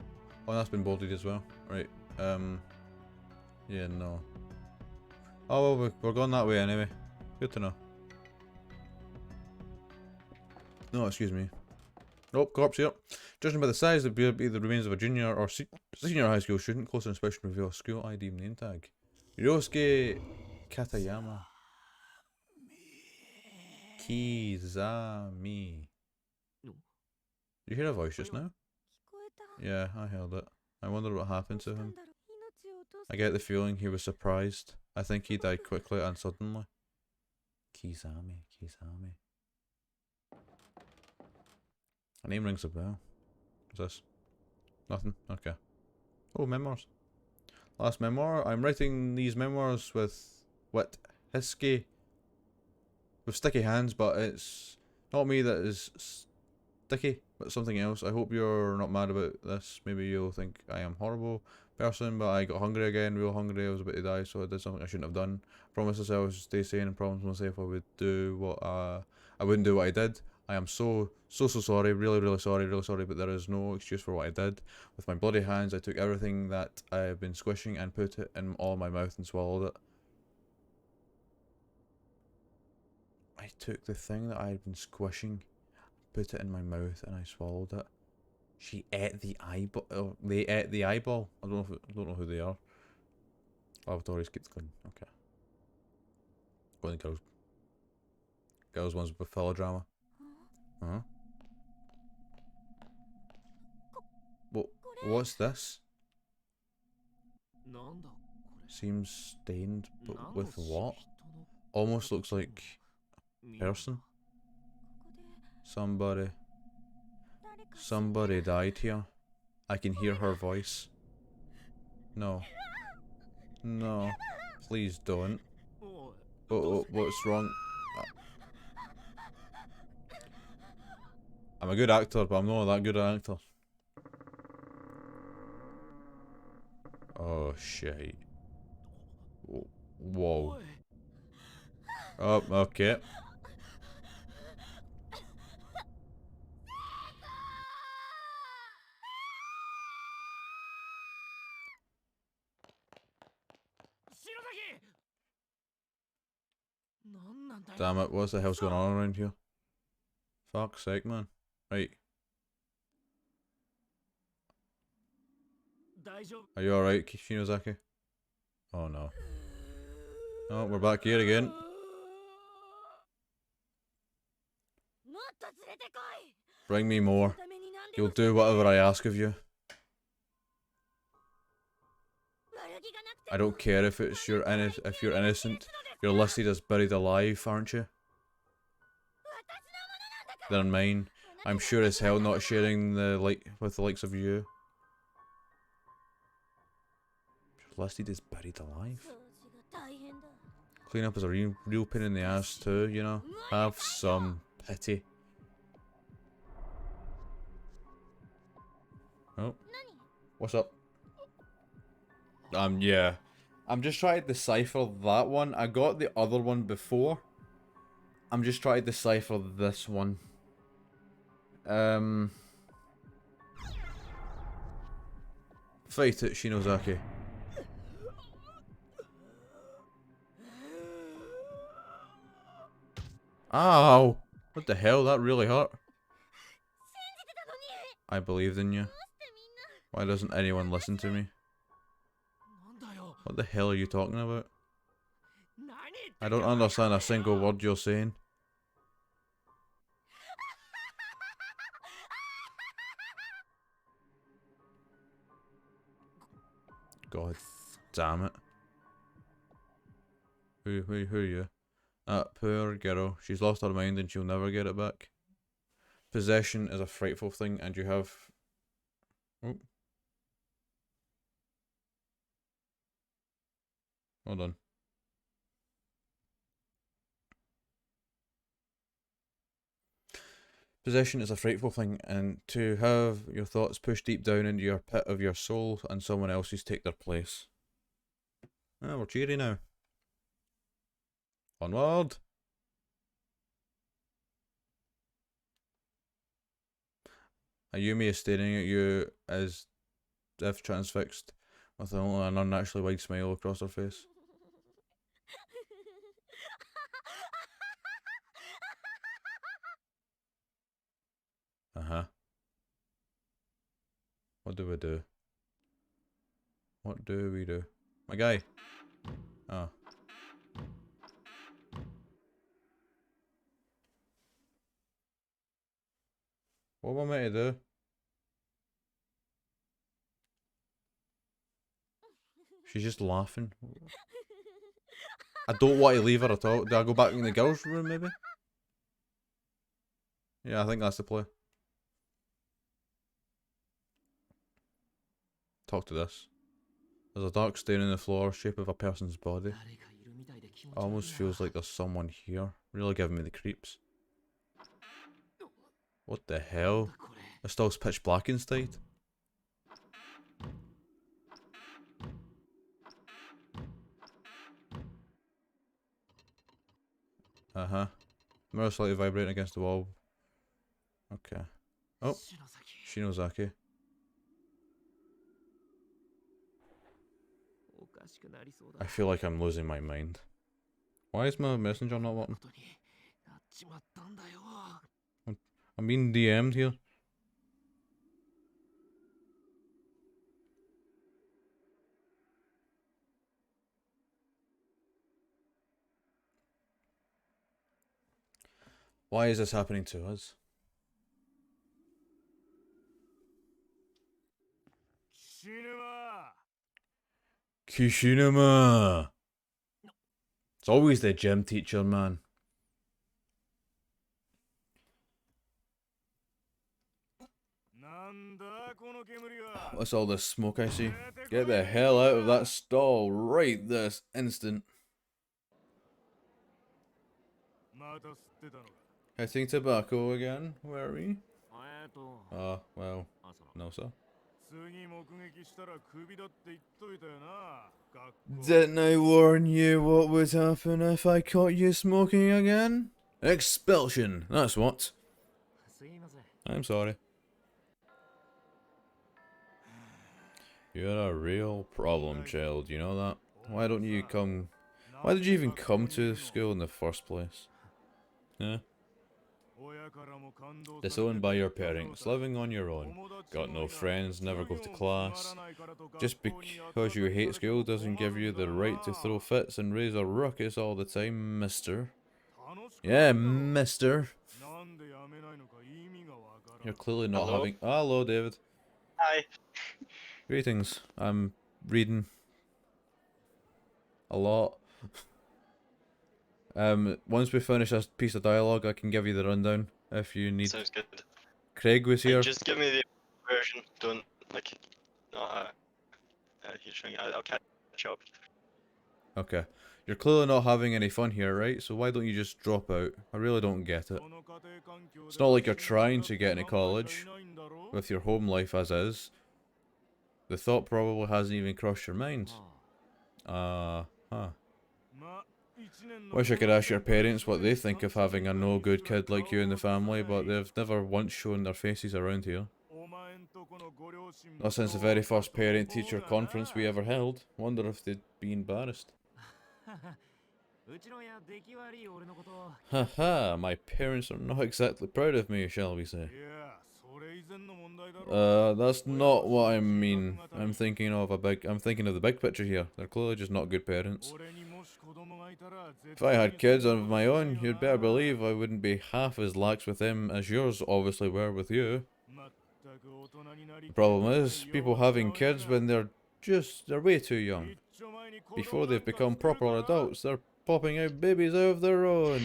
Oh, that's been bolded as well. Right. Yeah, no. Oh, well, we're going that way anyway. Good to know. No, excuse me. Oh, corpse here. Judging by the size, it would be the remains of a junior or senior high school student. Closer inspection reveals school ID and name tag. Ryosuke Katayama. Kizami. Did you hear a voice just now? Yeah, I heard it. I wonder what happened to him. I get the feeling he was surprised. I think he died quickly and suddenly. Kizami. Her name rings a bell. What's this? Nothing? Okay. Oh, memoirs. Last memoir. I'm writing these memoirs with Hiske. With sticky hands, but it's not me that is sticky, but something else. I hope you're not mad about this. Maybe you'll think I am a horrible person, but I got hungry again, real hungry. I was about to die, so I did something I shouldn't have done. Promise myself to stay sane and promise myself I wouldn't do what I did. I am so sorry, really sorry, but there is no excuse for what I did. With my bloody hands, I took everything that I have been squishing and put it in all my mouth and swallowed it. I took the thing that I had been squishing, put it in my mouth, and I swallowed it. She ate the eyeball. Oh, they ate the eyeball. I don't know who they are. Lavatories keeps clean. Okay. Go on, girls. Girls ones with philodrama. Uh-huh. What's this? Seems stained, but with what? Almost looks like person. Somebody died here. I can hear her voice. No, please don't. What's wrong? I'm a good actor, but I'm not that good an actor. Oh shit. Whoa. Oh, okay. Damn it, what the hell's going on around here? Fuck's sake, man. Right. Are you alright, Shinozaki? Oh no. Oh, we're back here again. Bring me more. You'll do whatever I ask of you. I don't care if you're innocent. You're listed as buried alive, aren't you? They're mine. I'm sure as hell not sharing with the likes of you. You're listed as buried alive. Clean up is a real pain in the ass too, you know. Have some pity. Oh. What's up? Yeah. I'm just trying to decipher that one. I got the other one before. I'm just trying to decipher this one. Fight it, Shinozaki. Ow! What the hell? That really hurt. I believed in you. Why doesn't anyone listen to me? What the hell are you talking about? I don't understand a single word you're saying. God damn it. Who are you? That poor girl. She's lost her mind and she'll never get it back. Possession is a frightful thing and you have... Oh. Hold on. Possession is a frightful thing, and to have your thoughts pushed deep down into your pit of your soul and someone else's take their place. Ah, we're cheery now. Onward! Ayumi is staring at you as if transfixed with an unnaturally wide smile across her face. Uh-huh. What do we do? What do we do? My guy. Oh. What am I meant to do? She's just laughing. I don't want to leave her at all. Do I go back in the girls' room maybe? Yeah, I think that's the play. Talk to this. There's a dark stain in the floor, shape of a person's body. Almost feels like there's someone here. Really giving me the creeps. What the hell? It still pitch black inside. Uh-huh. Mirror slightly vibrating against the wall. Okay. Oh. Shinozaki. I feel like I'm losing my mind. Why is my messenger not working? I'm being DM'd here. Why is this happening to us? Kishinuma! It's always the gym teacher, man. What's all this smoke I see? Get the hell out of that stall right this instant. Hitting tobacco again? Where are we? Oh, well, no sir. Didn't I warn you what would happen if I caught you smoking again? Expulsion, that's what. I'm sorry. You're a real problem, child, you know that? Why don't you come... Why did you even come to school in the first place? Huh? Disowned by your parents, living on your own, got no friends, never go to class. Just because you hate school doesn't give you the right to throw fits and raise a ruckus all the time, mister. Yeah, mister. You're clearly not having... Hello, David. Hi. Greetings. I'm reading a lot. Once we finish this piece of dialogue, I can give you the rundown if you need. Sounds good. Craig was here. Just give me the version. Don't like. You're trying. I'll catch up. Okay. You're clearly not having any fun here, right? So why don't you just drop out? I really don't get it. It's not like you're trying to get into college with your home life as is. The thought probably hasn't even crossed your mind. Huh. Wish I could ask your parents what they think of having a no-good kid like you in the family, but they've never once shown their faces around here. Not since the very first parent-teacher conference we ever held. Wonder if they'd be embarrassed. Haha, my parents are not exactly proud of me, shall we say. That's not what I mean. I'm thinking of the big picture here. They're clearly just not good parents. If I had kids of my own, you'd better believe I wouldn't be half as lax with them as yours obviously were with you. The problem is, people having kids when they're way too young. Before they've become proper adults, they're popping out babies out of their own.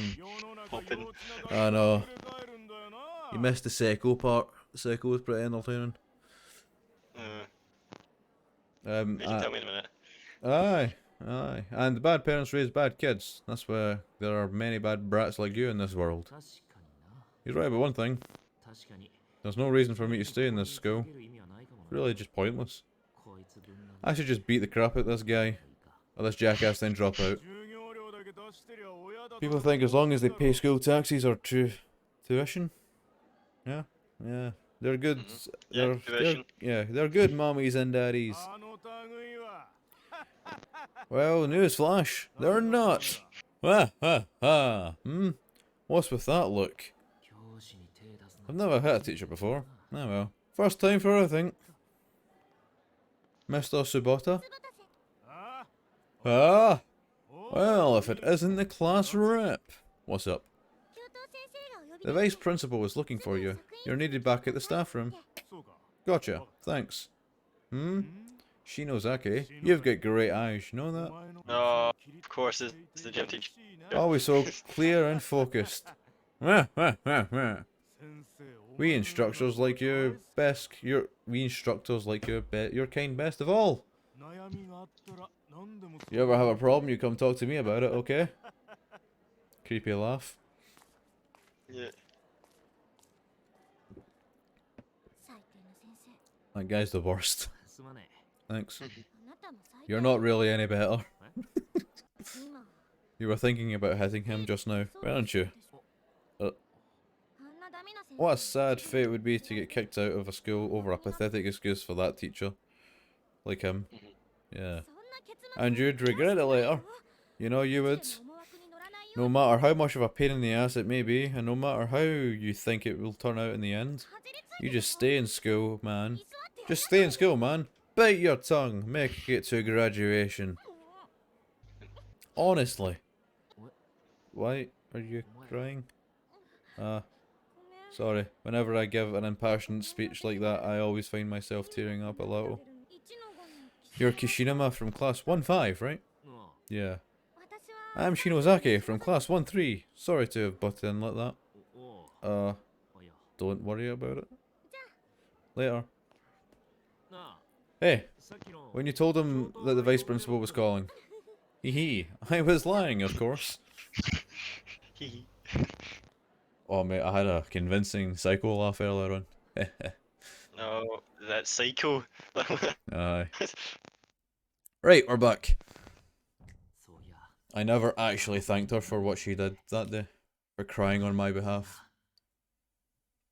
Popping. I know. You missed the Seiko part. The Seiko was pretty entertaining. You can tell me in a minute. Aye. And the bad parents raise bad kids. That's why there are many bad brats like you in this world. He's right about one thing. There's no reason for me to stay in this school. Really just pointless. I should just beat the crap out of this guy. Or this jackass, then drop out. People think as long as they pay school taxes or tuition. Yeah. They're good. Yeah, diversion. They're good mommies and daddies. あの類は Well, newsflash, they're not. Ha ha ha. What's with that look? I've never had a teacher before. Oh well. First time for everything. Mr. Subota? あ Ah! Well, if it isn't the class rep. What's up? The vice principal was looking for you. You're needed back at the staff room. そうか Gotcha. Thanks. Shinozaki, you've got great eyes, you know that? Oh, of course, it's the gym teacher. Always so clear and focused. We instructors like your best. We instructors like your kind best of all. 悩みがあったら何でも You ever have a problem, you come talk to me about it, okay? Creepy laugh. Yeah. That guy's the worst. すまね Thanks. You're not really any better. え You were thinking about hitting him just now, weren't you? What a sad fate it would be to get kicked out of a school over a pathetic excuse for that teacher. Like him. Yeah. And you'd regret it later. You know you would. No matter how much of a pain in the ass it may be, and no matter how you think it will turn out in the end, you just stay in school, man. Just stay in school, man. Bite your tongue. Make it to graduation. Honestly. Why are you crying? Sorry. Whenever I give an impassioned speech like that, I always find myself tearing up a little. You're Kishinama from class 1-5, right? あ Yeah. I'm Shinozaki from class 1-3. Sorry to have butted in like that. おおあいや Don't worry about it. Later. なあ Hey, さっきの when you told him that the vice principal was calling. Hee I was lying, of course. Hee. Oh mate, I had a convincing psycho laugh earlier on. No, that's psycho. Aye. Right, we're back. そういや I never actually thanked her for what she did that day. For crying on my behalf.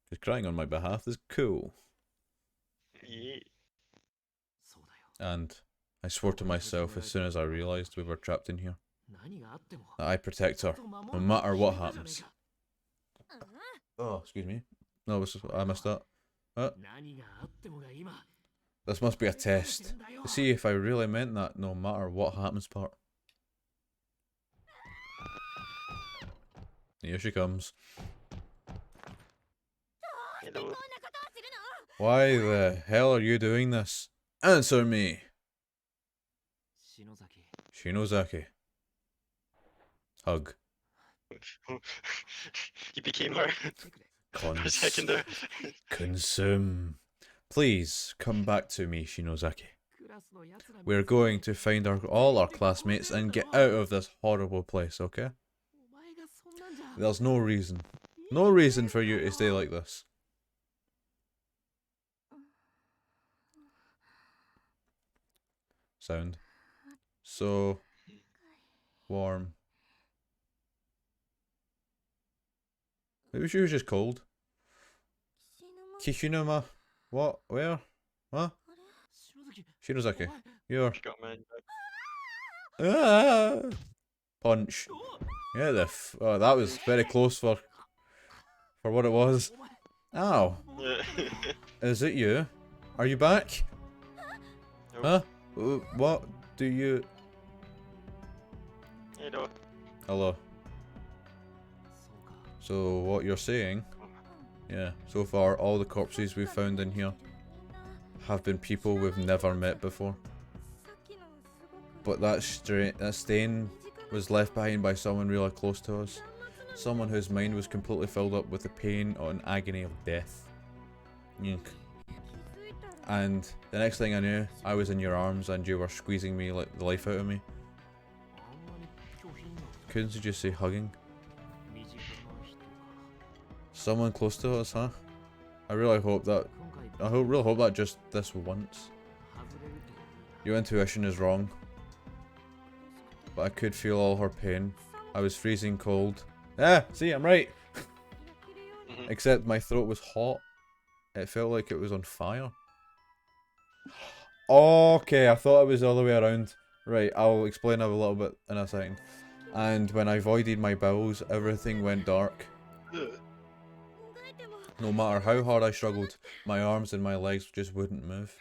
Because crying on my behalf is cool. Yeah. そうだよ And I swore to myself as soon as I realised we were trapped in here. 何があっても That I protect her, ちゃんと守る no matter what 決めたじゃね happens. えか Oh, excuse me. No, I missed that. 何があってもが今 This must be a test. To see if I really meant that no matter what happens part. Here she comes. Hello. Why the hell are you doing this? Answer me! 篠崎 Shinozaki. Hug. He became her 来てくれ for a second there. Consume. Please come back to me, Shinozaki. クラスのやつら We're going to find all our classmates and get out of this horrible place, okay? お前がそんなんじゃ There's no reason. No reason for you to stay like this. Sound. So warm. Maybe she was just cold. Kishinuma. What? Where? Huh? 篠崎 Shinozaki. You're. She got mad. Ah! Punch. Yeah, oh, that was very close for what it was. Ow. Yeah. Is it you? Are you back? Nope. Huh? What do you... Hello. Hello. そうか So, what you're saying... Yeah, so far, all the corpses we've found in here have been people we've never met before. But that stain was left behind by someone really close to us. Someone whose mind was completely filled up with the pain and agony of death. Yink. And the next thing I knew, I was in your arms and you were squeezing me like the life out of me. あんまり拒否が Couldn't you just say hugging? 身近な人か Someone close to us, huh? I really hope that... 今回 really hope that just this once. 外れるといいな Your intuition is wrong. But I could feel all her pain. I was freezing cold. Ah, see, I'm right. Mhm. Except my throat was hot. It felt like it was on fire. Okay, I thought it was the other way around. Right, I'll explain a little bit in a second. And when I voided my bowels, everything went dark. No matter how hard I struggled, my arms and my legs just wouldn't move.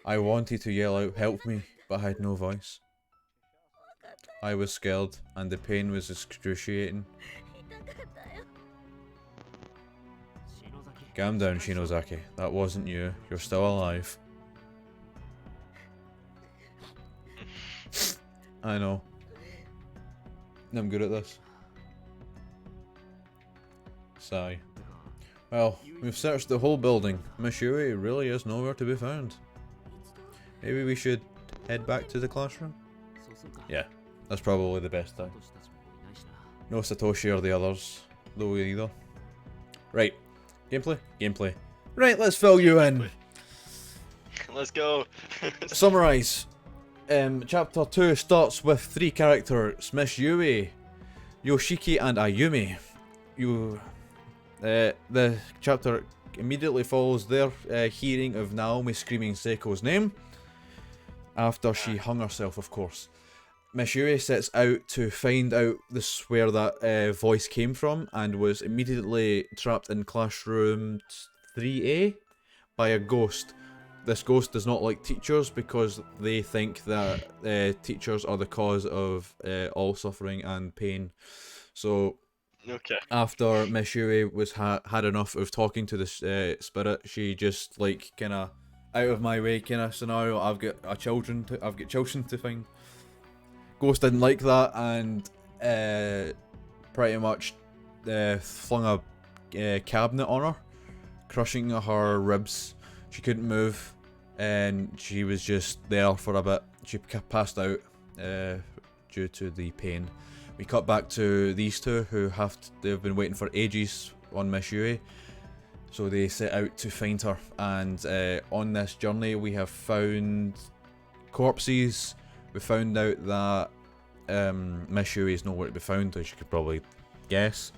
I wanted to yell out, "Help me," but I had no voice. I was scared, and the pain was excruciating. Calm down, Shinozaki. That wasn't you. You're still alive. I know. I'm good at this. Sigh. Well, we've searched the whole building. Miss Yui really is nowhere to be found. Maybe we should head back to the classroom? Yeah, that's probably the best time. No Satoshi or the others, though either. Right, gameplay? Gameplay. Right, let's fill you in. Let's go. Summarise. Chapter 2 starts with 3 characters, Miss Yui, Yoshiki and Ayumi. The chapter immediately follows their hearing of Naomi screaming Seiko's name, after she hung herself, of course. Miss Yui sets out to find out where that voice came from, and was immediately trapped in classroom 3A by a ghost. This ghost does not like teachers because they think that teachers are the cause of all suffering and pain. So, Okay. after Miss Yui was had enough of talking to this spirit, she just like kind of out of my way kind of scenario. I've got children to find. Ghost didn't like that and pretty much flung a cabinet on her, crushing her ribs. She couldn't move, and she was just there for a bit. She passed out due to the pain. We cut back to these two who they've been waiting for ages on Miss Yui, so they set out to find her. And on this journey, we have found corpses. We found out that Miss Yui is nowhere to be found, as you could probably guess.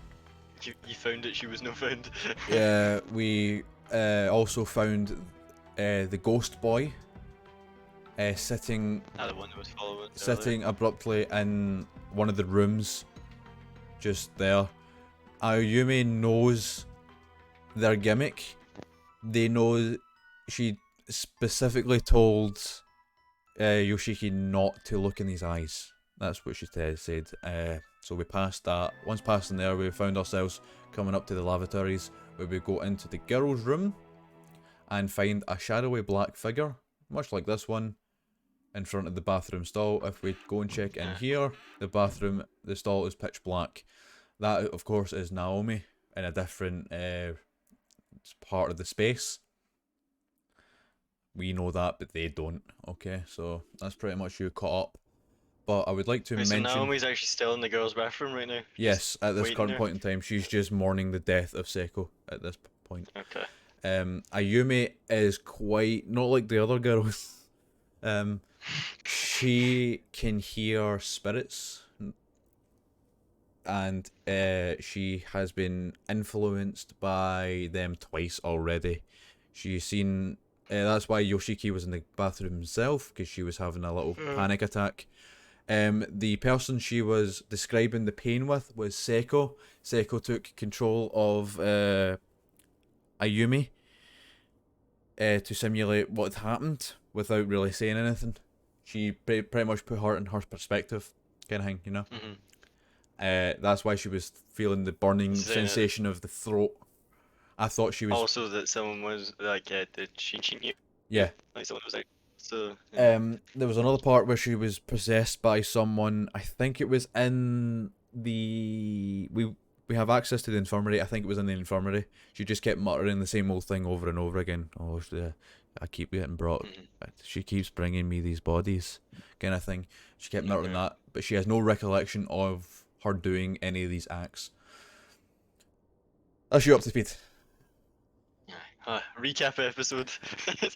You found it, she was no found. Yeah, we also found the ghost boy sitting The one that was following. sitting abruptly in one of the rooms, just there. Ayumi knows their gimmick. They know she specifically told Yoshiki not to look in his eyes. That's what she said. So we passed that. Once past in there, we found ourselves coming up to the lavatories, where we go into the girls' room and find a shadowy black figure, much like this one, in front of the bathroom stall. If we go and check in here, the stall is pitch black. That, of course, is Naomi in a different part of the space. We know that, but they don't. Okay, so that's pretty much you caught up. But I would like to mention... So Naomi's actually still in the girls' bathroom right now? Yes, at this waiting current there? point in time, she's just mourning the death of Seiko at this point. Okay. Ayumi is quite not like the other girls. She can hear spirits, and she has been influenced by them twice already. She's seen. That's why Yoshiki was in the bathroom himself, because she was having a little panic attack. The person she was describing the pain with was Seiko. Seiko took control of Ayumi to simulate what had happened without really saying anything. She pretty much put her in her perspective, kind of thing, you know. That's why she was feeling the burning sensation of the throat. I thought she was Also, that someone was like teaching you. yeah. Like someone was like, so. Yeah. There was another part where she was possessed by someone. I think it was in the we have access to the infirmary. I think it was in the infirmary. She just kept muttering the same old thing over and over again. Oh, I keep getting brought. She keeps bringing me these bodies, kind of thing. She kept muttering that, but she has no recollection of her doing any of these acts. That's you up to speed. Recap episode.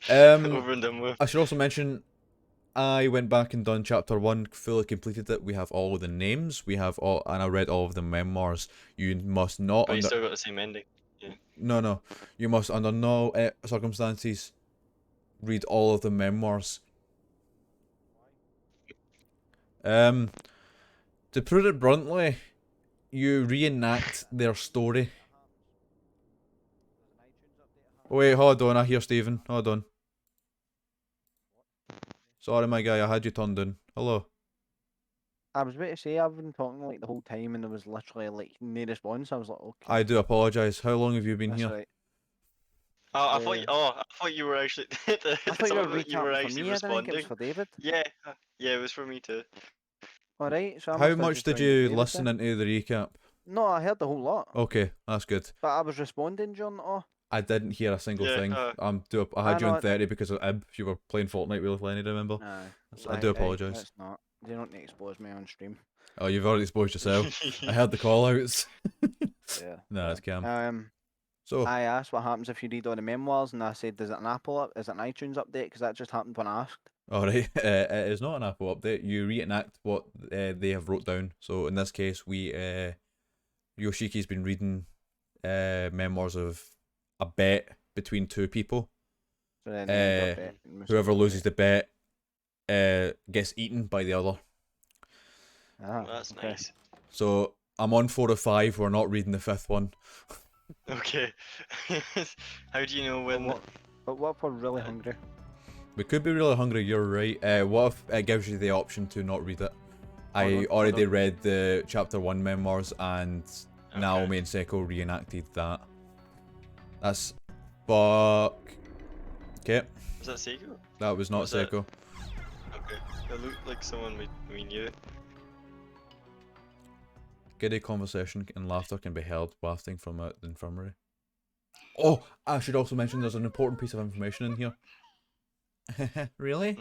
Um, Over and done with. I should also mention, I went back and done chapter 1, fully completed it. We have all of the names. We have all, and I read all of the memoirs. You must not. But you still got the same ending. No. You must, under no circumstances, read all of the memoirs. To put it bluntly, you reenact their story. Wait, hold on, I hear Stephen. Hold on. Sorry, my guy, I had you turned in. Hello. I was about to say, I've been talking like the whole time and there was literally like no response. I was like, okay. I do apologise. How long have you been That's here? right. Oh, I thought you were actually. I thought you were you were recapping for actually me, I didn't think it was responding. for David. Yeah, it was for me too. Alright, so I How must have much just did joined you David listen then. into the recap? No, I heard the whole lot. Okay, that's good. But I was responding during it all. I didn't hear a single Yeah, thing. I I had you know on it- 30 because of Ib. You were playing Fortnite with Lenny, remember? I do apologise. It's not. You don't need to expose me on stream. Oh, you've already exposed yourself. I heard the call outs. Yeah. No, it's Cam. I So, asked what happens if you read all the memoirs, and I said, "Is it an is it an iTunes update?" Because that just happened when I asked. alright, it is not an Apple update. You reenact what they have wrote down. So in this case, Yoshiki's been reading memoirs of a bet between two people. So then they end up betting Mustafa Whoever to loses bet. the bet gets eaten by the other. That's okay. nice. So I'm on 4 of 5. We're not reading the 5th one. Okay. How do you know when? But what if we're really hungry? We could be really hungry. You're right. What if it gives you the option to not read it? I Hold on, already hold on. read the chapter 1 memoirs, and Okay. Naomi and Seko reenacted that. That's fuck. Okay, Was that Seiko? that was not Was that- Seko. Okay. It looked like someone we knew. Giddy conversation and laughter can be heard wafting from out the infirmary. Oh, I should also mention there's an important piece of information in here. Really?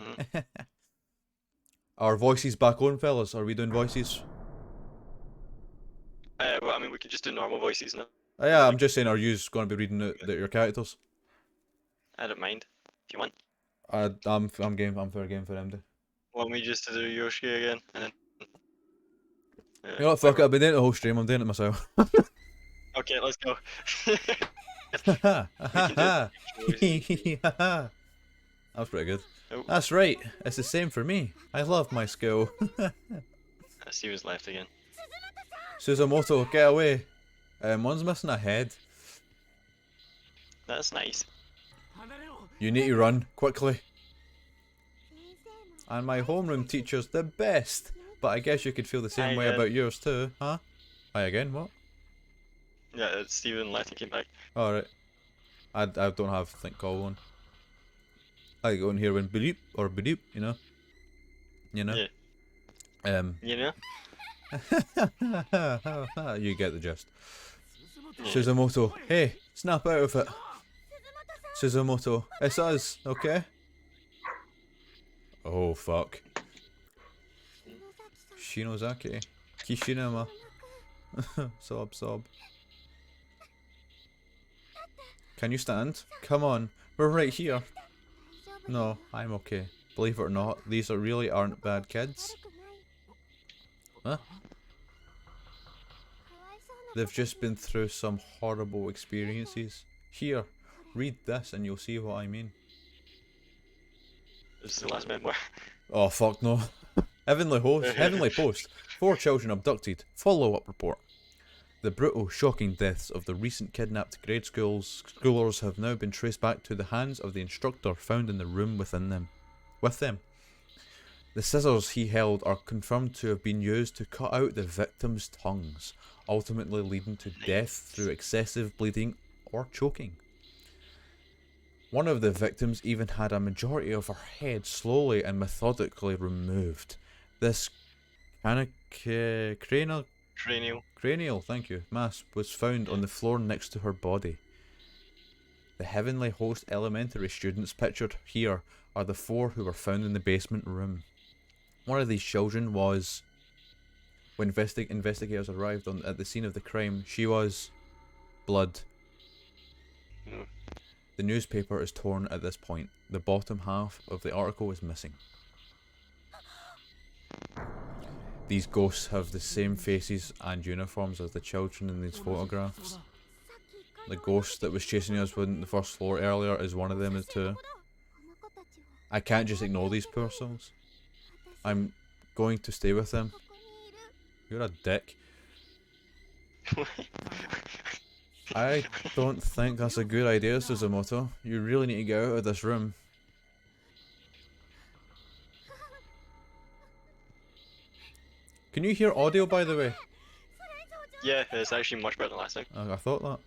Our voices back on, fellas. Are we doing voices? Well, I mean, we could just do normal voices now. Oh, yeah, I'm just saying, are you going to be reading your characters? I don't mind if you want. I'm game. I'm fair game for them. Want me just to do Yoshi again? And then... You know what? Fuck it. I've been doing it the whole stream. I'm doing it myself. Okay, let's go. That's pretty good. Oh, That's right. It's the same for me. I love my skill. Steven's left again. Suzumoto, get away. One's missing a head. That's nice. You need to run quickly. And my homeroom teacher's the best. But I guess you could feel the same Hi way again. about yours too, huh? Hi again. What? Yeah, Steven left and came back. Alright. I don't have think call one. I go in here when beep or beep, you know? You know? Yeah. You know? You get the gist. Yeah. Suzumoto, hey, snap out of it. Suzumoto, it's us, okay? Oh fuck. Shinozaki. Kishinama. Sob. Can you stand? Come on, we're right here. No, I'm okay. Believe it or not, these really aren't bad kids. Huh? They've just been through some horrible experiences. Here, read this and you'll see what I mean. This is the last memoir. Oh fuck no. Heavenly Post. 4 children abducted. Follow-up report. The brutal, shocking deaths of the recent kidnapped grade schoolers have now been traced back to the hands of the instructor found in the room with them. The scissors he held are confirmed to have been used to cut out the victims' tongues, ultimately leading to death through excessive bleeding or choking. One of the victims even had a majority of her head slowly and methodically removed. This cranial, thank you, mass was found on the floor next to her body. The Heavenly Host elementary students pictured here are the 4 who were found in the basement room. One of these children was, when investigators arrived at the scene of the crime, she was blood. No. The newspaper is torn at this point. The bottom half of the article is missing. These ghosts have the same faces and uniforms as the children in these photographs. The ghost that was chasing us on the first floor earlier is one of them too. I can't just ignore these poor souls. I'm going to stay with them. You're a dick. I don't think that's a good idea, Suzumoto. You really need to get out of this room. Can you hear audio, by the way? Yeah, it's actually much better than last time. I thought that.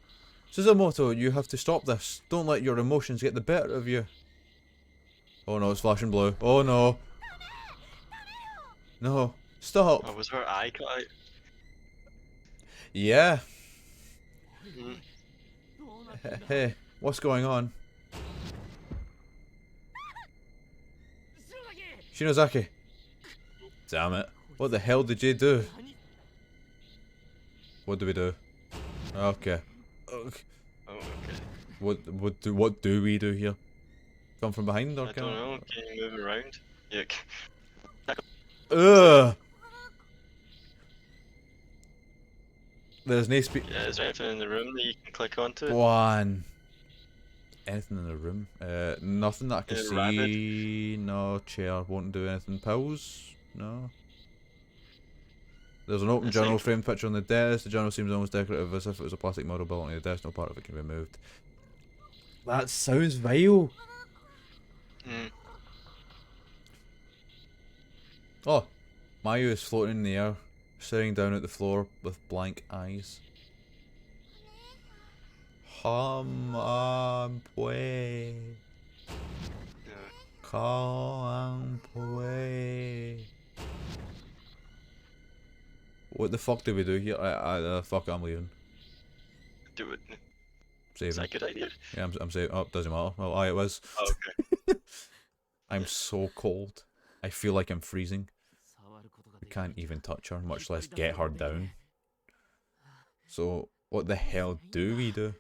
Suzumoto, you have to stop this. Don't let your emotions get the better of you. Oh no, it's flashing blue. Oh no. No. Stop. Oh, was her eye cut out? Yeah. Mm. Hey, what's going on? Shinozaki. Damn it. What the hell did you do? What do we do? Okay. Ugh. Oh, okay. What do we do here? Come from behind or I don't know. Can you move around? Yeah. Ugh. There's no speed. Yeah, is there anything in the room that you can click onto? One. Anything in the room? Nothing that I can Is it see. No, chair won't do anything. Pills? No. There's an open That's journal like- frame picture on the desk. The journal seems almost decorative, as if it was a plastic model built on the desk. No part of it can be moved. That sounds vile. Mm. Oh, Mayu is floating in the air, staring down at the floor with blank eyes. Hamapue. Yeah. Kampue. What the fuck do we do here? Fuck, I'm leaving. Do it. Is Saving. that a good idea? Yeah, I'm saving. Oh, doesn't matter. Well, aye, it was. Oh, okay. I'm so cold. I feel like I'm freezing. We can't even touch her, much less get her down. So, what the hell do we do?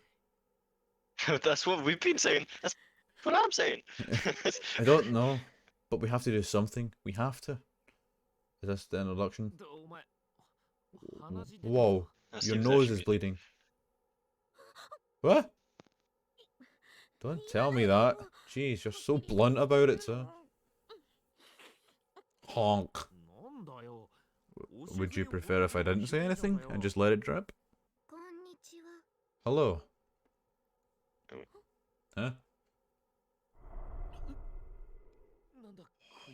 That's what we've been saying. That's what I'm saying. I don't know, but we have to do something. We have to. Is this the introduction? Whoa, That your seems nose actually- is bleeding. What? Don't tell me that. Jeez, you're so blunt about it, sir. Honk. Would you prefer if I didn't say anything and just let it drip? Hello. Huh?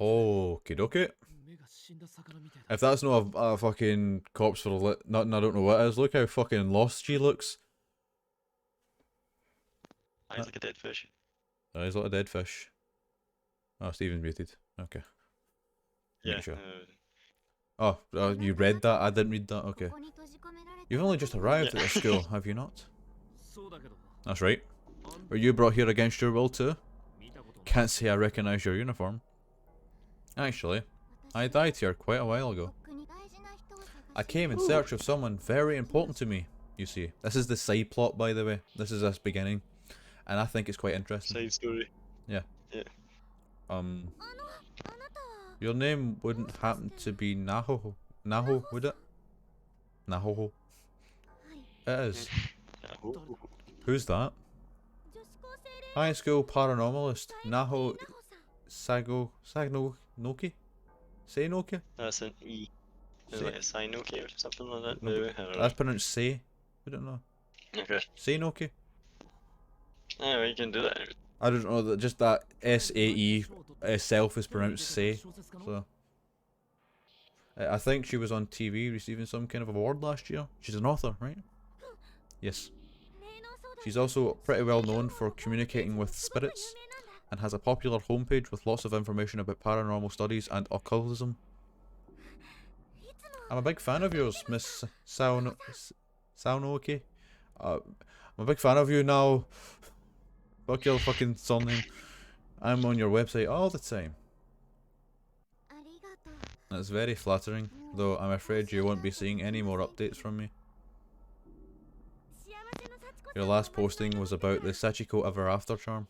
Okie dokie. If that's not a fucking corpse for nothing, I don't know what is. Look how fucking lost she looks. Eyes like a dead fish. Oh, he's like a dead fish. Oh, Steven's muted. Okay. Yeah. Sure. Oh, you read that? I didn't read that. Okay. You've only just arrived at the school, have you not? That's right. Were you brought here against your will too? Can't say I recognise your uniform. Actually, I died here quite a while ago. I came in search of someone very important to me, you see. This is the side plot, by the way. This is us beginning. And I think it's quite interesting. Side story. Your name wouldn't happen to be Naho, would it? Naho. It is. Who's that? High school paranormalist, Naho Sagnoki? Seinoki? That's an E. Is it like a Sinoki or something like that? No, Maybe? I don't know. That's pronounced Sei. I don't know. Okay. Seinoki? Yeah, well, you can do that. I don't know, that just that S-A-E self is pronounced Sei. So I think she was on TV receiving some kind of award last year. She's an author, right? Yes. She's also pretty well known for communicating with spirits and has a popular homepage with lots of information about paranormal studies and occultism. I'm a big fan of yours, Miss Saunoki. I'm a big fan of you now. Fuck your fucking surname. I'm on your website all the time. That's very flattering, though I'm afraid you won't be seeing any more updates from me. Your last posting was about the Sachiko Ever After charm.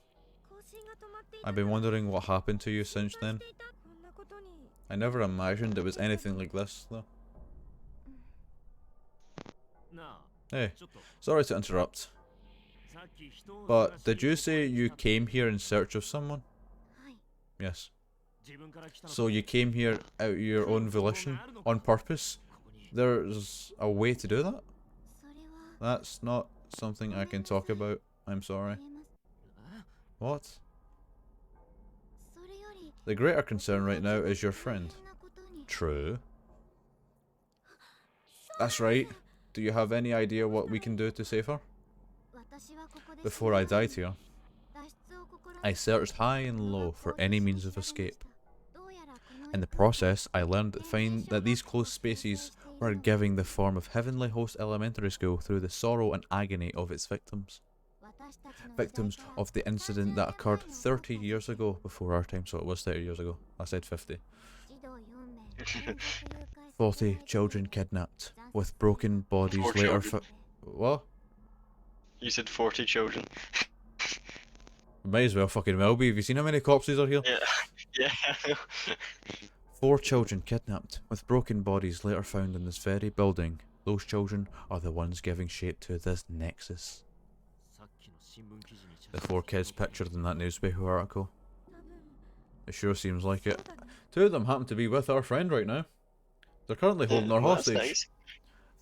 I've been wondering what happened to you since then. I never imagined it was anything like this, though. Hey, sorry to interrupt. But did you say you came here in search of someone? Yes. So you came here out of your own volition, on purpose? There's a way to do that? That's not something I can talk about. I'm sorry. What? The greater concern right now is your friend. True. That's right. Do you have any idea what we can do to save her? Before I died here, I searched high and low for any means of escape. In the process, I learned that these closed spaces were giving the form of Heavenly Host Elementary School through the sorrow and agony of its victims. Victims of the incident that occurred 30 years ago before our time, so it was 30 years ago. I said 50. 40 children kidnapped, with broken bodies Four later children. What? You said 40 children. Might as well fucking well be. Have you seen how many corpses are here? Yeah. Yeah. 4 children kidnapped, with broken bodies later found in this very building. Those children are the ones giving shape to this nexus. The 4 kids pictured in that newspaper article. It sure seems like it. 2 of them happen to be with our friend right now. They're currently holding our Well, that's hostage. nice.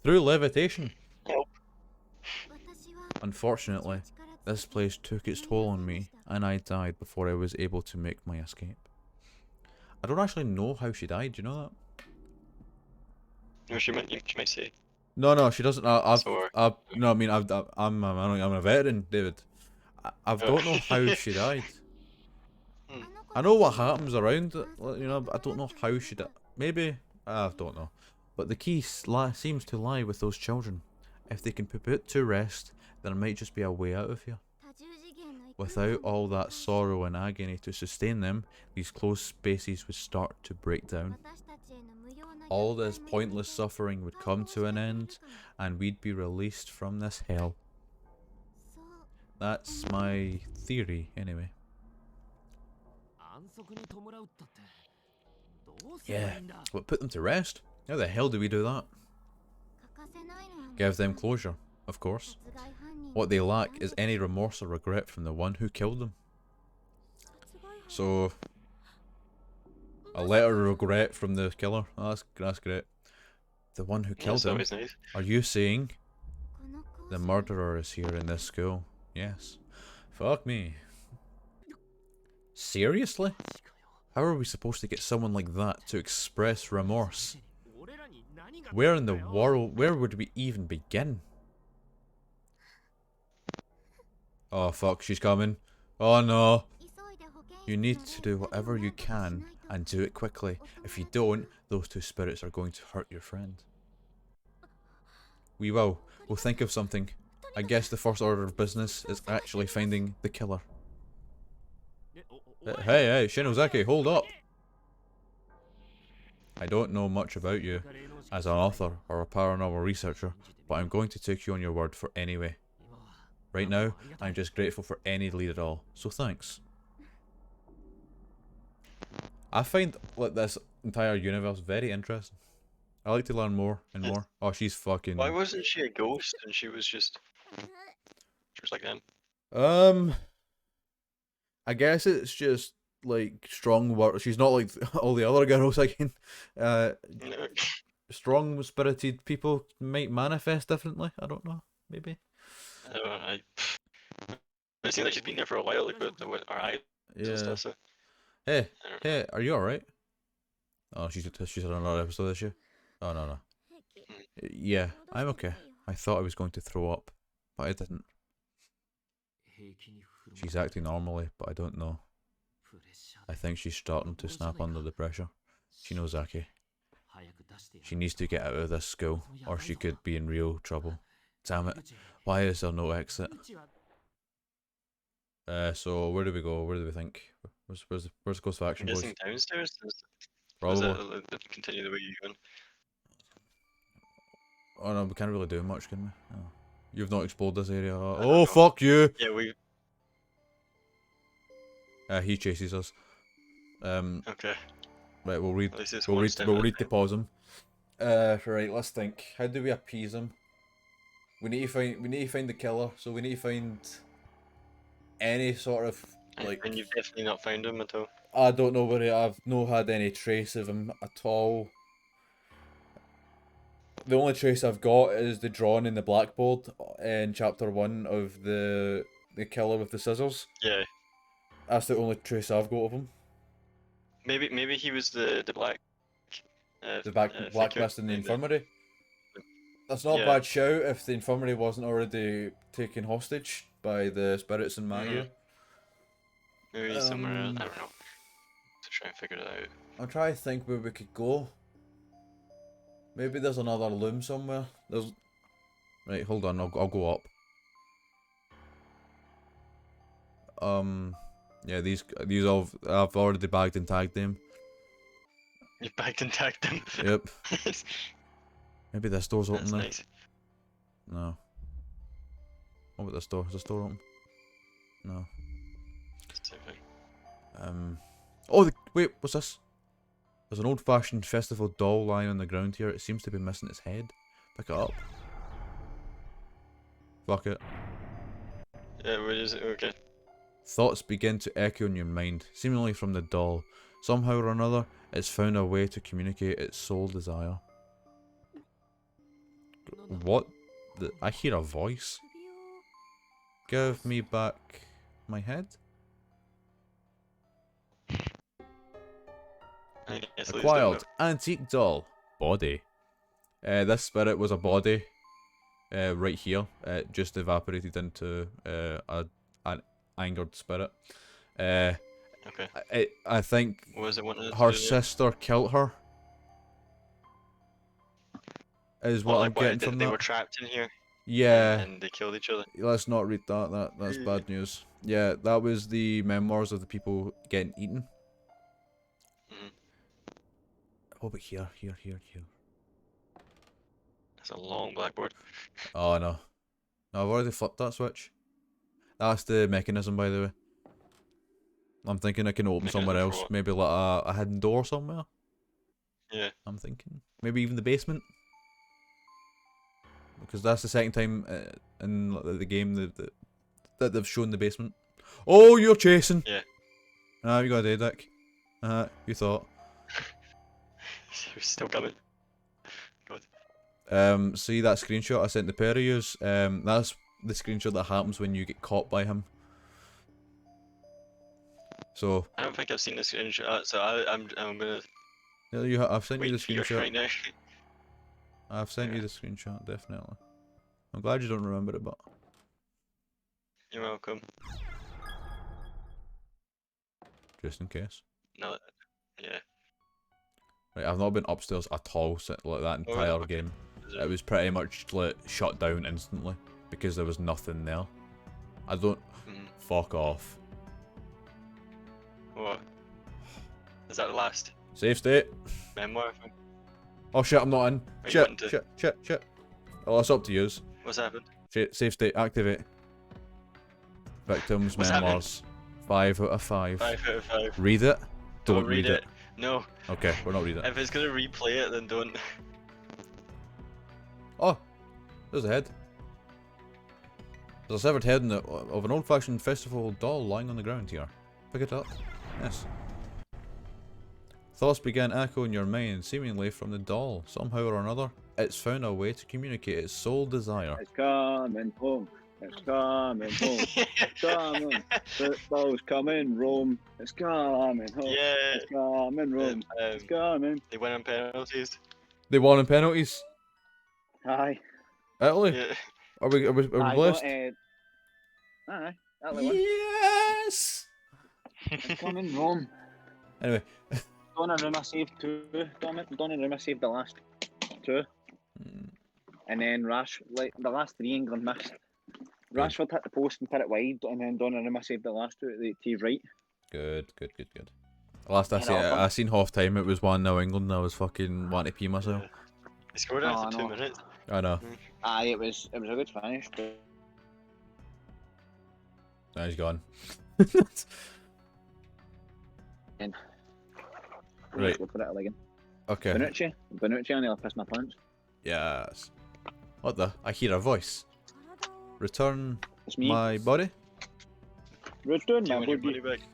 Through levitation. Oh. Unfortunately, this place took its toll on me, and I died before I was able to make my escape. I don't actually know how she died, do you know that? No, she might say. No, she doesn't. Sorry. No, I mean, I'm a veteran, David. I don't know how she died. I know what happens around it, you know, but I don't know how she died. Maybe, I don't know. But the key seems to lie with those children. If they can be put to rest, there might just be a way out of here. Without all that sorrow and agony to sustain them, these closed spaces would start to break down. All this pointless suffering would come to an end, and we'd be released from this hell. That's my theory, anyway. Yeah, but put them to rest? How the hell do we do that? Give them closure, of course. What they lack is any remorse or regret from the one who killed them. So, a letter of regret from the killer. Oh, that's great. The one who killed him. Always nice. Are you saying the murderer is here in this school? Yes. Fuck me. Seriously? How are we supposed to get someone like that to express remorse? Where in the world, where would we even begin? Oh fuck, she's coming. Oh no. You need to do whatever you can and do it quickly. If you don't, those 2 spirits are going to hurt your friend. We will. We'll think of something. I guess the first order of business is actually finding the killer. Hey, Shinozaki, hold up. I don't know much about you as an author or a paranormal researcher, but I'm going to take you on your word for anyway. Right now, I'm just grateful for any lead at all, so thanks. I find like this entire universe very interesting. I like to learn more and more. Oh, she's fucking... Why wasn't she a ghost and she was just... She was like them? I guess it's just like strong word. She's not like all the other girls again. No. Strong spirited people might manifest differently. I don't know. Maybe. It seems like she's been there for a while, like with our eyes and Yeah. stuff. So Hey, are you alright? Oh, she's on another episode this year. Oh no. Yeah, I'm okay. I thought I was going to throw up, but I didn't. She's acting normally, but I don't know. I think she's starting to snap under the pressure. Shinozaki. She needs to get out of this school, or she could be in real trouble. Damn it. Why is there no exit? So where do we go? Where do we think? Where's the course of action, I'm boys? guessing downstairs. Probably. Continue the way you're going. Oh no, we can't really do much, can we? Oh. You've not explored this area. Oh, fuck you! Yeah, we. He chases us. Okay. Right, we'll read. At least it's We'll one read. step We'll at a read to time. pause him. Right, let's think. How do we appease him? We need to find the killer. So we need to find any sort of like. And you've definitely not found him at all. I don't know where I've no had any trace of him at all. The only trace I've got is the drawing in the blackboard in chapter 1 of the killer with the scissors. Yeah. That's the only trace I've got of him. Maybe he was the black. Blacklist in the infirmary. That's not a bad shout if the infirmary wasn't already taken hostage by the spirits in Magia. Maybe he's somewhere else. I don't know. To try and figure it out. I'm trying to think where we could go. Maybe there's another loom somewhere. There's. Right, hold on. I'll go up. Yeah, these I've already bagged and tagged them. You bagged and tagged them. Yep. Maybe this door's open That's now. nice. No. What about this door? Is this door open? No. Same thing. Oh, wait, what's this? There's an old-fashioned festival doll lying on the ground here. It seems to be missing its head. Pick it up. Fuck it. Yeah, where is it? Okay. Thoughts begin to echo in your mind, seemingly from the doll. Somehow or another, it's found a way to communicate its sole desire. What? I hear a voice. Give me back my head? I guess Acquired antique doll body. This spirit was a body. Right here, it just evaporated into an angered spirit. Okay. I think What was it wanting to her do? sister killed her. Is what I'm getting from they that. were trapped in here. Yeah. And they killed each other. Let's not read that. That's bad news. Yeah, that was the memoirs of the people getting eaten. Mhm. Oh, but here. That's a long blackboard. Oh no. No, I've already flipped that switch. That's the mechanism, by the way. I'm thinking I can open somewhere Mechanism for else. what? Maybe like a hidden door somewhere. Yeah. I'm thinking. Maybe even the basement. Because that's the second time in the game that they've shown the basement. Oh, you're chasing! Yeah. Ah, you got a day, Dick. You thought. He was still coming. See that screenshot I sent the pair of yous? That's the screenshot that happens when you get caught by him. So. I don't think I've seen this screenshot, so I'm gonna Yeah, I've sent wait you the for yours screenshot. right now. I've sent you the screenshot, definitely. I'm glad you don't remember it, but. You're welcome. Just in case. No. Yeah. Right, I've not been upstairs at all like that Oh, entire okay. game. Is It was pretty much like shut down instantly because there was nothing there. I don't. Mhm. Fuck off. What? Is that the last Save state. memoir? Oh shit, I'm not in. Are you Shit, wanting shit. Oh, it's up to yous. What's happened? Save state, activate. Victims, What's happening? memoirs. 5 out of 5. 5 out of 5. Read it. Don't read read it. No. Okay, we're not reading it. If it's gonna replay it, then don't. Oh, there's a head. There's a severed head of an old-fashioned festival doll lying on the ground here. Pick it up. Yes. Thoughts began echoing in your mind, seemingly from the doll. Somehow or another, it's found a way to communicate its sole desire. It's coming home. It's coming home. It's coming. The ball's coming Rome. It's coming home. Yeah. It's coming Rome. It's coming. They went on penalties. They won in penalties. Aye. Italy. Yeah. Are we Aye, blessed? Aye. Italy won. Yes. It's coming Rome. Anyway. Donnarumma saved 2. Donnarumma saved the last 2. And then the last 3 England missed. Rashford hit the post and put it wide, and then Donnarumma saved the last 2 to his right. Good. Last I seen half time, it was 1-0 England, and I was fucking wanting to pee myself. They scored after 2 minutes. I know. Aye, it was a good finish. But Now he's gone. Right. We'll put it again. Okay. Bonucci, I nearly pissed my pants. Yes. What the? I hear a voice. Return It's me. my body? Return Do you my want your body. money back?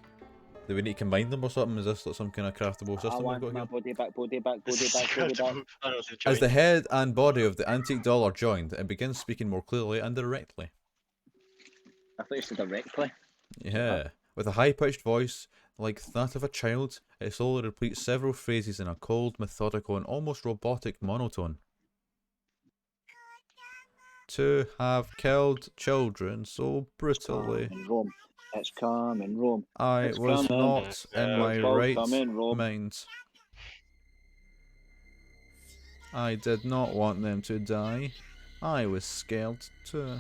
Do we need to combine them or something? Is this like some kind of craftable I system we've want got my here? body back, body back, This body is back, body back. scratchable. I don't know, As the join. head and body of the antique doll are joined, it begins speaking more clearly and directly. I thought you said directly. Yeah. With a high-pitched voice, like that of a child, it slowly repeats several phrases in a cold, methodical, and almost robotic monotone. To have killed children so brutally, Coming Rome. It's coming Rome. I It's was coming. not in my It's all right coming Rome. mind. I did not want them to die. I was scared too.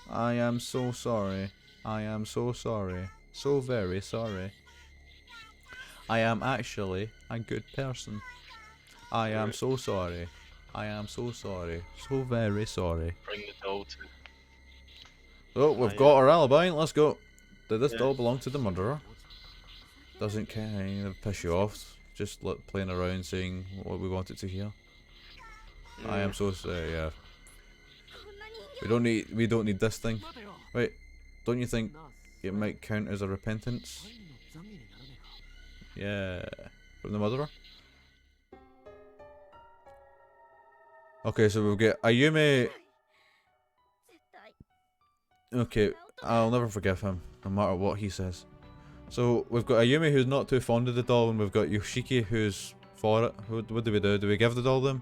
I am so sorry. I am so sorry. So very sorry. I am actually a good person. I am so sorry. I am so sorry. So very sorry. Bring the doll to. Oh, we've yeah. got our alibi. Let's go. Did this Yeah. doll belong to the murderer? Doesn't kind of piss you off. Just like playing around saying what we want it to hear. I am so sorry. Yeah. We don't need this thing. Wait, don't you think it might count as a repentance? Yeah, from the murderer. Okay, so we'll get Ayume. Okay, I'll never forgive him, no matter what he says. So we've got Ayume who's not too fond of the doll, and we've got Yoshiki who's for it. What do we do? Do we give the doll them?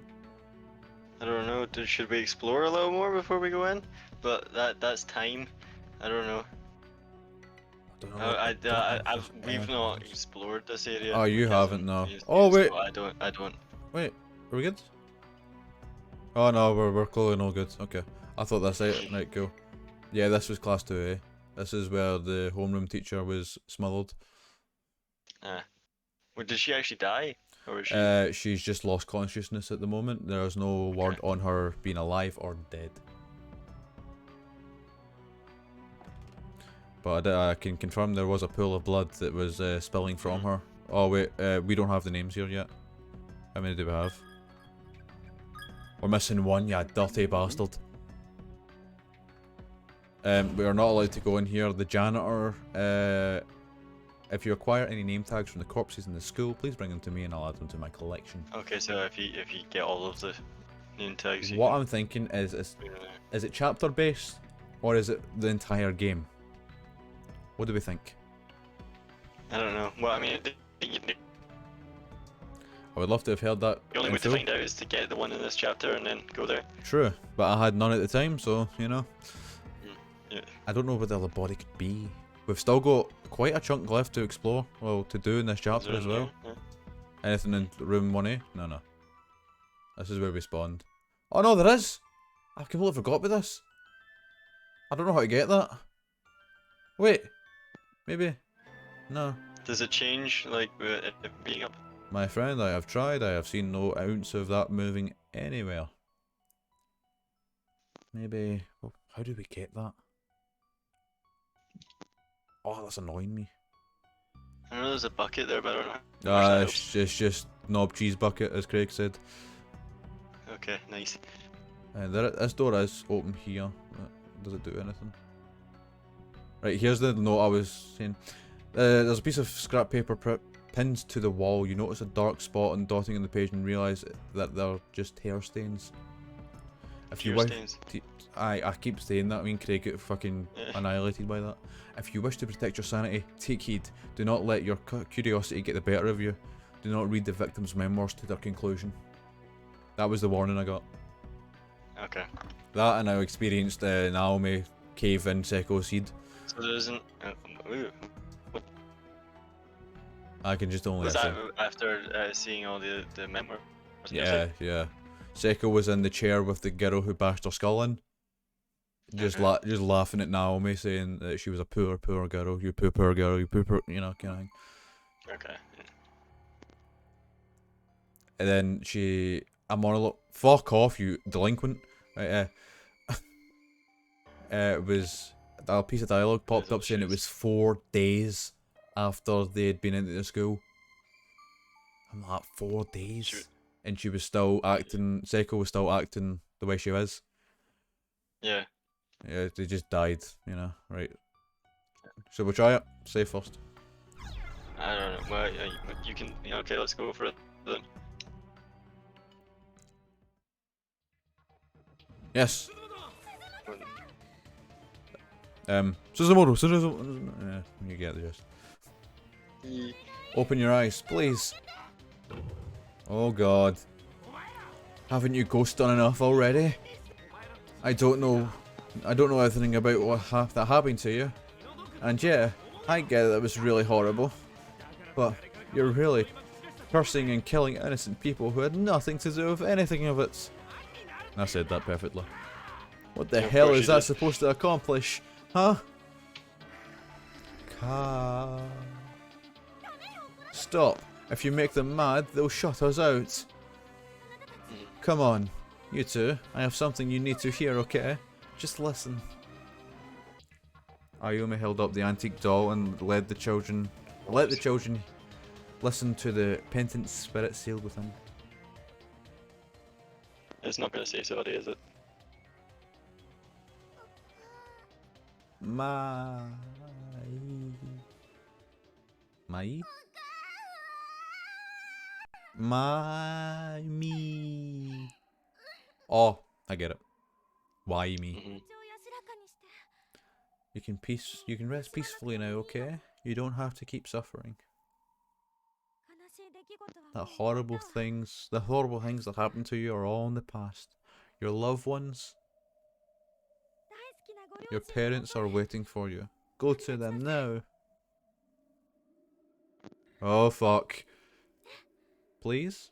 I don't know. Should we explore a little more before we go in? But that's time. I don't know. I don't know. We've not explored this area. Oh, you because haven't, no. yes, Oh, yes, wait. no, I don't. Wait, are we good? Oh no, we're clearly no good. Okay, I thought that's it. Right, cool. Yeah, this was class 2A. This is where the homeroom teacher was smothered. Well, did she actually die? Or was she... She's just lost consciousness at the moment. There's no word on her being alive or dead. But I can confirm there was a pool of blood that was spilling from her. Oh wait, we don't have the names here yet. How many do we have? We're missing one, you dirty bastard. We are not allowed to go in here. The janitor, if you acquire any name tags from the corpses in the school, please bring them to me and I'll add them to my collection. Okay, so if you get all of the name tags, What I'm thinking is it chapter based or is it the entire game? What do we think? I don't know. Well, I mean, I would love to have heard that. the only way to info. find out is to get the one in this chapter and then go there. True, but I had none at the time, so you know. Yeah. I don't know where the other body could be. We've still got quite a chunk left to explore, well, to do in this Is chapter there as well. Yeah. Anything in room 1A? No. This is where we spawned. Oh no, there is! I completely forgot about this. I don't know how to get that. Wait. Maybe. No. Does it change, like, with it being up? My friend, I have tried. I have seen no ounce of that moving anywhere. Maybe... Oh, how do we get that? Oh, that's annoying me. I know there's a bucket there, but I don't know. It's just knob cheese bucket, as Craig said. Okay, nice. This door is open here. Does it do anything? Right, here's the note I was saying. There's a piece of scrap paper pinned to the wall. You notice a dark spot and dotting on the page and realise that they're just tear stains. If you Tear wish, stains. I keep saying that. I mean, Craig get fucking Yeah. annihilated by that. If you wish to protect your sanity, take heed. Do not let your curiosity get the better of you. Do not read the victim's memoirs to their conclusion. That was the warning I got. Okay. That and I experienced Naomi cave in Sekko's seed. So there isn't... ooh. I can just only Was that assume. after seeing all the memoirs? Yeah. Sekko was in the chair with the girl who bashed her skull in. Just just laughing at Naomi, saying that she was a poor girl. You poor girl. You poor, you know, kind of thing. Okay. Yeah. And then a monologue. Fuck off, you delinquent. Right, it was a piece of dialogue popped up saying it was 4 days after they had been into the school. I'm like, 4 days? Shoot. And she was still acting, Sekko was still acting the way she was. Yeah. Yeah, they just died, you know, right. Should we try it? Say first. I don't know. Well, you can. Yeah, okay, let's go for it then. Yes. Suzumoto, yeah, you get the gist. Open your eyes, please. Oh god. Haven't you ghost done enough already? I don't know everything about what that happened to you. And yeah, I get that was really horrible. But you're really cursing and killing innocent people who had nothing to do with anything of it. I said that perfectly. What the hell is that supposed to accomplish? Huh? Stop. If you make them mad, they'll shut us out. Come on, you two. I have something you need to hear, okay? Just listen. Ayumi held up the antique doll and let the children listen to the penitent spirit sealed within. It's not gonna say sorry, is it? Mai. Me. Oh, I get it. Why me? You can rest peacefully now, okay? You don't have to keep suffering. The horrible things that happened to you are all in the past. Your loved ones, your parents are waiting for you. Go to them now. Oh fuck. Please?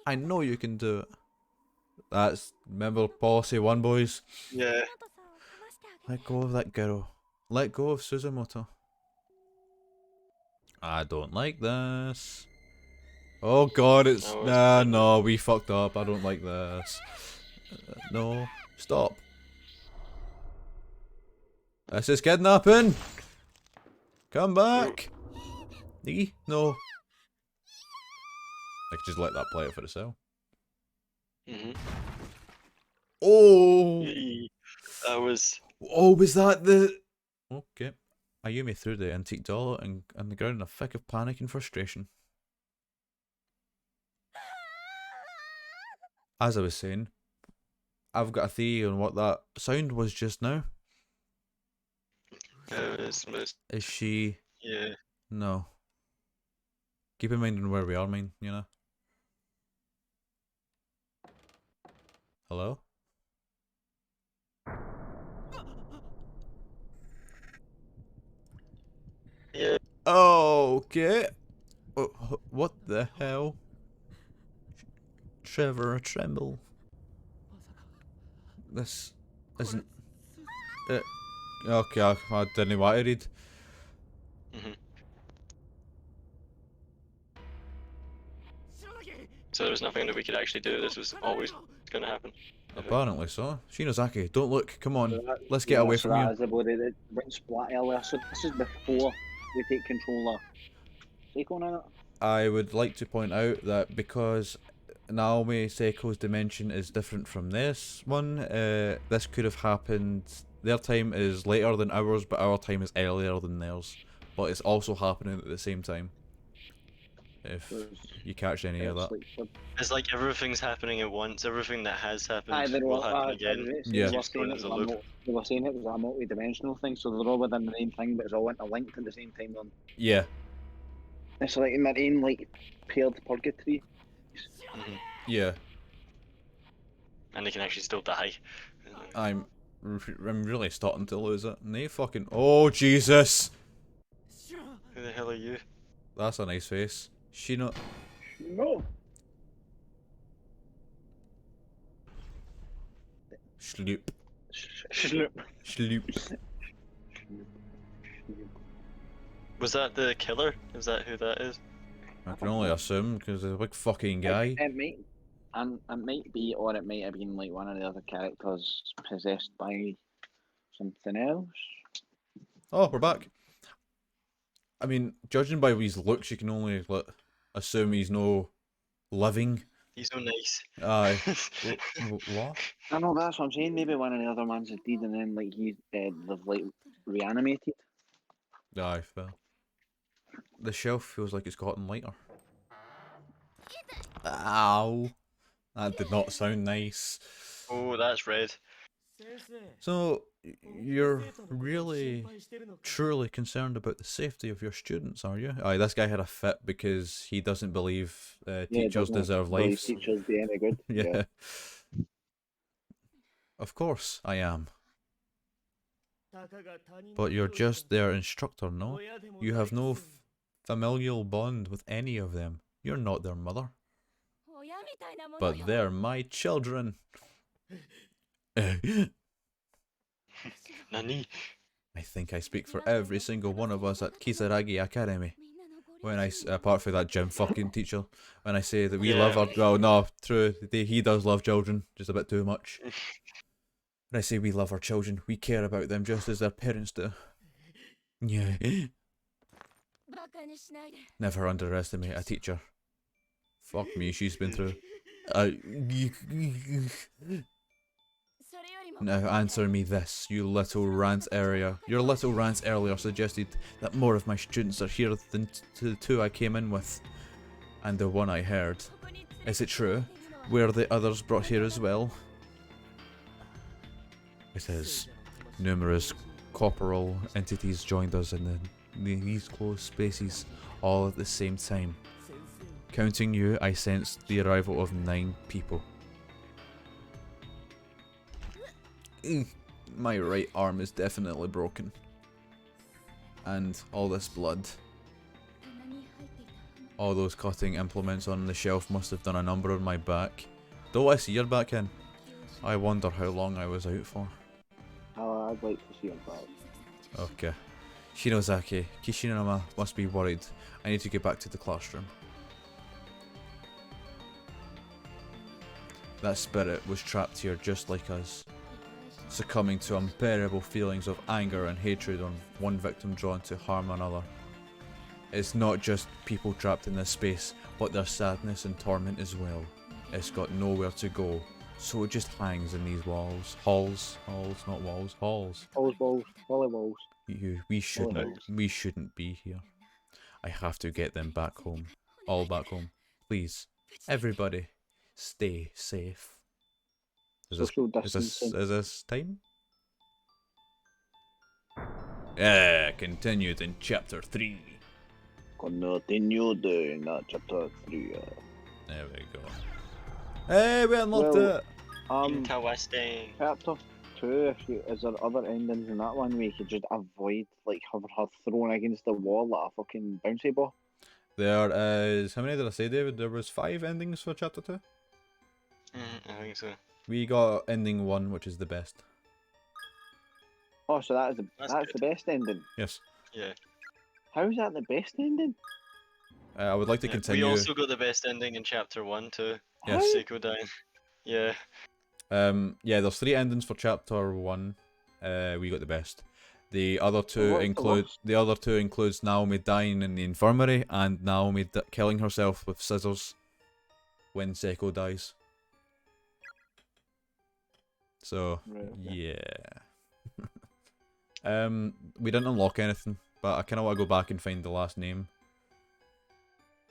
I know you can do it. That's member policy 1, boys. Yeah. Let go of that girl. Let go of Suzumoto. I don't like this. Oh god, it's... Nah, no, we fucked up. I don't like this. No. Stop. This is kidnapping! Come back! No. I could just let that play out for itself. Oh! That was... Oh, was that the... Okay. Ayumi threw the antique doll and on the ground in a thick of panic and frustration. As I was saying, I've got a theory on what that sound was just now. Is she... Yeah. No. Keep in mind on where we are, you know? Hello? Yeah. Okay. What the hell? Trevor Tremble. This isn't... okay, I didn't know what to read. So there was nothing that we could actually do. This was always going to happen. Apparently so. Shinozaki, don't look. Come on. Let's get away from you. It went splat earlier, so this is before we take control of Seiko now. I would like to point out that because Naomi Seiko's dimension is different from this one, this could have happened... Their time is later than ours, but our time is earlier than theirs. But it's also happening at the same time. If you catch any of that. It's like everything's happening at once. Everything that has happened will happen again. Yeah. They were saying it was a multi-dimensional thing, so they're all within the same thing, but it's all interlinked at the same time. Yeah. It's like in their own paired purgatory. Yeah. And they can actually still die. I'm really starting to lose it. And they fucking... Oh, Jesus! Who the hell are you? That's a nice face. Shino... No! Schloop. Schloop. Schloop. Was that the killer? Is that who that is? I can only assume, because he's a big fucking guy. It might be, or it might have been like one of the other characters possessed by something else. Oh, we're back. I mean, judging by his looks, you can only assume he's no living. He's so nice. Aye. What? I know that's what I'm saying. Maybe one of the other ones is dead, and then like they've like reanimated. Aye, fair. The shelf feels like it's gotten lighter. Ow. That did not sound nice. Oh, that's red. So, you're really, truly concerned about the safety of your students, are you? Aye, this guy had a fit because he doesn't believe teachers doesn't deserve believe lives. teachers be any good. Yeah. Of course I am. But you're just their instructor, no? You have no familial bond with any of them. You're not their mother. But they're my children. Nani? I think I speak for every single one of us at Kisaragi Academy. When I, apart from that gym fucking teacher, when I say that we love our, well, no, true, he does love children, just a bit too much. When I say we love our children, we care about them just as their parents do. Yeah. Never underestimate a teacher. Fuck me, she's been through. Now answer me this, you little rant area. Your little rants earlier suggested that more of my students are here than the two I came in with. And the one I heard. Is it true? Were the others brought here as well? It is. Numerous corporal entities joined us in these closed spaces, all at the same time. Counting you, I sensed the arrival of 9 people. My right arm is definitely broken. And all this blood. All those cutting implements on the shelf must have done a number on my back. Don't I see your back in? I wonder how long I was out for. Oh, I'd like to see him back. Okay. Shinozaki, Kishinama must be worried. I need to get back to the classroom. That spirit was trapped here just like us, succumbing to unbearable feelings of anger and hatred on one victim drawn to harm another. It's not just people trapped in this space, but their sadness and torment as well. It's got nowhere to go, so it just hangs in these walls. Halls, not walls, halls. Balls, volleyballs. We shouldn't be here. I have to get them back home. All back home. Please, everybody, stay safe. Social distancing. Is this time? Yeah, continued in chapter 3. Continued in chapter 3. There we go. Hey, we unlocked it! Interesting. Chapter 2, is there other endings in that one where you could just avoid like having her thrown against the wall like a fucking bouncy ball? There is, how many did I say, David? There was 5 endings for chapter 2? I think so. We got ending 1, which is the best. Oh, so that's the best ending? Yes. Yeah. How is that the best ending? I would like to continue. We also got the best ending in chapter 1 too. Yes. Seiko dying. Yeah. Yeah, there's 3 endings for chapter 1. We got the best. The other two includes Naomi dying in the infirmary and Naomi killing herself with scissors when Seiko dies. So Right, yeah. We didn't unlock anything, but I kind of want to go back and find the last name.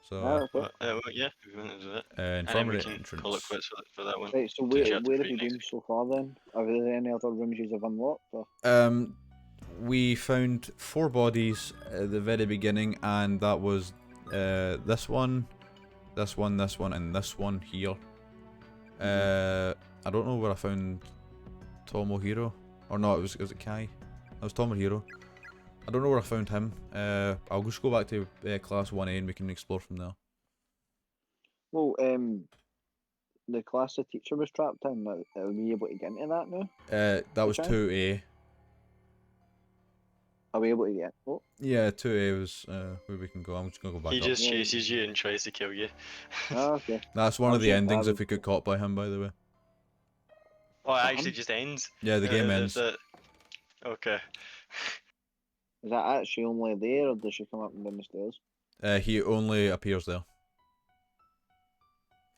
So Yeah, we want to do that. And then infirmary we can entrance. call it quits for that one. Right, so Do where chapter have 3 you next. been so far then? Are there any other rooms you have unlocked? Or? We found 4 bodies at the very beginning, and that was this one, and this one here. I don't know where I found Tomohiro, or no, was it Kai? It was Tomohiro. I don't know where I found him. I'll just go back to class 1A and we can explore from there. Well, the class the teacher was trapped in, are we able to get into that now? That was Okay. 2A. Are we able to get? Oh, Yeah, 2A was where we can go. I'm just gonna go back He up. just Yeah. chases you and tries to kill you. okay. That's one of the Actually, endings that if we get caught by him, by the way. Oh, it actually just ends? Yeah, the game ends. Okay. Is that actually only there, or does she come up and down the stairs? He only appears there.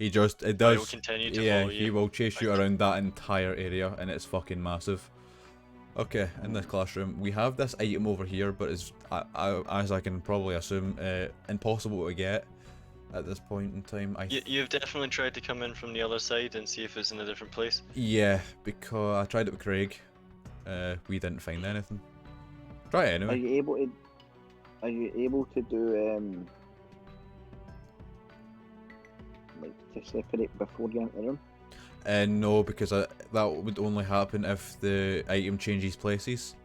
He just, it But does. he'll continue to Yeah, follow he you. will chase you around that entire area, and it's fucking massive. Okay, in this classroom, we have this item over here, but it's, as I can probably assume, impossible to get at this point in time. You've definitely tried to come in from the other side and see if it's in a different place. Yeah, because I tried it with Craig. We didn't find anything. Try it Are anyway. you able to? Are you able to do like to separate before you enter the room? No, because that would only happen if the item changes places.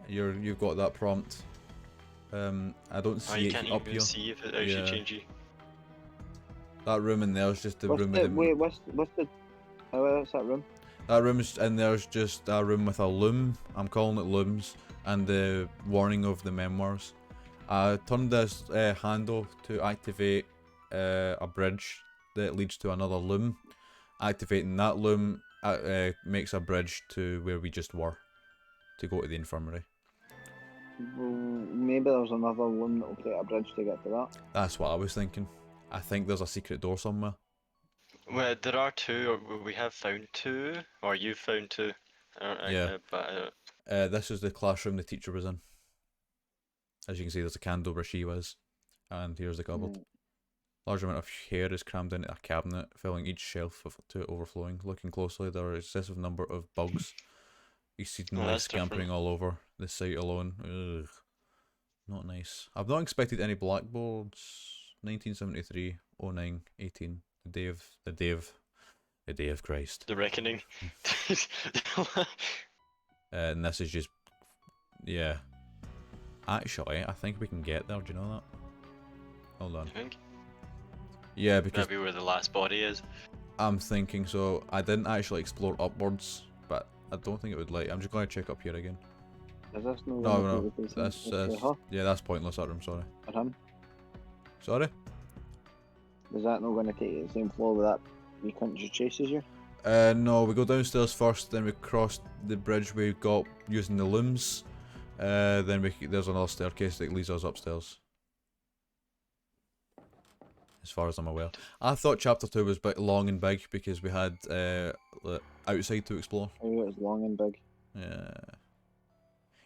You've got that prompt. I don't Oh, see you it can't up even here. see if it actually Yeah. changes. That room in there is just the What's room the, with the. wait, what's the? What's that room? That room's in there's just a room with a loom. I'm calling it looms, and the warning of the memoirs. I turned this handle to activate a bridge that leads to another loom. Activating that loom makes a bridge to where we just were, to go to the infirmary. Well, maybe there's another room that will create a bridge to get to that. That's what I was thinking. I think there's a secret door somewhere. Well, there are two, or we have found two, or you've found two. Yeah. But This is the classroom the teacher was in. As you can see, there's a candle where she was, and here's the cupboard. Mm. Large amount of hair is crammed into a cabinet, filling each shelf to overflowing. Looking closely, there are an excessive number of bugs. Exceedingly that's scampering different. all over the site alone. Ugh. Not nice. I've not expected any blackboards. 1973, 09, 18. The day of Christ. the reckoning. And this is just, yeah. Actually, I think we can get there. Do you know that? Hold on. I think Yeah, because maybe where the last body is. I'm thinking so. I didn't actually explore upwards, but I don't think it would let. I'm just going to check up here again. Is this no? No, that's yeah, that's pointless. That room. Sorry. Or him? Sorry. Is that not going to take you to the same floor with that you country chases you? No, we go downstairs first, then we cross the bridge we got using the looms. Then there's another staircase that leads us upstairs. As far as I'm aware. I thought chapter 2 was a bit long and big because we had outside to explore. Oh, it's long and big. Yeah.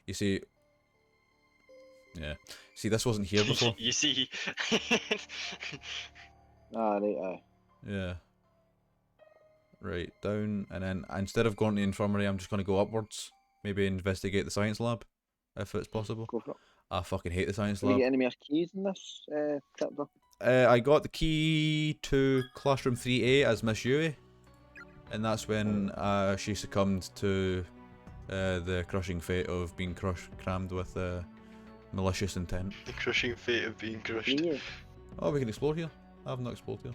You see... Yeah. See, this wasn't here before. You see. Ah, right, aye. Yeah. Right, down, and then instead of going to the infirmary, I'm just going to go upwards. Maybe investigate the science lab, if it's possible. Go for it. I fucking hate the science Did you lab. get any more keys in this chapter? I got the key to classroom 3A as Miss Yui, and that's when she succumbed to the crushing fate of being crammed with malicious intent. The crushing fate of being crushed. Yeah. Oh, we can explore here. I have not explored here.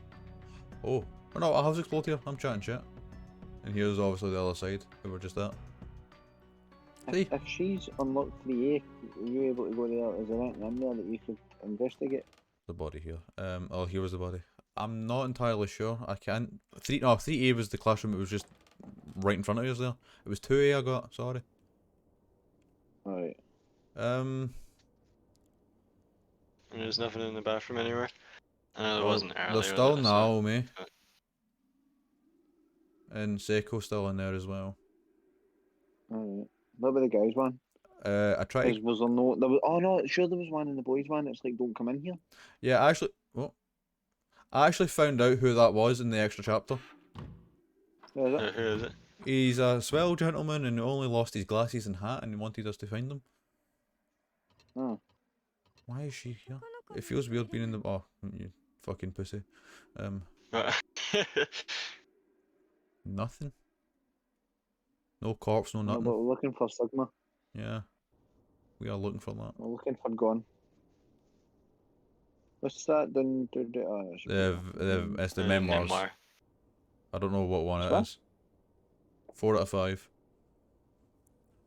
Oh, or no, I have explored here. I'm chatting shit. And here's obviously the other side, where we're just at. See? If she's unlocked 3A, are you able to go there? Is there anything in there that you could investigate? The body here. Oh, here was the body. I'm not entirely sure. I can't. 3A was the classroom. It was just right in front of us there. It was 2A I got. Sorry. Alright. And there's nothing in the bathroom anywhere. I know there wasn't earlier. There's still that I saw. Naomi. And Seiko's still in there as well. Alright. What about the guys one? I tried. Was there no? There was. Oh no! Sure, there was one in the boys one. It's like, don't come in here. Yeah, I actually found out who that was in the extra chapter. Who is it? Who is it? He's a swell gentleman and only lost his glasses and hat and he wanted us to find them. Oh. Why is she here? It feels weird being in the... Oh, you fucking pussy. Nothing. No corpse, no No, nothing. but we're looking for Sigma. Yeah. We are looking for that. We're looking for Gone. What's that done to do? Oh, it should be- It's the memoirs. Memoir. I don't know what one it What? is. 4 out of 5.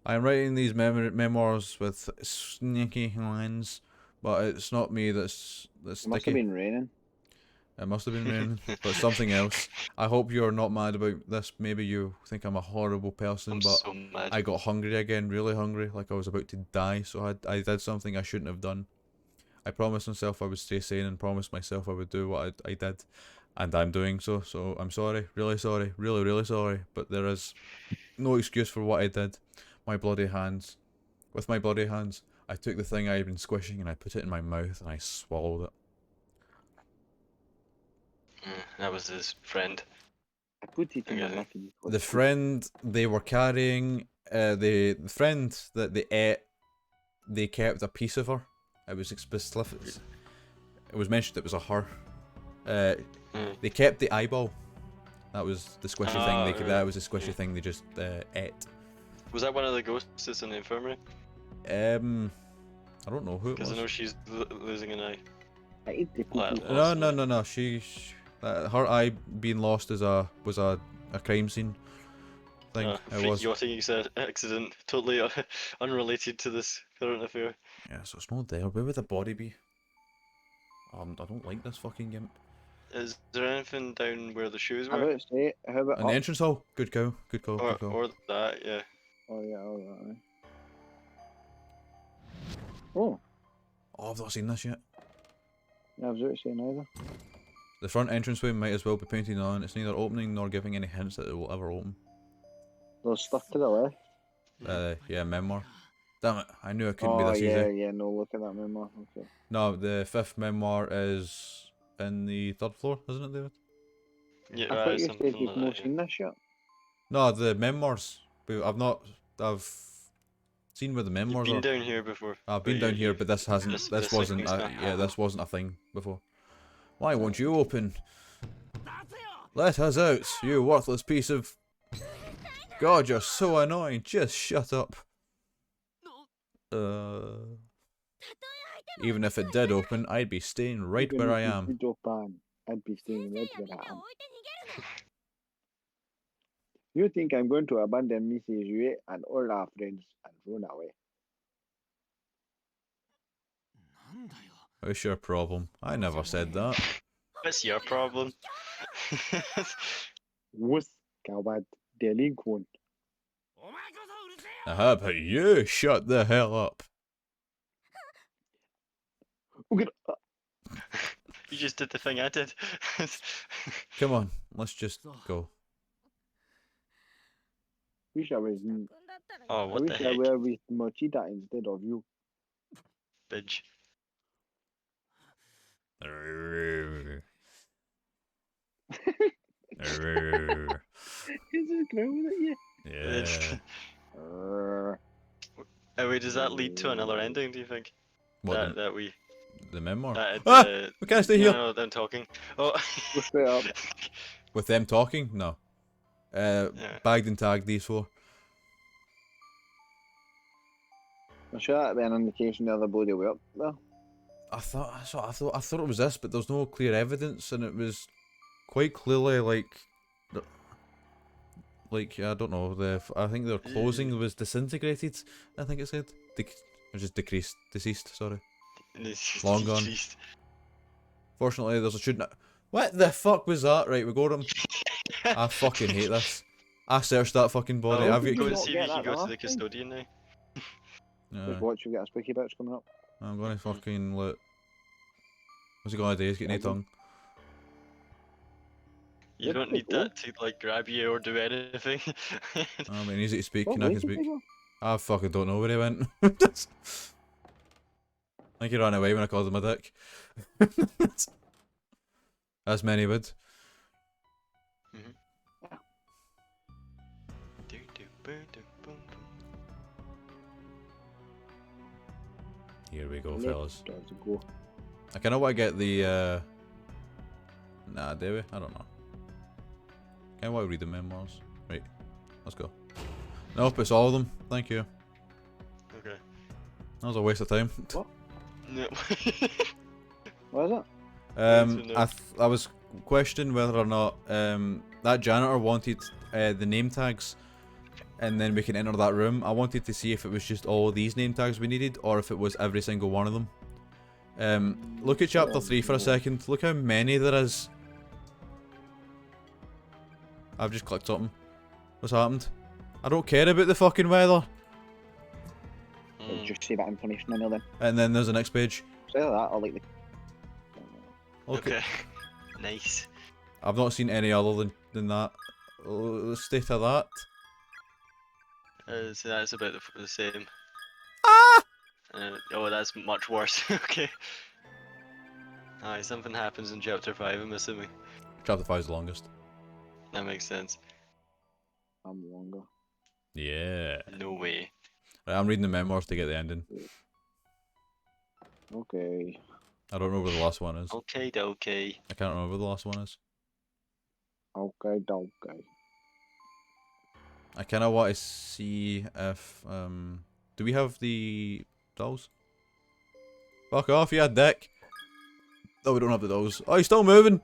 I am writing these memoirs with sneaky lines, but it's not me that's It must sticky. have been raining. It must have been raining, but something else. I hope you're not mad about this. Maybe you think I'm a horrible person, I'm but so mad. I got hungry again, really hungry, like I was about to die, so I did something I shouldn't have done. I promised myself I would stay sane and promised myself I would do what I did, and I'm doing so. So I'm sorry, really sorry, really, really sorry. But there is no excuse for what I did. My bloody hands, with my bloody hands, I took the thing I had been squishing and I put it in my mouth and I swallowed it. That was his friend. I put it in my Okay. mouth. The friend they were carrying, the friend that they ate, they kept a piece of her. It was specific. It was mentioned it was a her. They kept the eyeball. That was the squishy thing. They that was the squishy thing they just ate. Was that one of the ghosts that's in the infirmary? I don't know who it was. Because I know she's losing an eye. I ate the Well, poo-poo. No. Her eye being lost was a crime scene thing. It Freak was. yachting accident, totally unrelated to this current affair. Yeah, so it's not there. Where would the body be? I don't like this fucking gimp. Is there anything down where the shoes How were? about say? How about In the up? entrance hall. Good call. Good call. Or, Good call. or that, yeah. Oh yeah, all right. Oh, Oh, I've not seen this yet. yeah, I was about to say neither. The front entranceway might as well be painted on. It's neither opening nor giving any hints that it will ever open. There's stuff to the left. Yeah, memoir. Damn it, I knew it couldn't be Oh this yeah, easy. yeah. No, look at that memoir. Okay. No, the 5th memoir is in the 3rd floor, isn't it, David? Yeah, I right, thought you something said you've like not that, yeah. seen this yet. No, the memoirs. I've seen where the You've memoirs been are. down here before. I've been but down here, but this hasn't. this This thing wasn't. is not. Yeah, this wasn't a thing before. Why won't you open? Let us out, you worthless piece of. God, you're so annoying. Just shut up. Even if it did open, I'd be staying right Even where I if you am. did open, I'd be staying right where I am. You think I'm going to abandon Mrs. Yue and all our friends and run away? What's your problem? I never said that. What's your problem? Wuss, coward, delinquent. How about you shut the hell up? Okay, You just did the thing I did. Come on, let's just go. wish I was. Oh, I what the wish I heck, were with Mochita instead of you. bitch. Is it growing at you? Yeah. Wait, does that lead to another ending, do you think? What, That we... the memoir? That, Ah! We can't stay here! No, them talking. Oh. Go straight up. With them talking? No. Yeah. Bagged and tagged, these 4. I'm sure that'd be an indication the other bloody way up there. I thought it was this, but there's no clear evidence, and it was quite clearly like I don't know. I think their closing was disintegrated. I think it said, or just deceased. Sorry. Long gone. Fortunately, there's a shouldn't. What the fuck was that? Right, we got him. I fucking hate this. I searched that fucking body. Oh, I've go got. and see if you can Get go that to the last time. custodian now. Yeah, Just watch you get a spooky bitch coming up. I'm gonna fucking let. What's he gonna do? He's getting a tongue. You Where don't did need they go? that to like grab you or do anything. I mean, easy to speak, What and I way can did they speak. go? I fucking don't know where he went. I think he ran away when I called him a dick. As many would. Here we go, fellas. Does it go? I kinda wanna get the Nah, do we? I don't know. Kinda wanna read the memoirs. Right, let's go. Nope, it's all of them. Thank you. Okay. That was a waste of time. What? No. What is it? I was questioning whether or not that janitor wanted the name tags, and then we can enter that room. I wanted to see if it was just all these name tags we needed, or if it was every single one of them. Look at chapter 3 for a second. Look how many there is. I've just clicked something. What's happened? I don't care about the fucking weather. Just say that information in there then. And then there's the next page. It's either that or like the. Okay. Okay. Nice. I've not seen any other than that. The state of that. So that's about the same. Ah! Oh, that's much worse. Okay. Aye, something happens in chapter 5, I'm assuming. Chapter 5 is the longest. That makes sense. I'm longer. Yeah. No way. Right, I'm reading the memoirs to get the ending. Okay. I don't know where the last one is. Okay, okay. I can't remember where the last one is. Okay, okay. I kind of want to see if do we have the dolls? Fuck off, you dick. No, we don't have the dolls. Oh, he's still moving.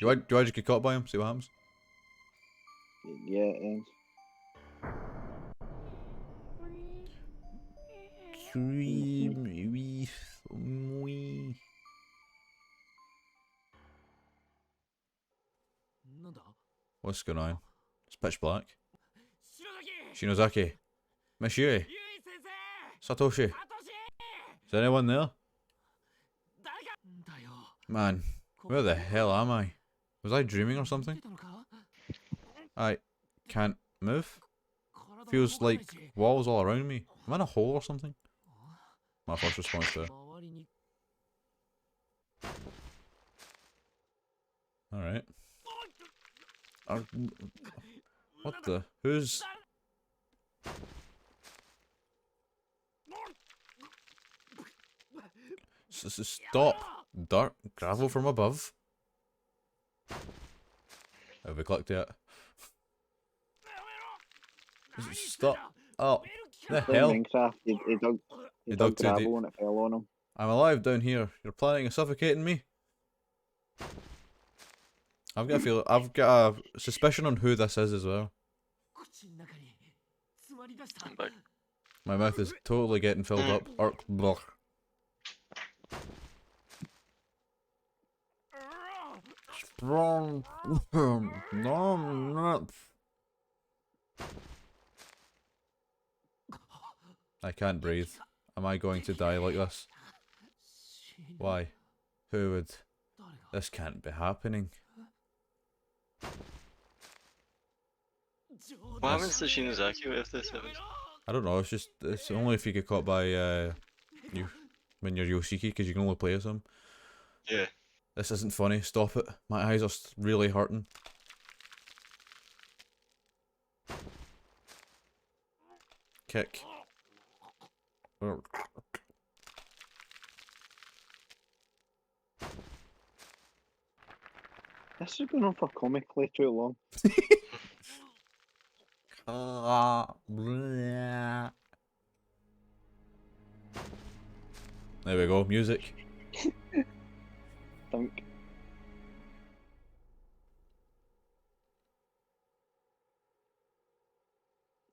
Do I just get caught by him? See what happens. Yeah, it ends. What's going on? It's pitch black. Shinozaki. Miss Yui. Satoshi. Is anyone there? Man, where the hell am I? Was I dreaming or something? I can't move. Feels like walls all around me. Am I in a hole or something? My first response to it. Alright. What the? Who's... Stop! Dirt, gravel from above. Have we clicked yet? Stop! Oh, the Like hell! Minecraft, he dug too deep. gravel and it fell on him. I'm alive down here. You're planning on suffocating me? I've got a suspicion on who this is as well. But My mouth is totally getting filled up. Blah. Strong. No, not. I can't breathe. Am I going to die like this? Why? Who would? This can't be happening. what happens to Shinozaki if this happens? I don't know. It's only if you get caught by you when you're Yoshiki, because you can only play as him. Yeah. This isn't funny. Stop it. My eyes are really hurting. Kick. This has been on for comically too long. There we go. Music. Think.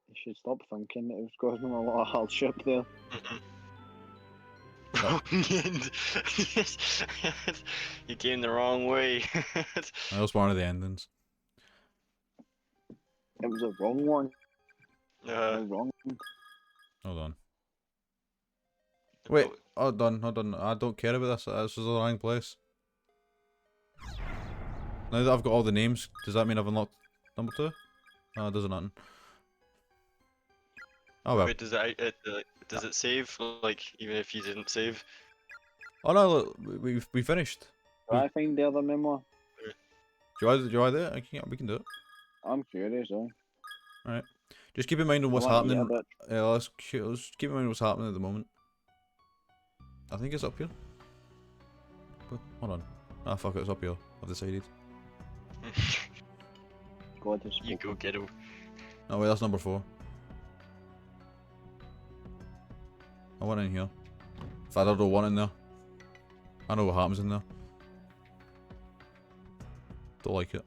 You should stop thinking. It was causing him a lot of hardship there. You came the wrong way. That was one of the endings. It was a wrong one. A wrong one. Hold on. Wait. Hold on. I don't care about this. This is the wrong place. Now that I've got all the names, does that mean I've unlocked number 2? No, it doesn't nothing. Oh well. Wait, does it save, like, even if you didn't save? Oh no, look, we finished. Do I find the other memoir? Do you want it? We can do it. I'm curious, though. Alright. Just keep in mind on what's I want to happening. hear Yeah, let's keep in mind what's happening at the moment. I think it's up here. Hold on. Ah, fuck it, it's up here. I've decided. God has You go, spoken. kiddo. No, wait, that's number 4. I want in here. If I don't want in there. I know what happens in there. Don't like it.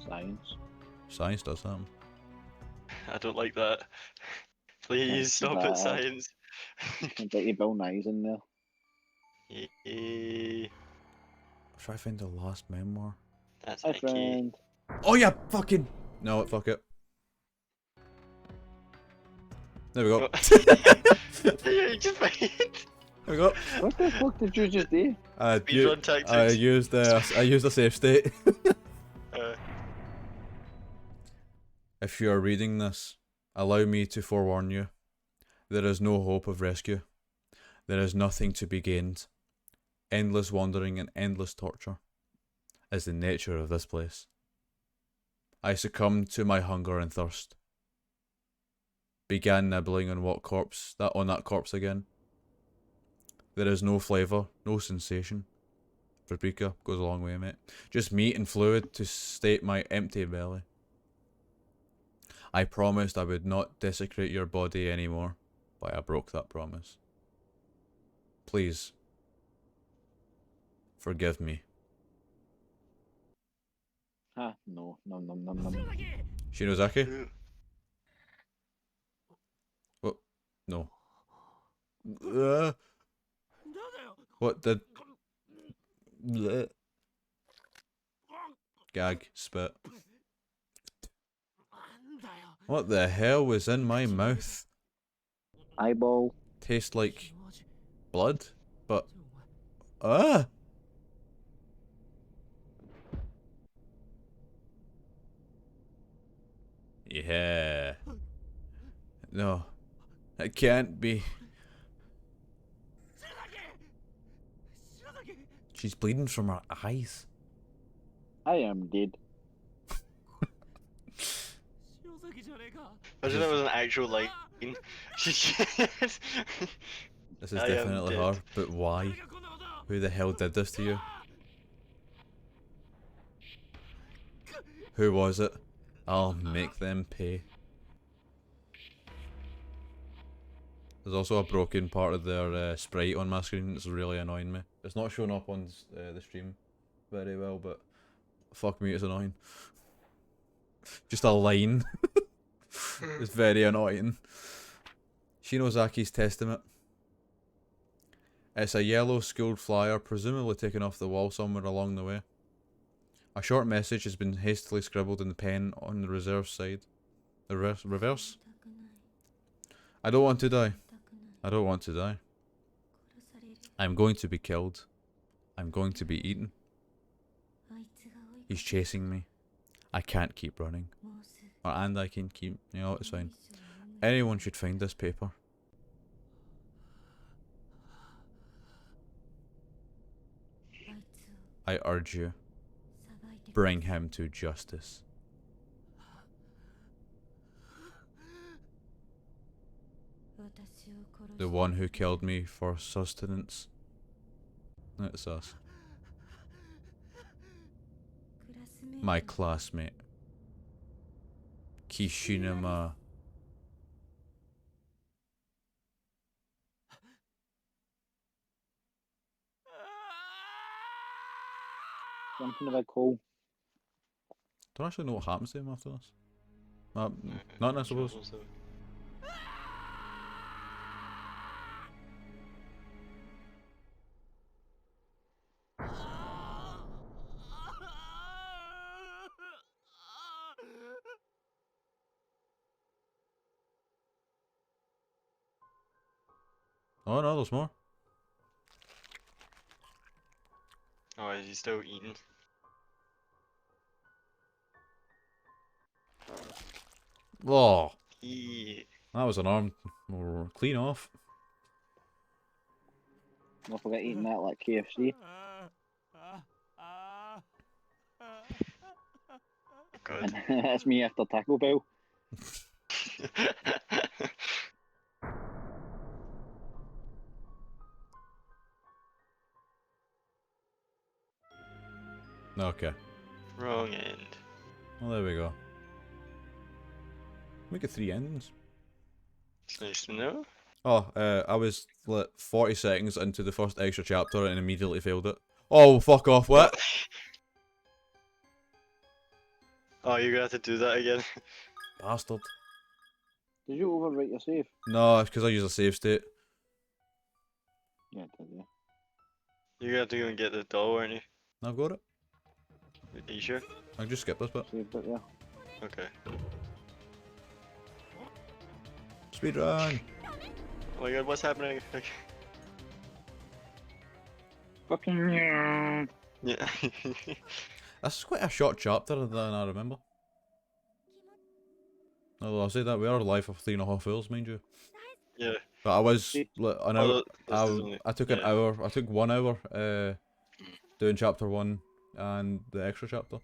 Science. Science does that. I don't like that. Please That's stop bad. it, science. I bet you Bill Nye's in there. Try to find the last memoir. That's Hi, my key. friend. Oh yeah, fucking. No, fuck it. There we go. You just fine. There we go. What the fuck did you just do? Speedrun tactics. I used a save state. Uh, If you are reading this, allow me to forewarn you. There is no hope of rescue. There is nothing to be gained. Endless wandering and endless torture is the nature of this place. I succumbed to my hunger and thirst. Began nibbling on that corpse again. There is no flavour, no sensation. Paprika goes a long way, mate. Just meat and fluid to sate my empty belly. I promised I would not desecrate your body anymore, but I broke that promise. Please, forgive me. Ah, no. Shinozaki? ooh. What? No. What did... Bleh. Gag, spit. What the hell was in my mouth? Eyeball. Tastes like blood, but... Ah! Yeah. No. It can't be. She's bleeding from her eyes. I am dead. Imagine that was an actual line. This is I am definitely dead. her, but why? Who the hell did this to you? Who was it? I'll make them pay. There's also a broken part of their sprite on my screen that's really annoying me. It's not showing up on the stream very well, but fuck me, it's annoying. Just a line. It's very annoying. Shinozaki's Testament. It's a yellow schooled flyer, presumably taken off the wall somewhere along the way. A short message has been hastily scribbled in pen on the reserve side. The reverse? I don't want to die. I don't want to die. I'm going to be killed. I'm going to be eaten. He's chasing me. I can't keep running. And I can keep... You know, it's fine. Anyone should find this paper. I urge you, bring him to justice. The one who killed me for sustenance. That's us. My classmate. Kishinuma. Something about coal. Don't actually know what happens to him after this. Nothing, I suppose. Oh no, there's more. Oh, is he still eating? Oh, Yeah. that was an arm. Clean off. Don't forget eating that like KFC. Good. And that's me after Taco Bell. Okay. Wrong end. Well, there we go. Make it 3 endings. It's nice to know. Oh, I was like 40 seconds into the first extra chapter and immediately failed it. Oh, fuck off, what? Oh, you're gonna have to do that again. Bastard. Did you overwrite your save? No, it's because I use a save state. Yeah, did you? You're gonna have to go and get the doll, aren't you? I've got it. Are you sure? I can just skip this bit. Saved it, yeah. Okay. Speedrun! Oh my god, what's happening? Fucking yeah. Yeah. That's quite a short chapter than I remember. Although I'll say that we are live for 3.5 hours, mind you. Yeah. But I was like, an hour. Although, this is only- I took an yeah. hour. I took 1 hour doing chapter 1 and the extra chapter.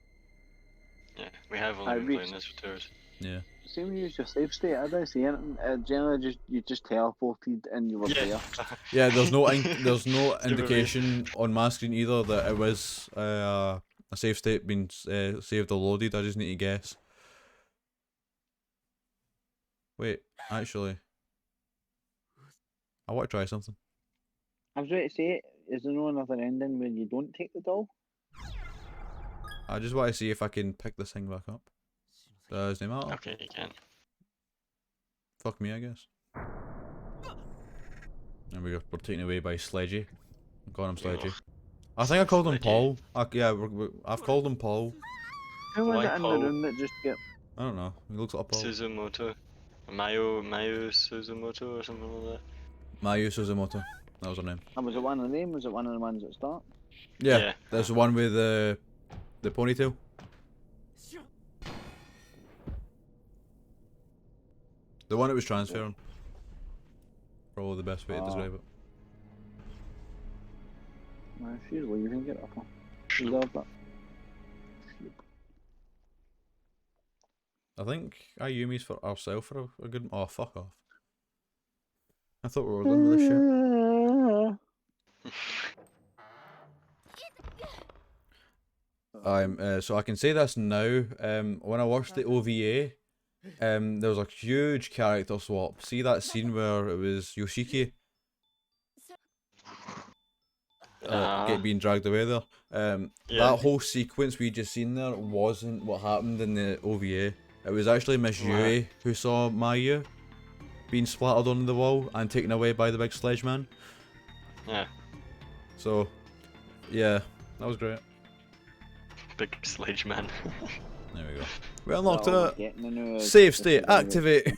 Yeah, we have I only been reached- playing this for 2 hours. Yeah. See when you use your save state, I didn't see anything. Generally, you just teleported and you were there. Yeah, there's no indication on my screen either that it was a save state being saved or loaded. I just need to guess. Wait, actually, I want to try something. I was ready to say, is there no another ending where you don't take the doll? I just want to see if I can pick this thing back up. Does it matter? Okay, you can. Fuck me, I guess. And we're taken away by Sledgy. I'm calling him Sledgy. I think I called him Sledgy. Paul. I've called him Paul. Who was Why it in Paul? the room that just get... I don't know. He looks like a Paul. Suzumoto. Mayu Suzumoto or something like that. Mayu Suzumoto. That was her name. Was it one of them? Was it one of the ones at start? Yeah, Yeah. there's the one with the ponytail. The one that was transferring. Probably the best way to describe it. No, she's leaving, get up. She's up, but... I think Ayumi's for ourselves for a good. Oh, fuck off. I thought we were done with this shit. So I can say this now. When I watched the OVA, there was a huge character swap. See that scene where it was Yoshiki being dragged away there. Yeah. That whole sequence we just seen there wasn't what happened in the OVA. It was actually Miss Yui who saw Mayu being splattered on the wall and taken away by the big sledge man. Yeah. So, yeah, that was great. Big sledge man. There we go. We unlocked Well, it. getting a new- Save state, activate.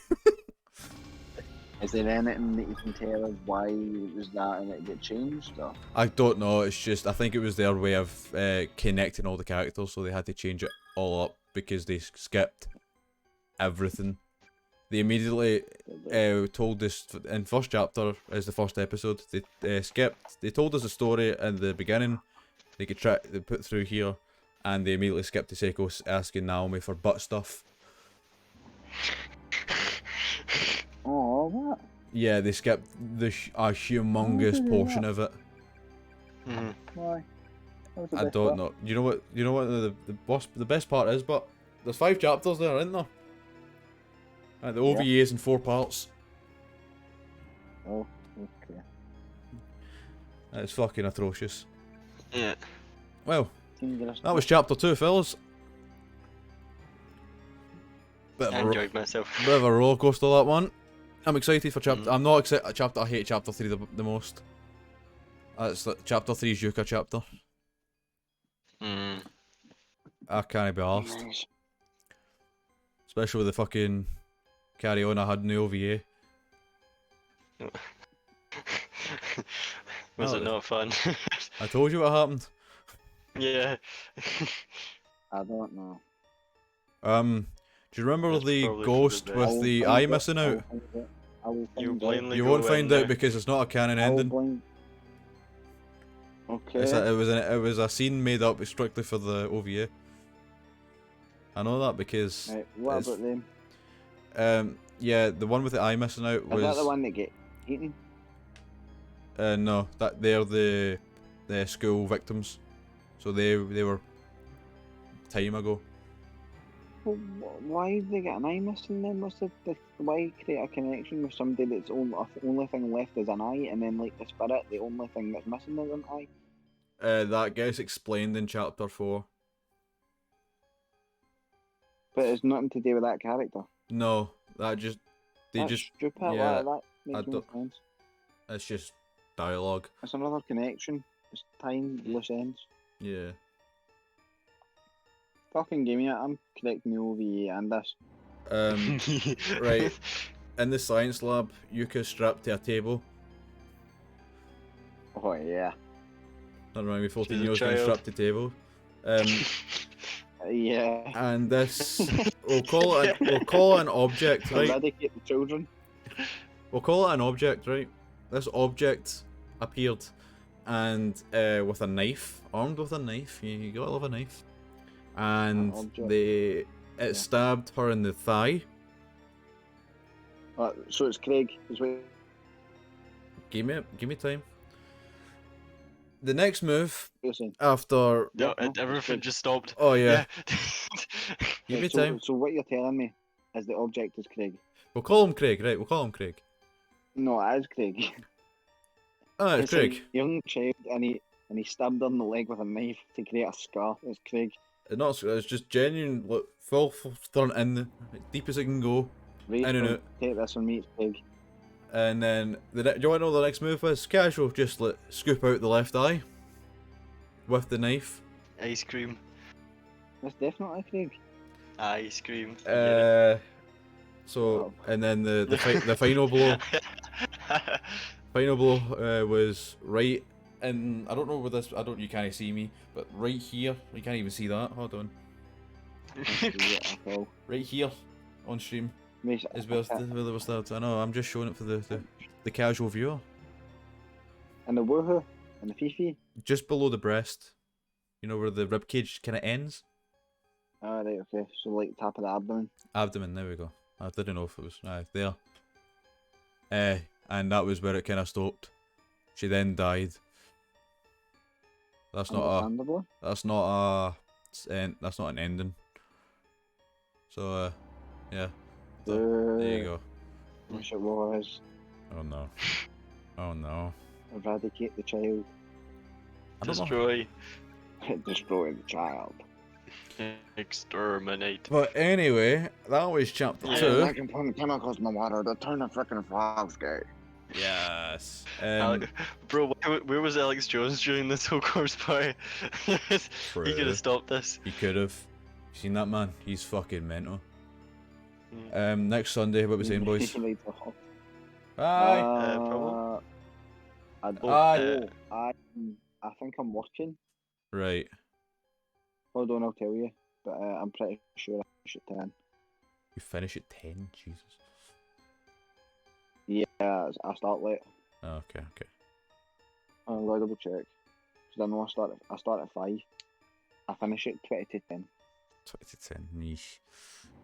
Is there anything that you can tell us why it was that and it got changed? Or? I don't know, it's just, I think it was their way of connecting all the characters, so they had to change it all up because they skipped everything. They immediately told us, in first chapter, as the first episode, they told us a story in the beginning, they put through here, and they immediately skipped to Seiko asking Naomi for butt stuff. Oh, what? Yeah, they skipped a humongous portion of it. Mhm. Why? That was the I best don't part. know. You know what the best part is, but there's 5 chapters there, isn't there? The OVA is in 4 parts. Oh, okay. It's fucking atrocious. Yeah. Well, Dangerous. that was chapter 2, fellas. Bit I of, enjoyed myself. bit of a roller coaster, that one. I'm excited for chapter. Mm. I'm not excited. I hate chapter 3 the most. It's chapter 3's Yuka chapter. Mm. I can't be arsed. Especially with the fucking carry on I had in the OVA. Was Oh, it not fun? I told you what happened. Yeah. I don't know. Do you remember That's the probably for the ghost best. with the eye missing out? You blindly You go won't in find there. out because it's not a canon ending. Okay. It was a scene made up strictly for the OVA. I know that because Right, what it's- about them? yeah, the one with the eye missing out Is that the was one that get eaten? no, that they're the school victims, so they were time ago. Well, why did they get an eye missing then? Why create a connection with somebody that's only thing left is an eye, and then like the spirit, the only thing that's missing is an eye? That gets explained in chapter 4. But it's nothing to do with that character. No, they That's just stupid. yeah, That I makes no don't- sense. it's just dialogue. It's another connection. It's time, loose ends. Yeah. Fucking give me it. I'm connecting the OVA and this. Right. in the science lab, Yuka's strapped to a table. Oh yeah. Don't remind me, 14 She's a year olds being child. strapped to table. Yeah. And this, we'll call it an object, right? Eradicate the children. We'll call it an object, right? This object appeared, and with a knife, armed with a knife. You gotta love a knife. And object. it stabbed her in the thigh. So it's Craig. Is what Give me time. The next move you're saying. after. No, no, everything just stopped. Oh yeah, Yeah. give me so, time. So what you're telling me is the object is Craig. We'll call him Craig, right? We'll call him Craig. No, it is Craig. Ah, it's It's Craig. a young child, and he stabbed her in the leg with a knife to create a scar. It's Craig. It's just genuine, look, full throwing it in the deep as it can go. Right, I don't know. Take this from me, it's Craig. And then do you want to know what the next move is? Casual, just like scoop out the left eye with the knife. Ice cream. That's definitely Craig. Ice cream. I get it. So and then the final blow. Final blow was right in, I don't know where this, you can't see me, but right here, you can't even see that. Hold on, right here on stream is where they were stabbed. I know, I'm just showing it for the casual viewer. And the woohoo and the fifi. Just below the breast, you know where the rib cage kind of ends. Ah, right, okay. So like top of the abdomen. Abdomen, there we go. I didn't know if it was there. And that was where it kind of stopped. She then died. That's not Understandably. that's not an ending. So yeah. There you go. Wish it was. Oh no. Oh no. Eradicate the child. I don't know. Destroy. Destroy the child. Exterminate. But anyway, that was chapter Yeah. 2. I can put chemicals in the water to turn the frickin' frogs gay. Yes. Bro, where was Alex Jones during this whole corpse party? He could True. have stopped this. He could have. Seen that man? He's fucking mental. Mm. Next Sunday, what we saying, boys? Right off. Bye. Probably. I don't Aye. know. I think I'm working. Right. Hold on, I'll tell you. But I'm pretty sure I finish at 10. You finish at 10? Jesus. Yeah, I start late. Oh, okay. I'm going to double check. Because I know I start at 5. I finish at 20 to 10. 20 to 10.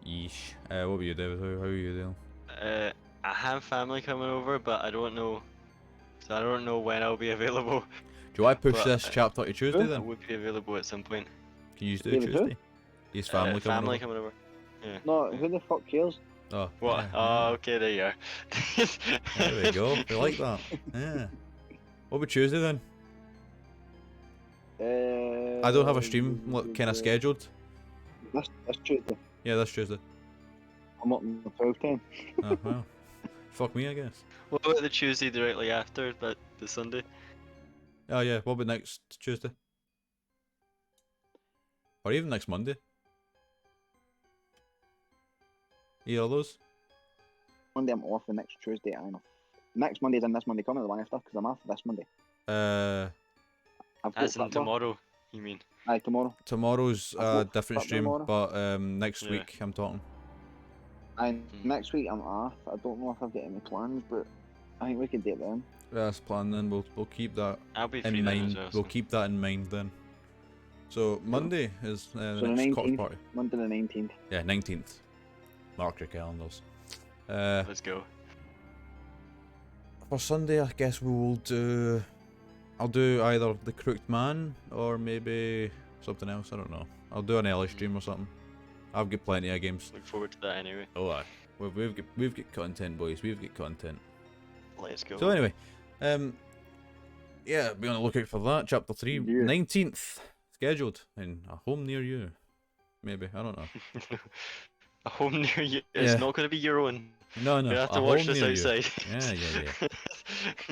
Yeesh. What were you doing? How are you doing? I have family coming over, but I don't know. So I don't know when I'll be available. Do I push But, this chapter to Tuesday I then? would be available at some point. Can you do David, who? Tuesday? His family coming over. Coming over. Yeah. No, who the fuck cares? Oh, What? yeah, Oh, okay, there you are. There we go. We like that. Yeah. What about Tuesday then? I don't have a stream kind of scheduled. That's Tuesday. Yeah, that's Tuesday. I'm up in the 12:10. Oh, well. Fuck me, I guess. What about the Tuesday directly after, but the Sunday? Oh yeah, what about next Tuesday? Or even next Monday? Either of those? Monday I'm off, and next Tuesday I'm off. Next Monday's in this Monday coming, the one after, because I'm off this Monday. I've got As in football. tomorrow, you mean? Aye, tomorrow. Tomorrow's I've a got different football stream, tomorrow. but next Yeah. week I'm talking. And next week I'm off. I don't know if I've got any plans, but I think we could do it then. That's plan then. We'll keep that I'll be free in then as mind. well. We'll so- keep that in mind then. So Monday is the So the next cocktail 19th. party. Monday the 19th. Yeah, 19th. Mark your calendars. Let's go. For Sunday, I guess we'll do. I'll do either the Crooked Man or maybe something else. I don't know. I'll do an early stream or something. I've got plenty of games. Look forward to that anyway. Oh, aye. We've got content, boys. We've got content. Let's go. So anyway, yeah, be on the lookout for that. Chapter 3, Yeah. 19th, scheduled in a home near you. Maybe, I don't know. A home near you. It's Yeah. not going to be your own. No, You have a to watch home this near you. outside. Yeah.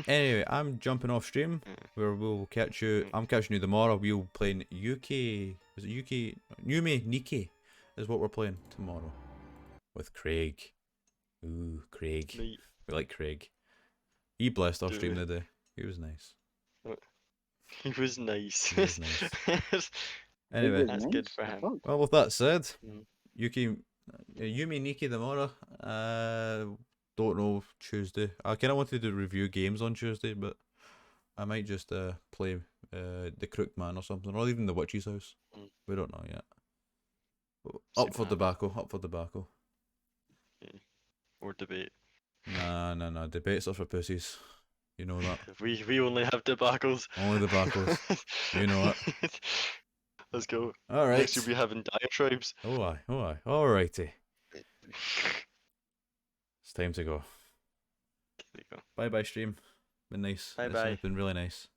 Anyway, I'm jumping off stream where we'll catch you. I'm catching you tomorrow. We'll playing UK. Is it UK? Yume Nike is what we're playing tomorrow with Craig. Ooh, Craig. Night. We like Craig. He blessed our Do stream we? today. He was nice. He was nice. He was nice. It Anyway, was That's nice. good for him. Fuck. well, with that said, Mm. Yumi Nikki Demora, don't know Tuesday. I kind of wanted to review games on Tuesday, but I might just play the Crook Man or something, or even the Witch's House. Mm. We don't know yet. Same Up for man. tobacco, up for tobacco. Or debate. Nah, debates are for pussies. You know that. We only have debaccles. Only debaccles. You know it. Let's go. Alright. Next you'll be having diatribes. Oh aye. Alrighty. It's time to go. There you go. Bye stream. Been nice. Bye-bye. It's been really nice.